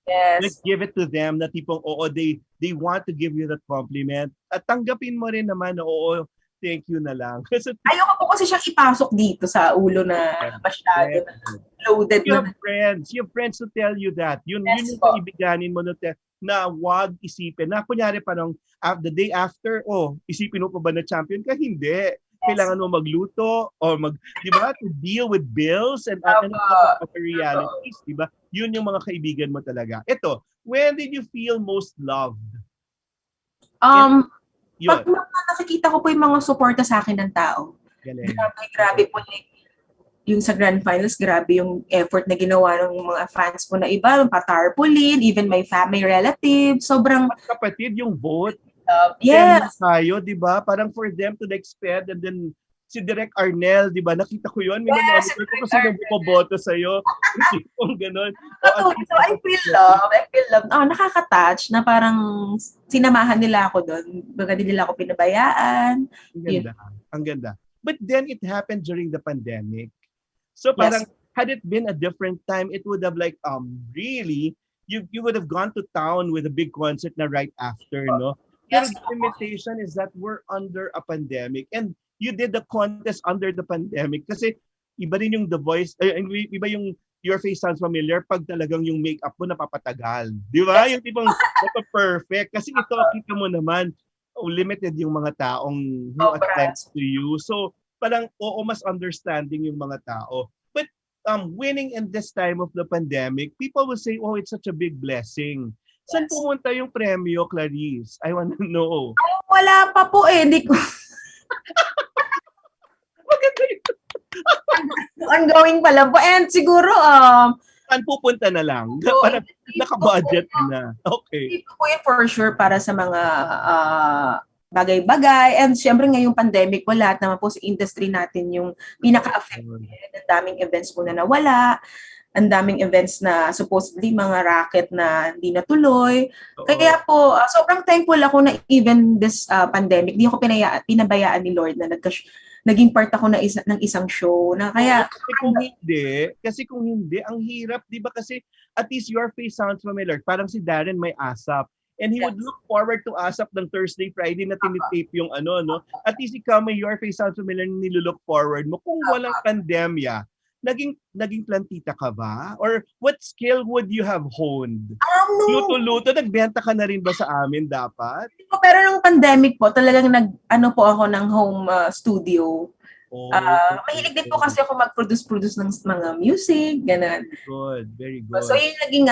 Like, give it to them na tipong, oo, they want to give you that compliment. At tanggapin mo rin naman na, oo, thank you na lang. Kasi Ayoko po kasi siyang ipasok dito sa ulo na masyado na loaded you na. have friends to tell you that. Yun yung po. kaibiganin mo na wag isipin. Na kunyari parang the day after, isipin mo pa ba na champion ka? Hindi. Kailangan mo magluto or di ba, to deal with bills and other realities, di ba? Yun yung mga kaibigan mo talaga. Ito, when did you feel most loved? Pag nakikita ko po yung mga suporta sa akin ng tao. Grabe po yung sa grand finals, grabe yung effort na ginawa ng mga fans po na iba, yung patarpaulin, even my family relatives, sobrang... Kapatid, yung vote. Yes. Tayo, di ba? Parang for them to expand and then si Direk Arnel, di ba? Nakita ko yun. Yes, ko kasi nang bumoboto sa'yo. Kung ganun. So I feel love. Nakaka-touch na parang sinamahan nila ako doon. Baga din nila ako pinabayaan. Ang ganda. But then it happened during the pandemic. So parang, had it been a different time, it would have like, really, you would have gone to town with a big concert na right after, no? Pero the limitation is that we're under a pandemic and you did the contest under the pandemic kasi iba rin yung The Voice, iba yung Your Face Sounds Familiar pag talagang yung makeup mo napapatagal. Di ba? Yung tipong perfect. Kasi ito, kita mo naman, limited yung mga taong who attends to you. So, parang, mas understanding yung mga tao. But winning in this time of the pandemic, people will say, it's such a big blessing. Saan pumunta yung premyo, Klarisse? I want to know. Wala pa po eh. Hindi ko... Maganda yun. Ongoing pa lang po. And siguro... saan pupunta na lang? Parang naka-budget na. Okay. Hindi po yun for sure para sa mga bagay-bagay. And syempre ngayong pandemic po, lahat naman po sa industry natin yung pinaka-affected. Ang daming events po na nawala. Ang daming events na supposedly mga racket na hindi natuloy. Kaya po, sobrang thankful ako na even this pandemic, di ako pinabayaan ni Lord na naging part ako ng isang show. Na kaya, kasi kung hindi, ang hirap, di ba? Kasi at least Your Face Sounds Familiar. Parang si Darren may ASAP. And he would look forward to ASAP ng Thursday, Friday na tinitape yung no? At least ikaw may Your Face Sounds Familiar na nilulook forward mo. Kung walang pandemya, naging plantita ka ba? Or what skill would you have honed? Luto-luto, nagbenta ka na rin ba sa amin dapat? Pero nung pandemic po, talagang po ako ng home studio. Mahilig din po kasi ako mag-produce ng mga music, ganun. Very good. So yun naging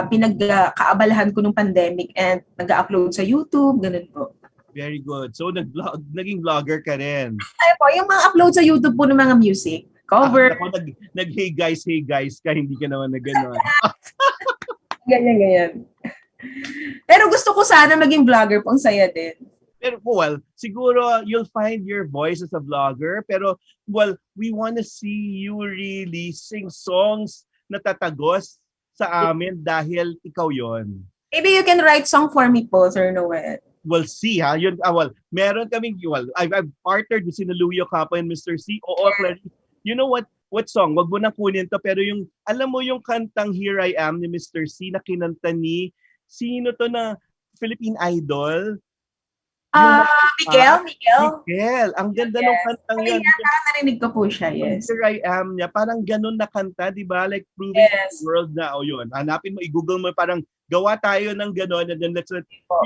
pinagkaabalahan ko nung pandemic and nag-upload sa YouTube, ganun po. Very good. So naging vlogger ka rin. Ay po, yung mga upload sa YouTube po ng mga music. Cover. Hey guys ka, hindi ka naman na gano'n. Ganyan. Pero gusto ko sana maging vlogger po, ang saya din. Pero siguro you'll find your voice as a vlogger, pero we want to see you really sing songs na tatagos sa amin dahil ikaw yon. Maybe you can write song for me po, Sir Noel. We'll see, ha? Meron kaming, I've partnered with Luyo Capo and Mr. C. Klarisse. You know what song? Wag mo na kunin to, pero alam mo yung kantang Here I Am ni Mr. C na kinanta ni, sino to na Philippine Idol? Miguel. Ang ganda ng kantang yan. Narinig ko po siya, yes. Here I Am niya, parang ganun na kanta, di ba? Like proving to the world na, yun. Hanapin mo, i-google mo, parang gawa tayo ng gano'n, and then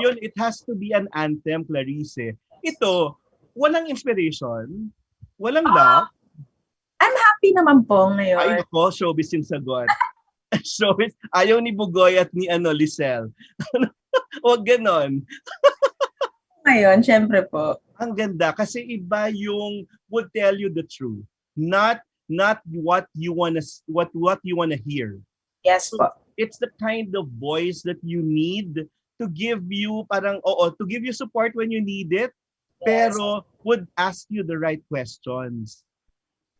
yun, it has to be an anthem, Klarisse. Ito, walang inspiration, walang love. I'm happy naman po ngayon. Ay, ako, showbiz yung sagot. Showbiz, ayaw ni Bugoy at ni Lisel. Huwag ganon. Ngayon, syempre po. Ang ganda, kasi iba yung would tell you the truth. Not what you wanna hear. Yes po. It's the kind of voice that you need to give you to give you support when you need it, pero would ask you the right questions.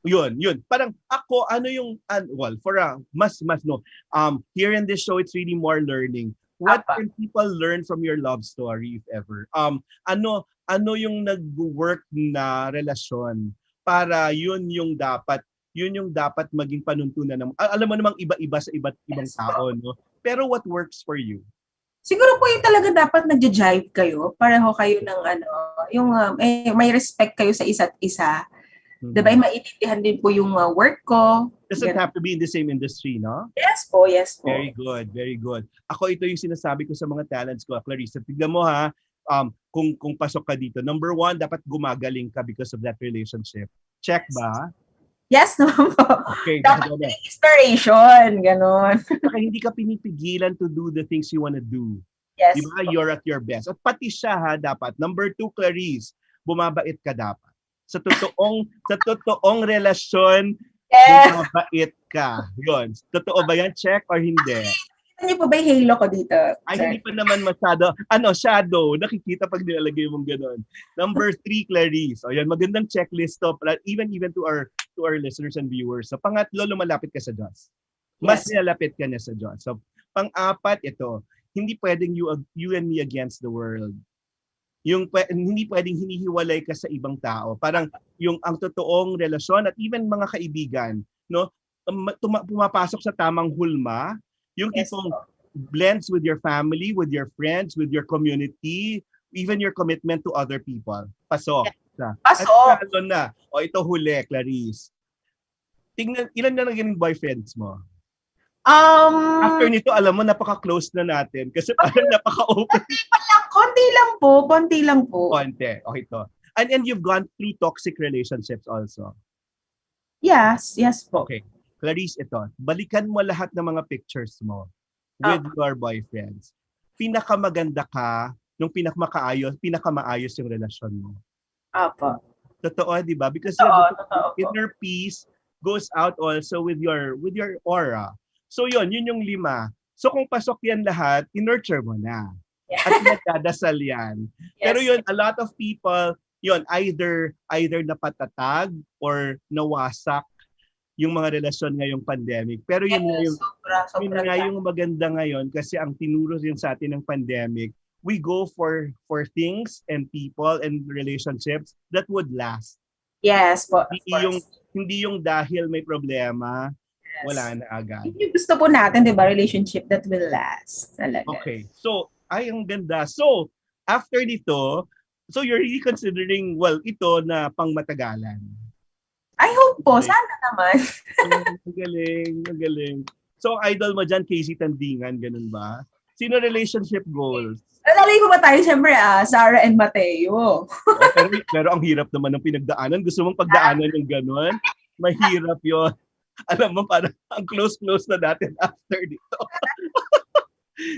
Yun. Parang ako, here in this show, it's really more learning. What can people learn from your love story, if ever? Ano yung nag-work na relasyon para yun yung dapat maging panuntunan ng, alam mo namang iba-iba sa iba't ibang tao, no? Pero what works for you? Siguro po yung talaga dapat nagja-jive kayo. Pareho kayo ng yung may respect kayo sa isa't isa. Diba? Maintindihan din po yung work ko. Doesn't have to be in the same industry, no? Yes po, yes po. Very good, very good. Ako, ito yung sinasabi ko sa mga talents ko, Klarisse. Tignan mo ha, kung pasok ka dito. Number 1, dapat gumagaling ka because of that relationship. Check ba? Yes naman po. Okay. Dapat may inspiration, ganon. Saka hindi ka pinipigilan to do the things you wanna do. Yes. Diba? You're at your best. At pati siya ha, dapat. Number 2, Klarisse, bumabait ka dapat. Sa totoong relasyon, bumabait ka. Yun. Totoo ba yan? Check or hindi? Nakikita niyo po ba yung halo ko dito? Ay, hindi pa naman masyado. Shadow. Nakikita pag nilalagay mong gano'n. Number 3, Klarisse. O yan, magandang checklist to. Even to our listeners and viewers. So, pangatlo, lumalapit ka sa Diyos. Mas nilalapit ka na sa Diyos. So, pang-apat, ito. Hindi pwedeng you and me against the world. Hindi pwedeng hinihiwalay ka sa ibang tao. Parang ang totoong relasyon at even mga kaibigan, no, pumapasok sa tamang hulma, yung tipong blends with your family, with your friends, with your community, even your commitment to other people. Pasok. Pasok. At na. O ito huli, Klarisse. Tingnan, ilan na naging boyfriends mo? After nito, alam mo, napaka-close na natin. Kasi parang napaka-open. Konti lang po. Konti. Okay to. And you've gone through toxic relationships also. Yes po. Okay. Klarisse, ito. Balikan mo lahat ng mga pictures mo with your boyfriends. Pinakamaganda ka nung pinakamaayos yung relasyon mo. Apo. Totoo, di ba? Because inner peace goes out also with your aura. So yun yung 5. So kung pasok yan lahat, in-nurture mo na. At nagdadasal yan. Pero yun, a lot of people, yun, either napatatag or nawasak yung mga relasyon ngayong pandemic. Pero yun nga yung maganda ngayon kasi ang tinuro rin sa atin ng pandemic, we go for things and people and relationships that would last. Yes po. Hindi yung dahil may problema, wala na agad. Yung gusto po natin, di ba? Relationship that will last. Talaga. Okay. So, ang ganda. So, after nito, so you're really considering, ito na pangmatagalan. I hope po. Sana naman. Magaling. So, idol mo dyan, Casey Tandingan, ganun ba? Sino relationship goals? Lalagay ko ba tayo, siyempre, Sarah and Mateo. Pero ang hirap naman ng pinagdaanan. Gusto mong pagdaanan yung gano'n? Mahirap yon. Alam mo, parang ang close na natin after dito.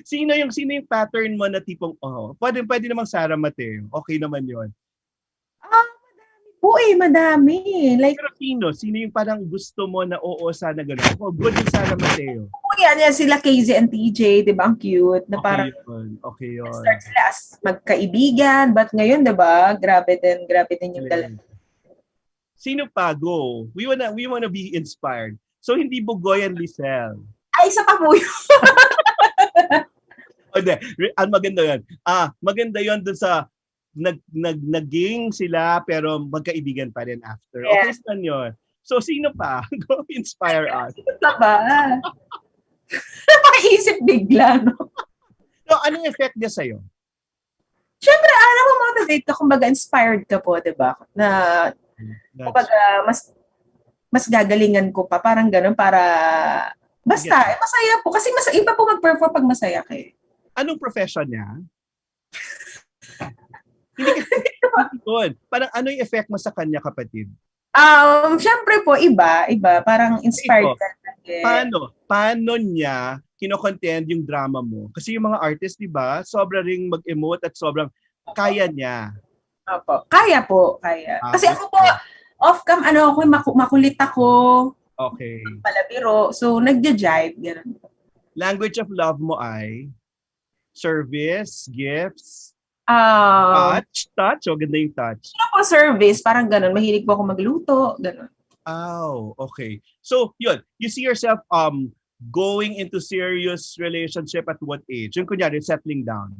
Sino yung pattern mo na tipong, pwede namang Sarah Mateo. Okay naman yon. Madami. Like, pero sino yung parang gusto mo na sana gano'n? Good yung Sarah Mateo. Yan sila KZ and TJ, di ba? Ang cute. Na parang, okay yun. Start sila as magkaibigan, but ngayon, di ba? Grabe din yung dalawa. Sino pa? Go. We wanna be inspired. So, hindi Bugoy and Lisel. Ay, isa pa po yun. Ang maganda yan. Maganda yun dun sa naging sila pero magkaibigan pa rin after. Yes. Okay yun. So, sino pa? Go inspire us. Sino pa ba? Napaisip bigla, no? So, anong effect niya sa'yo? Siyempre, motivate ka, kumbaga inspired ka po, di ba? Na, kumbaga, mas gagalingan ko pa. Parang gano'n, para, basta, masaya po. Kasi iba po mag-perform pag masaya kayo. Anong profession niya? Hindi ka parang ano yung effect mo sa kanya, kapatid? Siyempre po, iba. Parang inspired ka. Paano niya kino-content yung drama mo? Kasi yung mga artist, di ba, sobra ring mag-emote at sobrang kaya niya. Opo. Kaya. Kasi ako po, off-cam, makulit ako. Okay. Palabiro. So, nagja-jive. Ganun. Language of love mo ay service, gifts, touch. O, ganda yung touch. Ako service, parang ganun. Mahilig po ako magluto. Ganun. Okay. So, yun. You see yourself going into serious relationship at what age? Yung kunyari, settling down.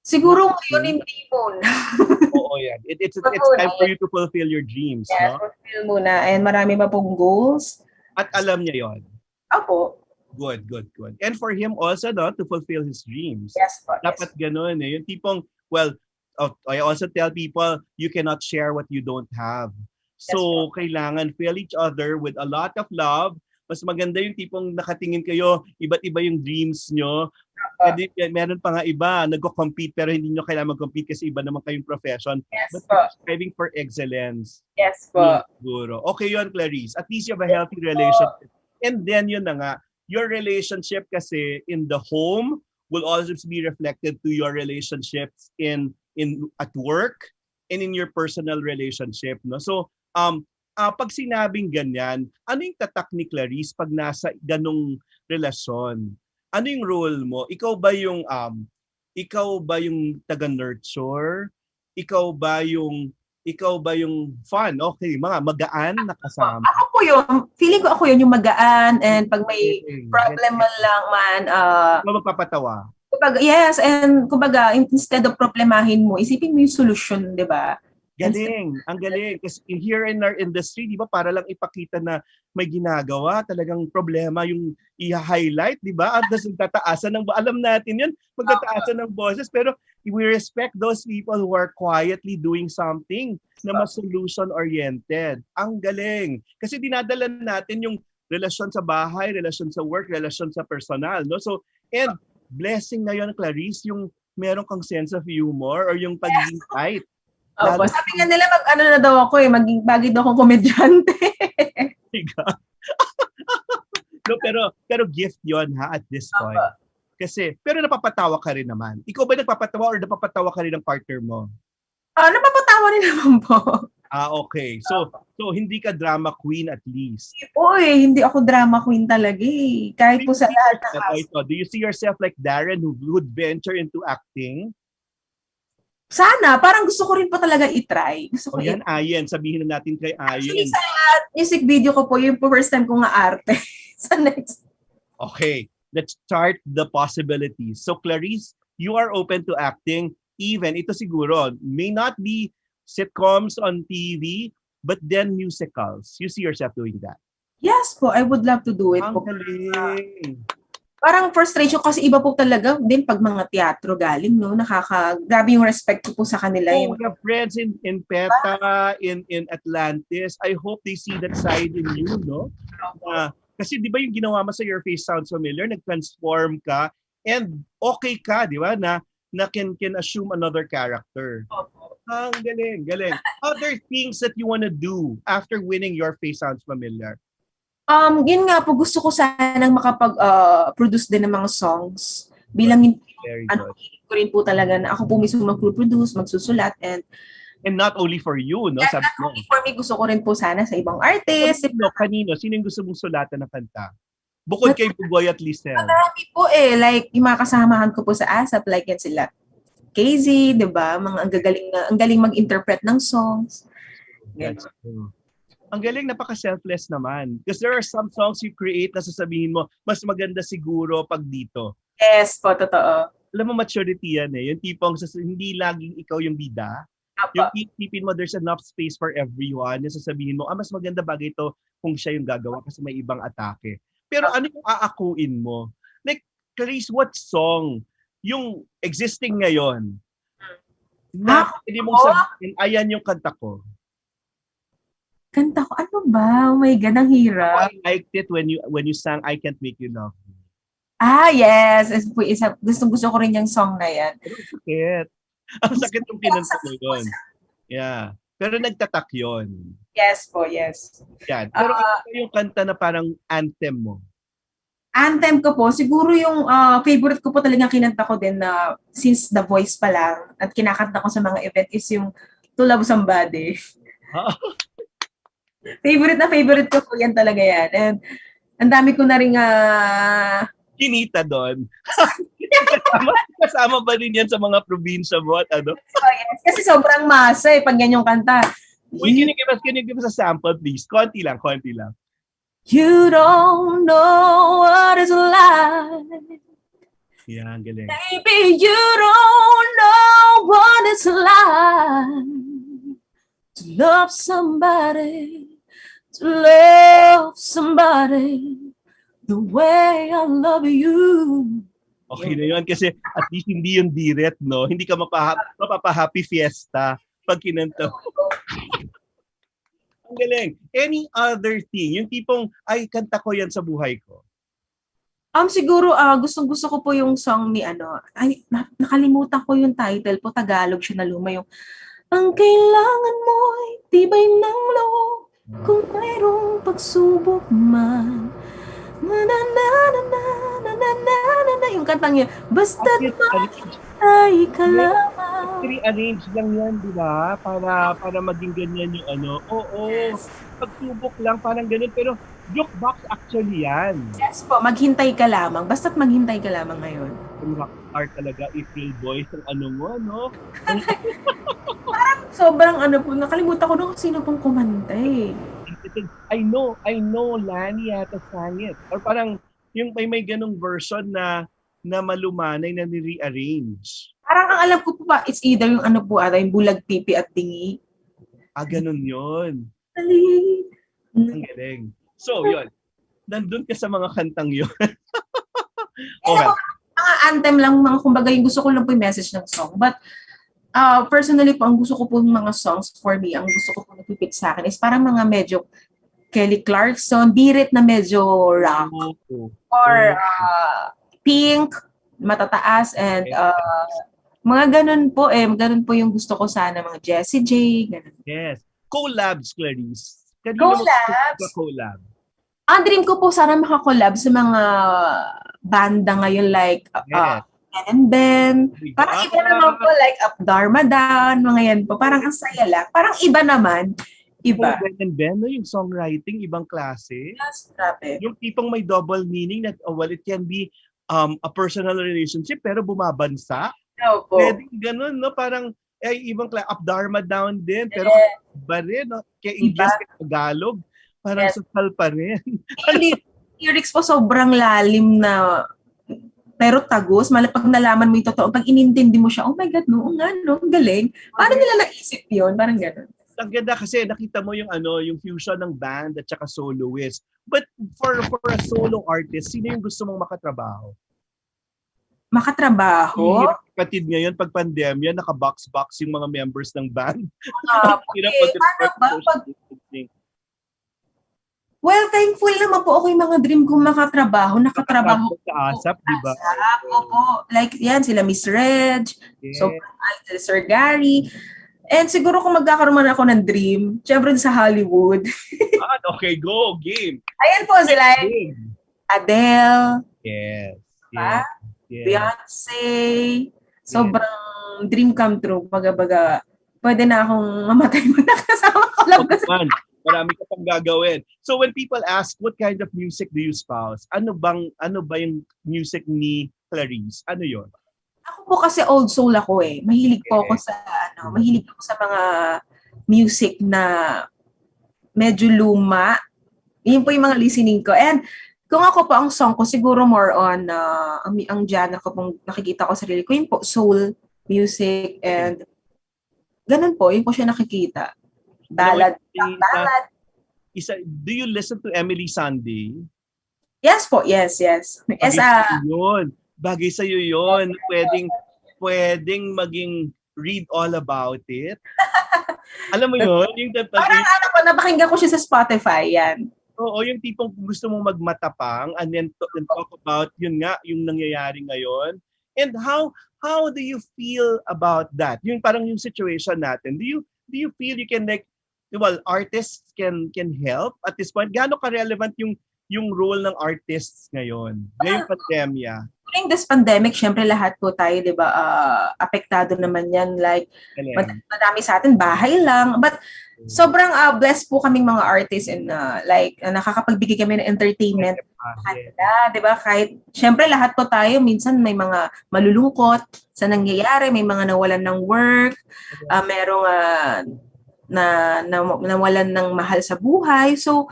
Siguro ngayon hindi muna. Oo, yan. It's time for you to fulfill your dreams. Yes, no? fulfill muna. And marami pa pong goals. At alam niya yon. Opo. Good, good, good. And for him also, no, to fulfill his dreams. Yes po. Dapat ganun eh. Yung tipong, well, I also tell people, you cannot share what you don't have. So, kailangan feel each other with a lot of love. Mas maganda yung tipong nakatingin kayo, iba't iba yung dreams nyo. Pwede, meron pa nga iba, nagko-compete pero hindi nyo kailangan mag-compete kasi iba naman kayong profession. Yes But po. striving for excellence. Yes po. Siguro. Okay yun, Klarisse. At least you have a healthy relationship. And then yun na nga, your relationship kasi in the home will always be reflected to your relationships in at work and in your personal relationship, no? So pag sinabing ganyan, ano yung tatak ni Klarisse pag nasa ganong relasyon? Ano yung role mo? Ikaw ba yung taga-nurture? Ikaw ba yung fun? Okay, mga magaan na kasama. Ako po yun. Feeling ko ako yun yung magaan and pag may problem man lang man, magpapatawa. yes, and kumbaga, instead of problemahin mo, isipin mo yung solution, di ba? Galing, ang galing. Kasi here in our industry, di ba, para lang ipakita na may ginagawa, talagang problema yung i-highlight, di ba? At tataasan ng, alam natin yun, magtataasan ng boses, pero we respect those people who are quietly doing something na mas solution-oriented. Ang galing. Kasi dinadala natin yung relasyon sa bahay, relasyon sa work, relasyon sa personal, no? So, and blessing na yun, Klarisse, yung meron kang sense of humor or yung pagiging tight. Opo, sabi nga nila na daw ako bagay daw akong komedyante. No, pero gift yon ha at this point. Kasi, pero napapatawa ka rin naman. Ikaw ba nagpapatawa or napapatawa ka rin ng partner mo? Napapatawa rin naman po. Okay. So hindi ka drama queen at least. Uy, hindi ako drama queen talaga eh. Kahit po sa lahat ng aspect. Do you see yourself like Darren who would venture into acting? Sana, parang gusto ko rin po talaga i-try. Gusto ko yan, Ayen. Sabihin na natin kay Ayen. Actually, sa music video ko po, yung first time ko nga arte. Sa next. Okay, let's start the possibilities. So, Klarisse, you are open to acting. Even, ito siguro, may not be sitcoms on TV, but then musicals. You see yourself doing that? Yes po, I would love to do it Ang po. galing. Parang frustration kasi iba po talaga din pag mga teatro galing, no? Grabe yung respect ko po sa kanila. Oh, we have friends in PETA, in Atlantis. I hope they see that side in you, no? Kasi di ba yung ginawa mo sa Your Face Sounds Familiar, nag-transform ka and okay ka, di ba? Na can assume another character. Ang galing, galing. Other things that you wanna do after winning Your Face Sounds Familiar? Yun nga po, gusto ko sanang makapag-produce din ng mga songs. Bilang ko rin po talaga na ako po mismo mag-produce, magsusulat, and not only for you, no? Sabi not only for me, gusto ko rin po sana sa ibang artist. Kanino? Sino yung gusto mong sulatan ng kanta? Bukod kay Bugoy at Lisel. Marami po like yung mga kasamahan ko po sa ASAP, like yan sila KZ, di ba? Mga ang galing mag-interpret ng songs. That's true. Ang galing, napaka-selfless naman. Because there are some songs you create na sasabihin mo, mas maganda siguro pag dito. Yes po, totoo. Alam mo, maturity yan eh. Yung tipong hindi laging ikaw yung bida. Yung tipin mo, there's enough space for everyone. Yung sasabihin mo, mas maganda bagay ito kung siya yung gagawa kasi may ibang atake. Pero ano yung aakuin mo? Like, Klarisse, what song yung existing ngayon na hindi mong sabihin, ayan yung kanta ko? Kanta ko, ano ba? Oh my God, ang hirap. I liked it when you sang I Can't Make You Love Me. Yes. Gusto ko rin yung song na yan. Sakit. Ang sakit yung kinanta mo yun. Yeah. Pero nagtatak yun. Yes po, yes. Yan. Pero ano yung kanta na parang anthem mo? Anthem ko po, siguro yung favorite ko po talagang kinanta ko din na since The Voice pa lang at kinakanta ko sa mga event is yung To Love Somebody. Favorite ko po yan talaga yan. And ang dami ko na rin kinita doon. Kasama ba din yan sa mga probinsya mo at ano? Yes. Kasi sobrang masa pag ganyang kanta. Uy, can you give us a sample please? Konti lang. You don't know what it's like. Yan, galing. Baby, you don't know what it's like to love somebody the way I love you. Okay na yun kasi at least hindi yung diret, no? Hindi ka mapapa-happy fiesta pag kinanta mo. Ang galing. Any other thing? Yung tipong, ay, kanta ko yan sa buhay ko. Siguro, gustong-gusto ko po yung song ni ay, nakalimutan ko yung title po, Tagalog siya na luma yung, ang kailangan mo'y tibay ng loob, kung mayroong pagsubok man. Na na na na na na na na na na yung kantang yun. Basta't makitay ka lamang. Rearrange lang yan, di ba? Para maging ganyan yung ano. Oo, pagsubok lang, parang ganun. Pero jukebox actually yan. Yes po, maghintay ka lamang. Basta't maghintay ka lamang ngayon. Yung rockstar talaga, April Boys, ang ano mo, no? Parang sobrang po, nakalimutan ko kung sino pong kumanta eh. I know, Lani yata sang it. Or parang yung may ganung version na malumanay na ni-rearrange. Parang ang alam ko po pa, it's either yung yung bulag, pipi at dingi. Ganun yun. Dali. Ang galing. So, yun. Nandun ka sa mga kantang yun. Okay. Mga anthem lang, kumbaga yung gusto ko lang po yung message ng song. But, personally po, ang gusto ko po yung mga songs for me, ang gusto ko po napipit sa akin is parang mga medyo Kelly Clarkson, birit na medyo rock. Or Pink, matataas, and mga ganun po yung gusto ko sana, mga Jessie J, ganun. Yes. Collabs, Klarisse. Collab. Ang dream ko po sana makakollab sa mga banda ngayon like Ben and Ben. Parang iba naman po like Up Darmadan, mga yan po. Parang ang saya lang. Parang iba naman. Iba. Ben and Ben, no? Yung songwriting, ibang klase. Yes, grabe. Yung tipong may double meaning that, it can be a personal relationship pero bumabansa. Opo. Pwede ganun, no? Parang, ibang klase. Up Darmadan din. Pero iba rin, no? Kaya English, kaya Tagalog. Parang sasal pa rin. Lyrics po sobrang lalim na pero tagos, pag nalaman mo yung totoo, pag inintindi mo siya, oh my God, no, ang galing. Paano nila naisip yun? Parang gano'n. Ang ganda kasi nakita mo yung yung fusion ng band at saka soloist. But for a solo artist, sino yung gusto mong makatrabaho? Makatrabaho? Kapatid ngayon, pag pandemya, naka-box-box yung mga members ng band. Well, thankful naman po ako yung mga dream kong makatrabaho. Nakatrabaho sa ASAP, di ba? Opo. Like yan, sila Miss Reg, Sir Gary. And siguro kung magkakaroon man ako ng dream, syempre sa Hollywood. Okay, go, game. Ayan po sila. Adele. Yes. Beyonce. Sobrang dream come true. Baga, pwede na akong mamatay mo na kasama ko lang. Marami ka pang gagawin. So when people ask, what kind of music do you espouse? Ano ba yung music ni Klarisse? Ano yon? Ako po kasi old soul ako eh. Mahilig po ako sa mga music na medyo luma. Yun po yung mga listening ko. And kung ako po ang song ko, siguro more on ang genre ko pong nakikita ko sa sarili ko, yun po, soul music and ganun po, yun po siya nakikita. Ballad. Do you listen to Emily Sunday? Yes po, yes. Bagay sa'yo yun. Pwedeng maging read all about it. Alam mo yun? Parang napakinggan ko siya sa Spotify, yan. Oo, yung tipong gusto mong magmatapang and then talk about yun nga, yung nangyayari ngayon. And how do you feel about that? Yung parang yung situation natin. Do you feel you can artists can help at this point? Gaano ka-relevant yung role ng artists ngayon? Ngayong pandemya. During this pandemic, syempre lahat po tayo, di ba, apektado naman yan. Like, madami sa atin, bahay lang. But, sobrang blessed po kaming mga artists and nakakapagbigay kami ng entertainment. Di ba? Kahit, syempre lahat po tayo, minsan may mga malulungkot sa nangyayari, may mga nawalan ng work, merong nawalan ng mahal sa buhay. So,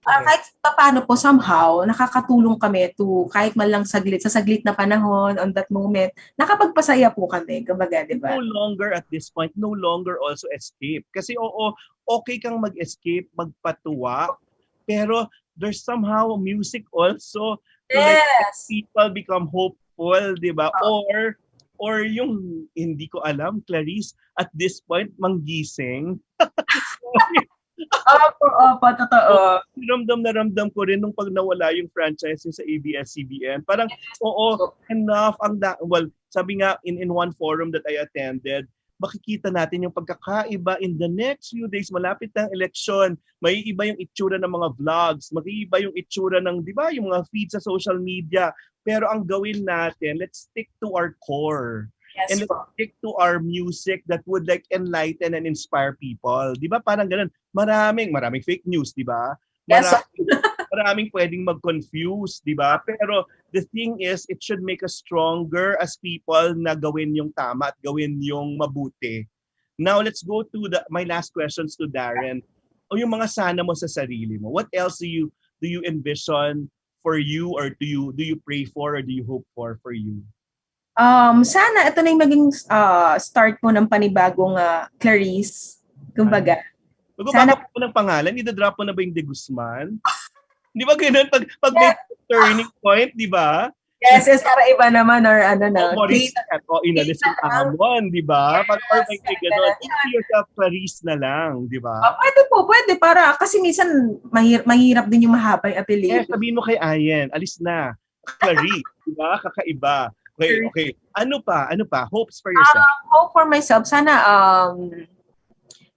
kahit paano po, somehow, nakakatulong kami to kahit man lang sa saglit na panahon, on that moment, nakapagpasaya po kami. Kumbaga, di ba? No longer at this point, no longer also escape. Kasi okay kang mag-escape, magpatuwa, pero there's somehow music also to like Yes. people become hopeful, di ba? Or yung hindi ko alam, Klarisse, at this point, manggising. Opo, totoo. Ramdam ko rin nung pag nawala yung franchise sa ABS-CBN. Parang, oo, enough. Well, sabi nga in one forum that I attended, makikita natin yung pagkakaiba in the next few days, malapit ng eleksyon, may iba yung itsura ng mga vlogs, mag-iiba yung itsura ng, di ba, yung mga feeds sa social media. Pero ang gawin natin, let's stick to our core. Yes, And let's stick to our music that would like enlighten and inspire people. Di ba? Parang ganun. Maraming fake news, di ba? Yes. Maraming pwedeng mag-confuse, di ba? Pero the thing is, it should make us stronger as people na gawin yung tama at gawin yung mabuti. Now, let's go to my last questions to Darren. O yung mga sana mo sa sarili mo. What else do you envision for you, or do you pray for, or do you hope for you? Sana ito na yung maging start mo ng panibagong Klarisse. Kumbaga. Magbabago mo ng pangalan, i-drop mo na ba yung De Guzman? Di ba ganun? Pag may turning point, di ba? Yes, para iba naman or ano na. Inalis yung Amon, di ba? Pag may ganun, see yourself Klarisse na lang, di ba? Pwede. Para, kasi minsan mahirap din yung mahabang apelido. Sabihin mo kay Ayen, alis na. Klarisse, di ba? Kakaiba. Okay. Ano pa? Hopes for yourself? Hope for myself, sana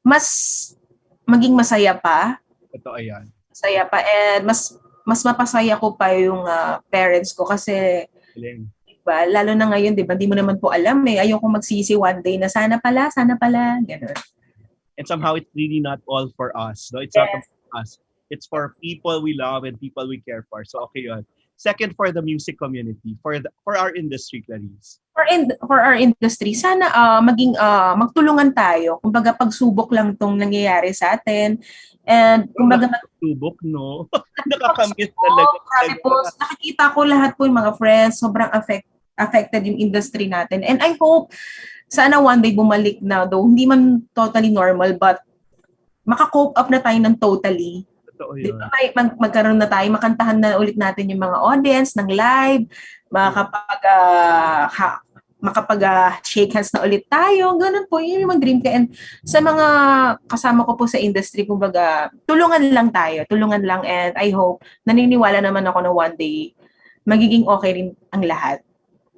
mas maging masaya pa. Totoo yan. Masaya pa, and mas mapasaya ko pa yung parents ko kasi diba, lalo na ngayon, diba, di mo naman po alam ayoko magsisi one day na sana pala, ganun. And somehow it's really not all for us. No? It's not for us. It's for people we love and people we care for. So okay yun. Second, for the music community, for our industry, Klarisse. For our industry, sana magtulungan tayo. Kumbaga pagsubok lang tong nangyayari sa atin. And kumbaga pagsubok, no? Nakakamiss talaga. Grabe po, nakikita ko lahat po yung mga friends, sobrang affected yung industry natin. And I hope sana one day bumalik na, though hindi man totally normal, but maka-cope up na tayo ng totally. Diba, magkaroon na tayo, makantahan na ulit natin yung mga audience ng live, makapag-shake hands na ulit tayo, ganun po, yun yung mag-dream ka. And sa mga kasama ko po sa industry, kumbaga, tulungan lang, and I hope, naniniwala naman ako na one day, magiging okay rin ang lahat.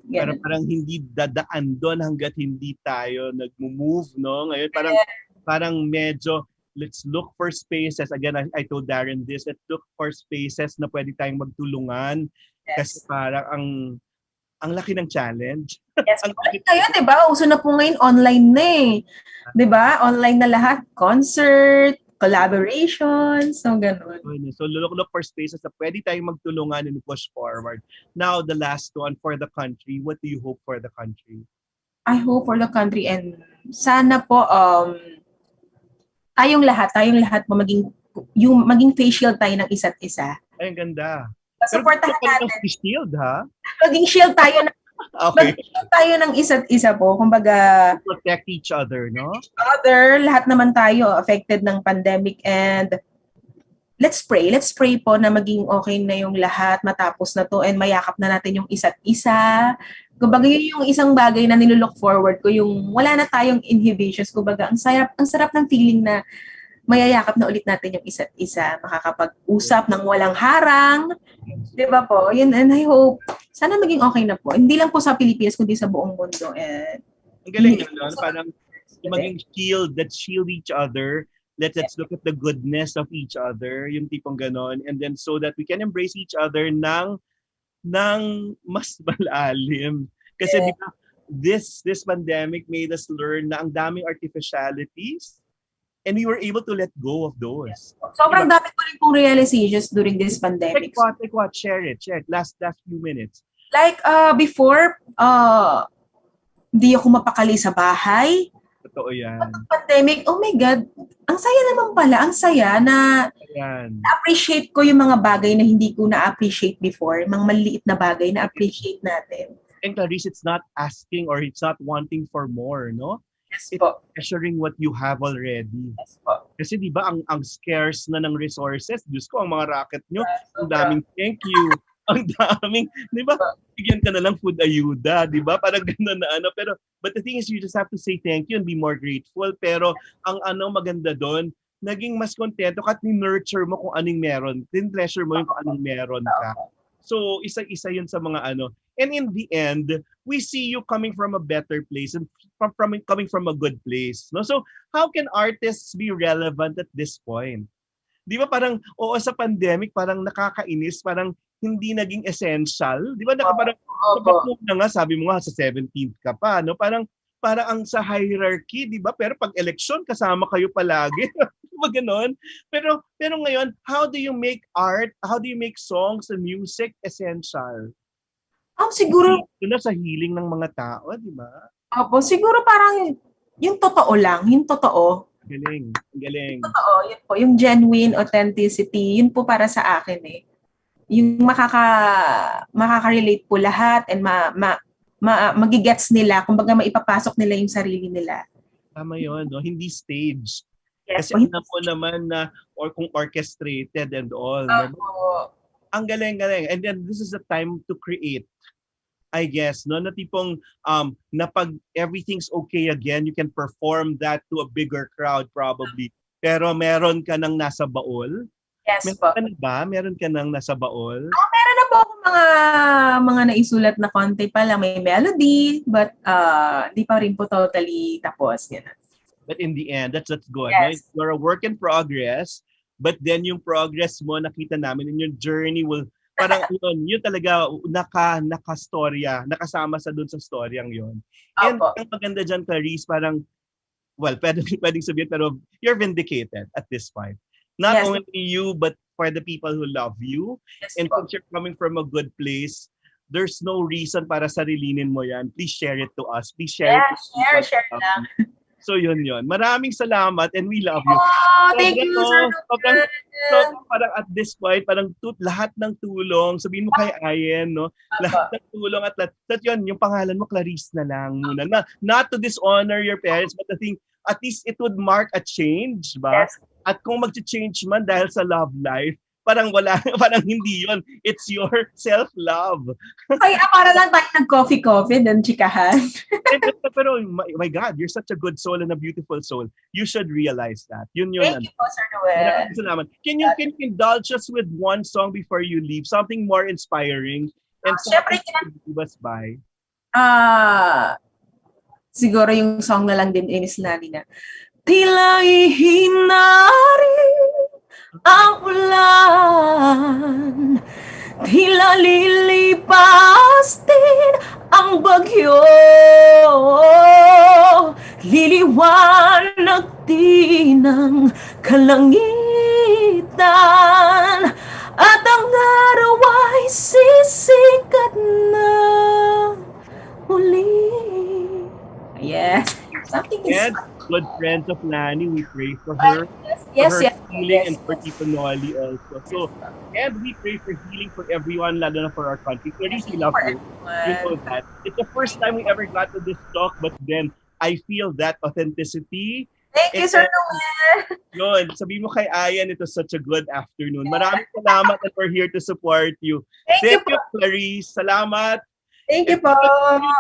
Pero parang hindi dadaan doon hanggat hindi tayo nag-move, no? Ngayon parang medyo, let's look for spaces. Again, I told Darren this. Let's look for spaces na pwede tayong magtulungan. Yes. Kasi parang ang laki ng challenge. Yes. Ngayon, di ba? Uso na po ngayon online na Di ba? Online na lahat. Concert, collaboration. So, ganun. So, look for spaces na pwede tayong magtulungan and push forward. Now, the last one, for the country. What do you hope for the country? I hope for the country, and sana po tayong lahat po maging face shield tayo ng isa't isa. Ay, ang ganda. Supportahan natin. Face shield, ha? Maging shield tayo okay. Maging shield tayo ng isa't isa po. Kumbaga, protect each other, no? Lahat naman tayo affected ng pandemic, and let's pray po na maging okay na yung lahat, matapos na to, and mayakap na natin yung isa't isa. Kumbaga, yun yung isang bagay na nilook forward ko, yung wala na tayong inhibitions. Kumbaga, ang sarap ng feeling na mayayakap na ulit natin yung isa't isa, makakapag-usap ng walang harang. Di ba po? Yun, and I hope, sana maging okay na po. Hindi lang po sa Pilipinas, kundi sa buong mundo. And ang galing yun, parang maging let's shield each other. Let's look at the goodness of each other, yung tipong ganon. And then so that we can embrace each other ng mas malalim. Kasi di ba, this pandemic made us learn na ang daming artificialities, and we were able to let go of those. Sobrang dami ko rin pong realizations during this pandemic. Like what? Share it. Last few minutes. Like before, di ako mapakali sa bahay. Totoo yan. Pandemic, oh my God, ang saya naman pala, ang saya na na-appreciate ko yung mga bagay na hindi ko na-appreciate before, mga maliit na bagay na appreciate natin. And Klarisse, it's not asking or it's not wanting for more, no? Yes po. It's measuring what you have already. Yes po. Kasi di ba ang scarce na ng resources, Diyos ko, ang mga racket nyo, ang daming thank you, ang daming, di ba? Bigyan ka na lang food ayuda, di ba? Parang gano'n na ano. Pero, but the thing is, you just have to say thank you and be more grateful. Pero, ang maganda doon, naging mas kontento ka at ni-nurture mo kung anong meron. Tin-treasure mo yung kung anong meron ka. So, isa-isa yun sa mga ano. And in the end, we see you coming from a better place and coming from a good place. No? So, how can artists be relevant at this point? Di ba parang, oo, sa pandemic, parang nakakainis, parang hindi naging essential. Di ba parang, sa nga, sabi mo nga, sa 17th ka pa, no? Parang ang sa hierarchy, di ba? Pero pag election, kasama kayo palagi. Di ba ganon? Pero ngayon, how do you make art, how do you make songs and music essential? Siguro, ito na sa healing ng mga tao, di ba? Opo, siguro parang yung totoo lang, yung totoo. Galing. Yung totoo, yun po, yung genuine authenticity, yun po para sa akin eh. Yung makaka-relate po lahat and magigets nila, kumbaga maipapasok nila yung sarili nila. Tama yun, no? Hindi stage. Yes, kasi alam mo naman na kung orchestrated and all. No? Ang galing. And then this is the time to create. I guess, no? Na tipong na pag everything's okay again, you can perform that to a bigger crowd probably. Pero meron ka nang nasa baol? Yes meron po. Ka na ba? Meron ka nang nasa baol? Meron na po ako mga naisulat na konti pa lang. May melody, but di pa rin po totally tapos. Ganun. But in the end, that's good. Yes. Right? You're a work in progress, but then yung progress mo, nakita namin, and your journey will parang yun talaga nakastorya, nakasama sa doon sa storyang yun. And ang maganda dyan, Klarisse, parang, well, pwedeng sabihin, pero you're vindicated at this point. Not only you, but for the people who love you. Yes, and since you're coming from a good place, there's no reason para sarilinin mo yan. Please share it to us. Please share it to us. Share lang. So yun. Maraming salamat and we love you. Thank you, Sir. So parang at this point, parang lahat ng tulong, sabihin mo kay Ayen, no? Lahat ng tulong at yun, yung pangalan mo, Klarisse na lang muna. Not to dishonor your parents, but I think at least it would mark a change, ba? Yes. At kung mag-change man dahil sa love life, parang hindi yun. It's your self-love. Kaya para lang tayo nag-coffee, then chikahan. Pero my God, you're such a good soul and a beautiful soul. You should realize that. Yun. Thank you po, Sir Noel. Salamat. Can you indulge us with one song before you leave? Something more inspiring and something to leave us by? Siguro yung song na lang din inis natin na tila ihinari ang ulan, tila lilipas din ang bagyo, liliwanag din ang kalangitan, at ang araw ay sisikat na muli. Yes. Something is good friends of Lani, we pray for her. Yes, for her healing and for Tito Noli also. So, and we pray for healing for everyone, lalo na for our country. Klarisse, we love you. You know that. It's the first time we ever got to this talk, but then I feel that authenticity. Thank you, Sir Noel. Yun, sabi mo kay Ayan, it was such a good afternoon. Maraming salamat and we're here to support you. Thank you, Klarisse. Salamat. Thank you po.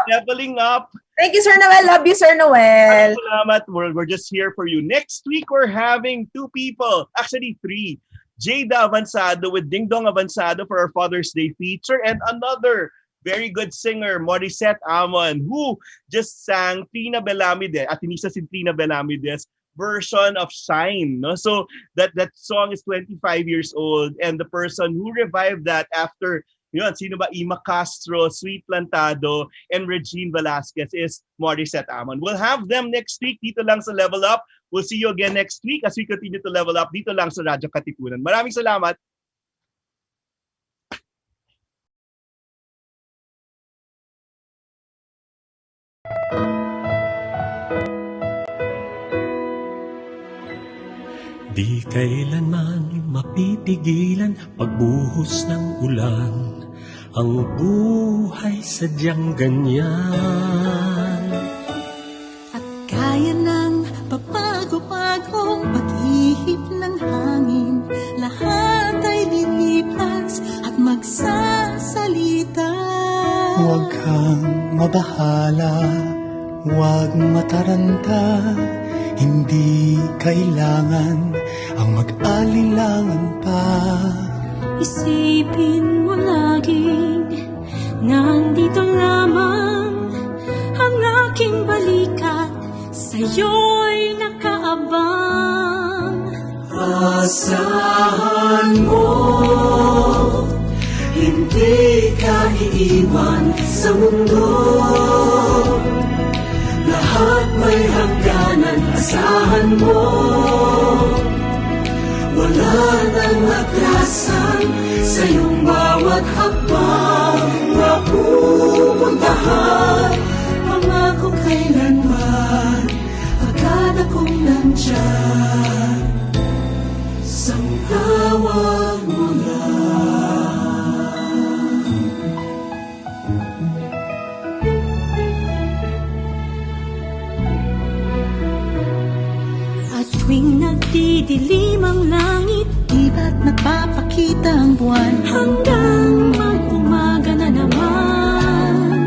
Leveling up. Thank you, Sir Noel. Love you, Sir Noel. Salamat. We're just here for you. Next week, we're having two people. Actually, three. Jada Avansado with Ding Dong Avansado for our Father's Day feature. And another very good singer, Morissette Amon, who just sang Trina Belamides, Atenisa si Trina Belamides version of Shine. No? So that song is 25 years old. And the person who revived that after yun, sino ba? Ima Castro, Sweet Plantado, and Regine Velasquez is Morissette Amon. We'll have them next week dito lang sa Level Up. We'll see you again next week as we continue to level up dito lang sa Radyo Katipunan. Maraming salamat. Di kailanman mapipigilan pagbuhos ng ulan. Ang buhay sadyang ganyan. At kaya ng papago-bagong pag-ibig. bahala, huwag mataranta. Hindi kailangan ang mag-alilangan pa. Isipin mo laging nandito lamang ang aking balikat, sa'yo'y nakaabang. Asahan mo, hindi ka iiwan sa mundo. Lahat may hangganan, asahan mo. Wala nang atrasan sa iyong bawat hakbang na pupuntahan. Pangako kailanman, agad akong nandyan. Sang tawag mo Tuwing nagdidilim ang langit, di ba't nagpapakita ang buwan? Hanggang mag-umaga na naman.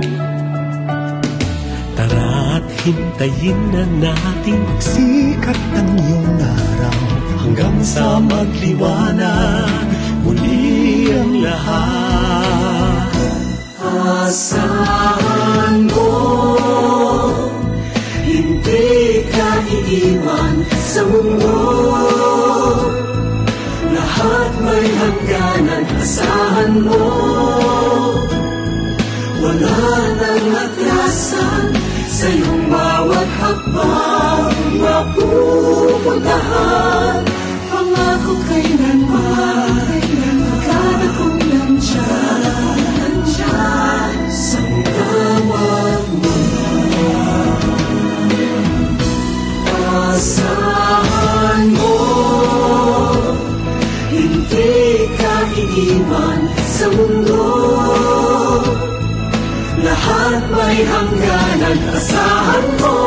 Tara't hintayin na natin magsikat ng iyong araw, hanggang sa magliwanag muli ang lahat. Asahan mo, hindi ka iiwan sa mundo. Lahat may hangganan, asahan mo. Wala nang atrasan sa iyong bawat hakbang na pupuntahan. Pangako kailanman, agad akong nandyan. Sang tawag mo. Asahan mo, hindi ka iiwan sa mundo. Lahat may hangganan, asahan mo.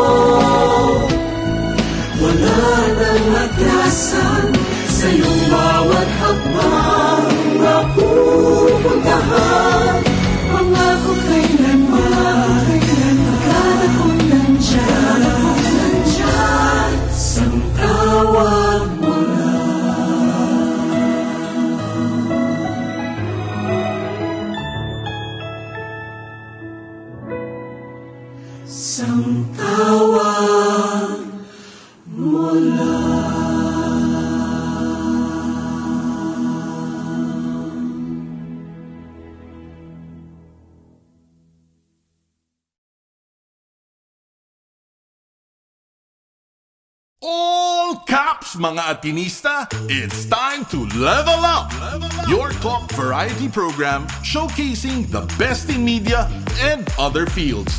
Wala nang atrasan sa iyong bawat hakbang na pupuntahan. Pangako kailanman, agad akong nandyan. Sang tawag mo lang. Sang tawag mo All caps, mga Atenista! It's time to level up! Your top variety program showcasing the best in media and other fields.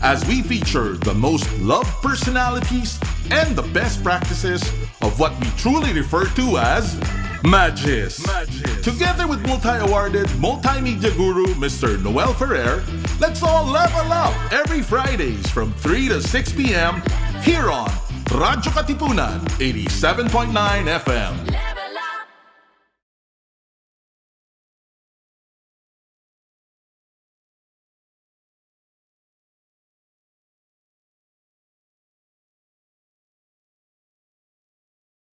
As we feature the most loved personalities and the best practices of what we truly refer to as Magis. Together with multi-awarded multimedia guru Mr. Noel Ferrer, let's all level up every Fridays from 3 to 6 p.m. here on Radyo Katipunan 87.9 FM.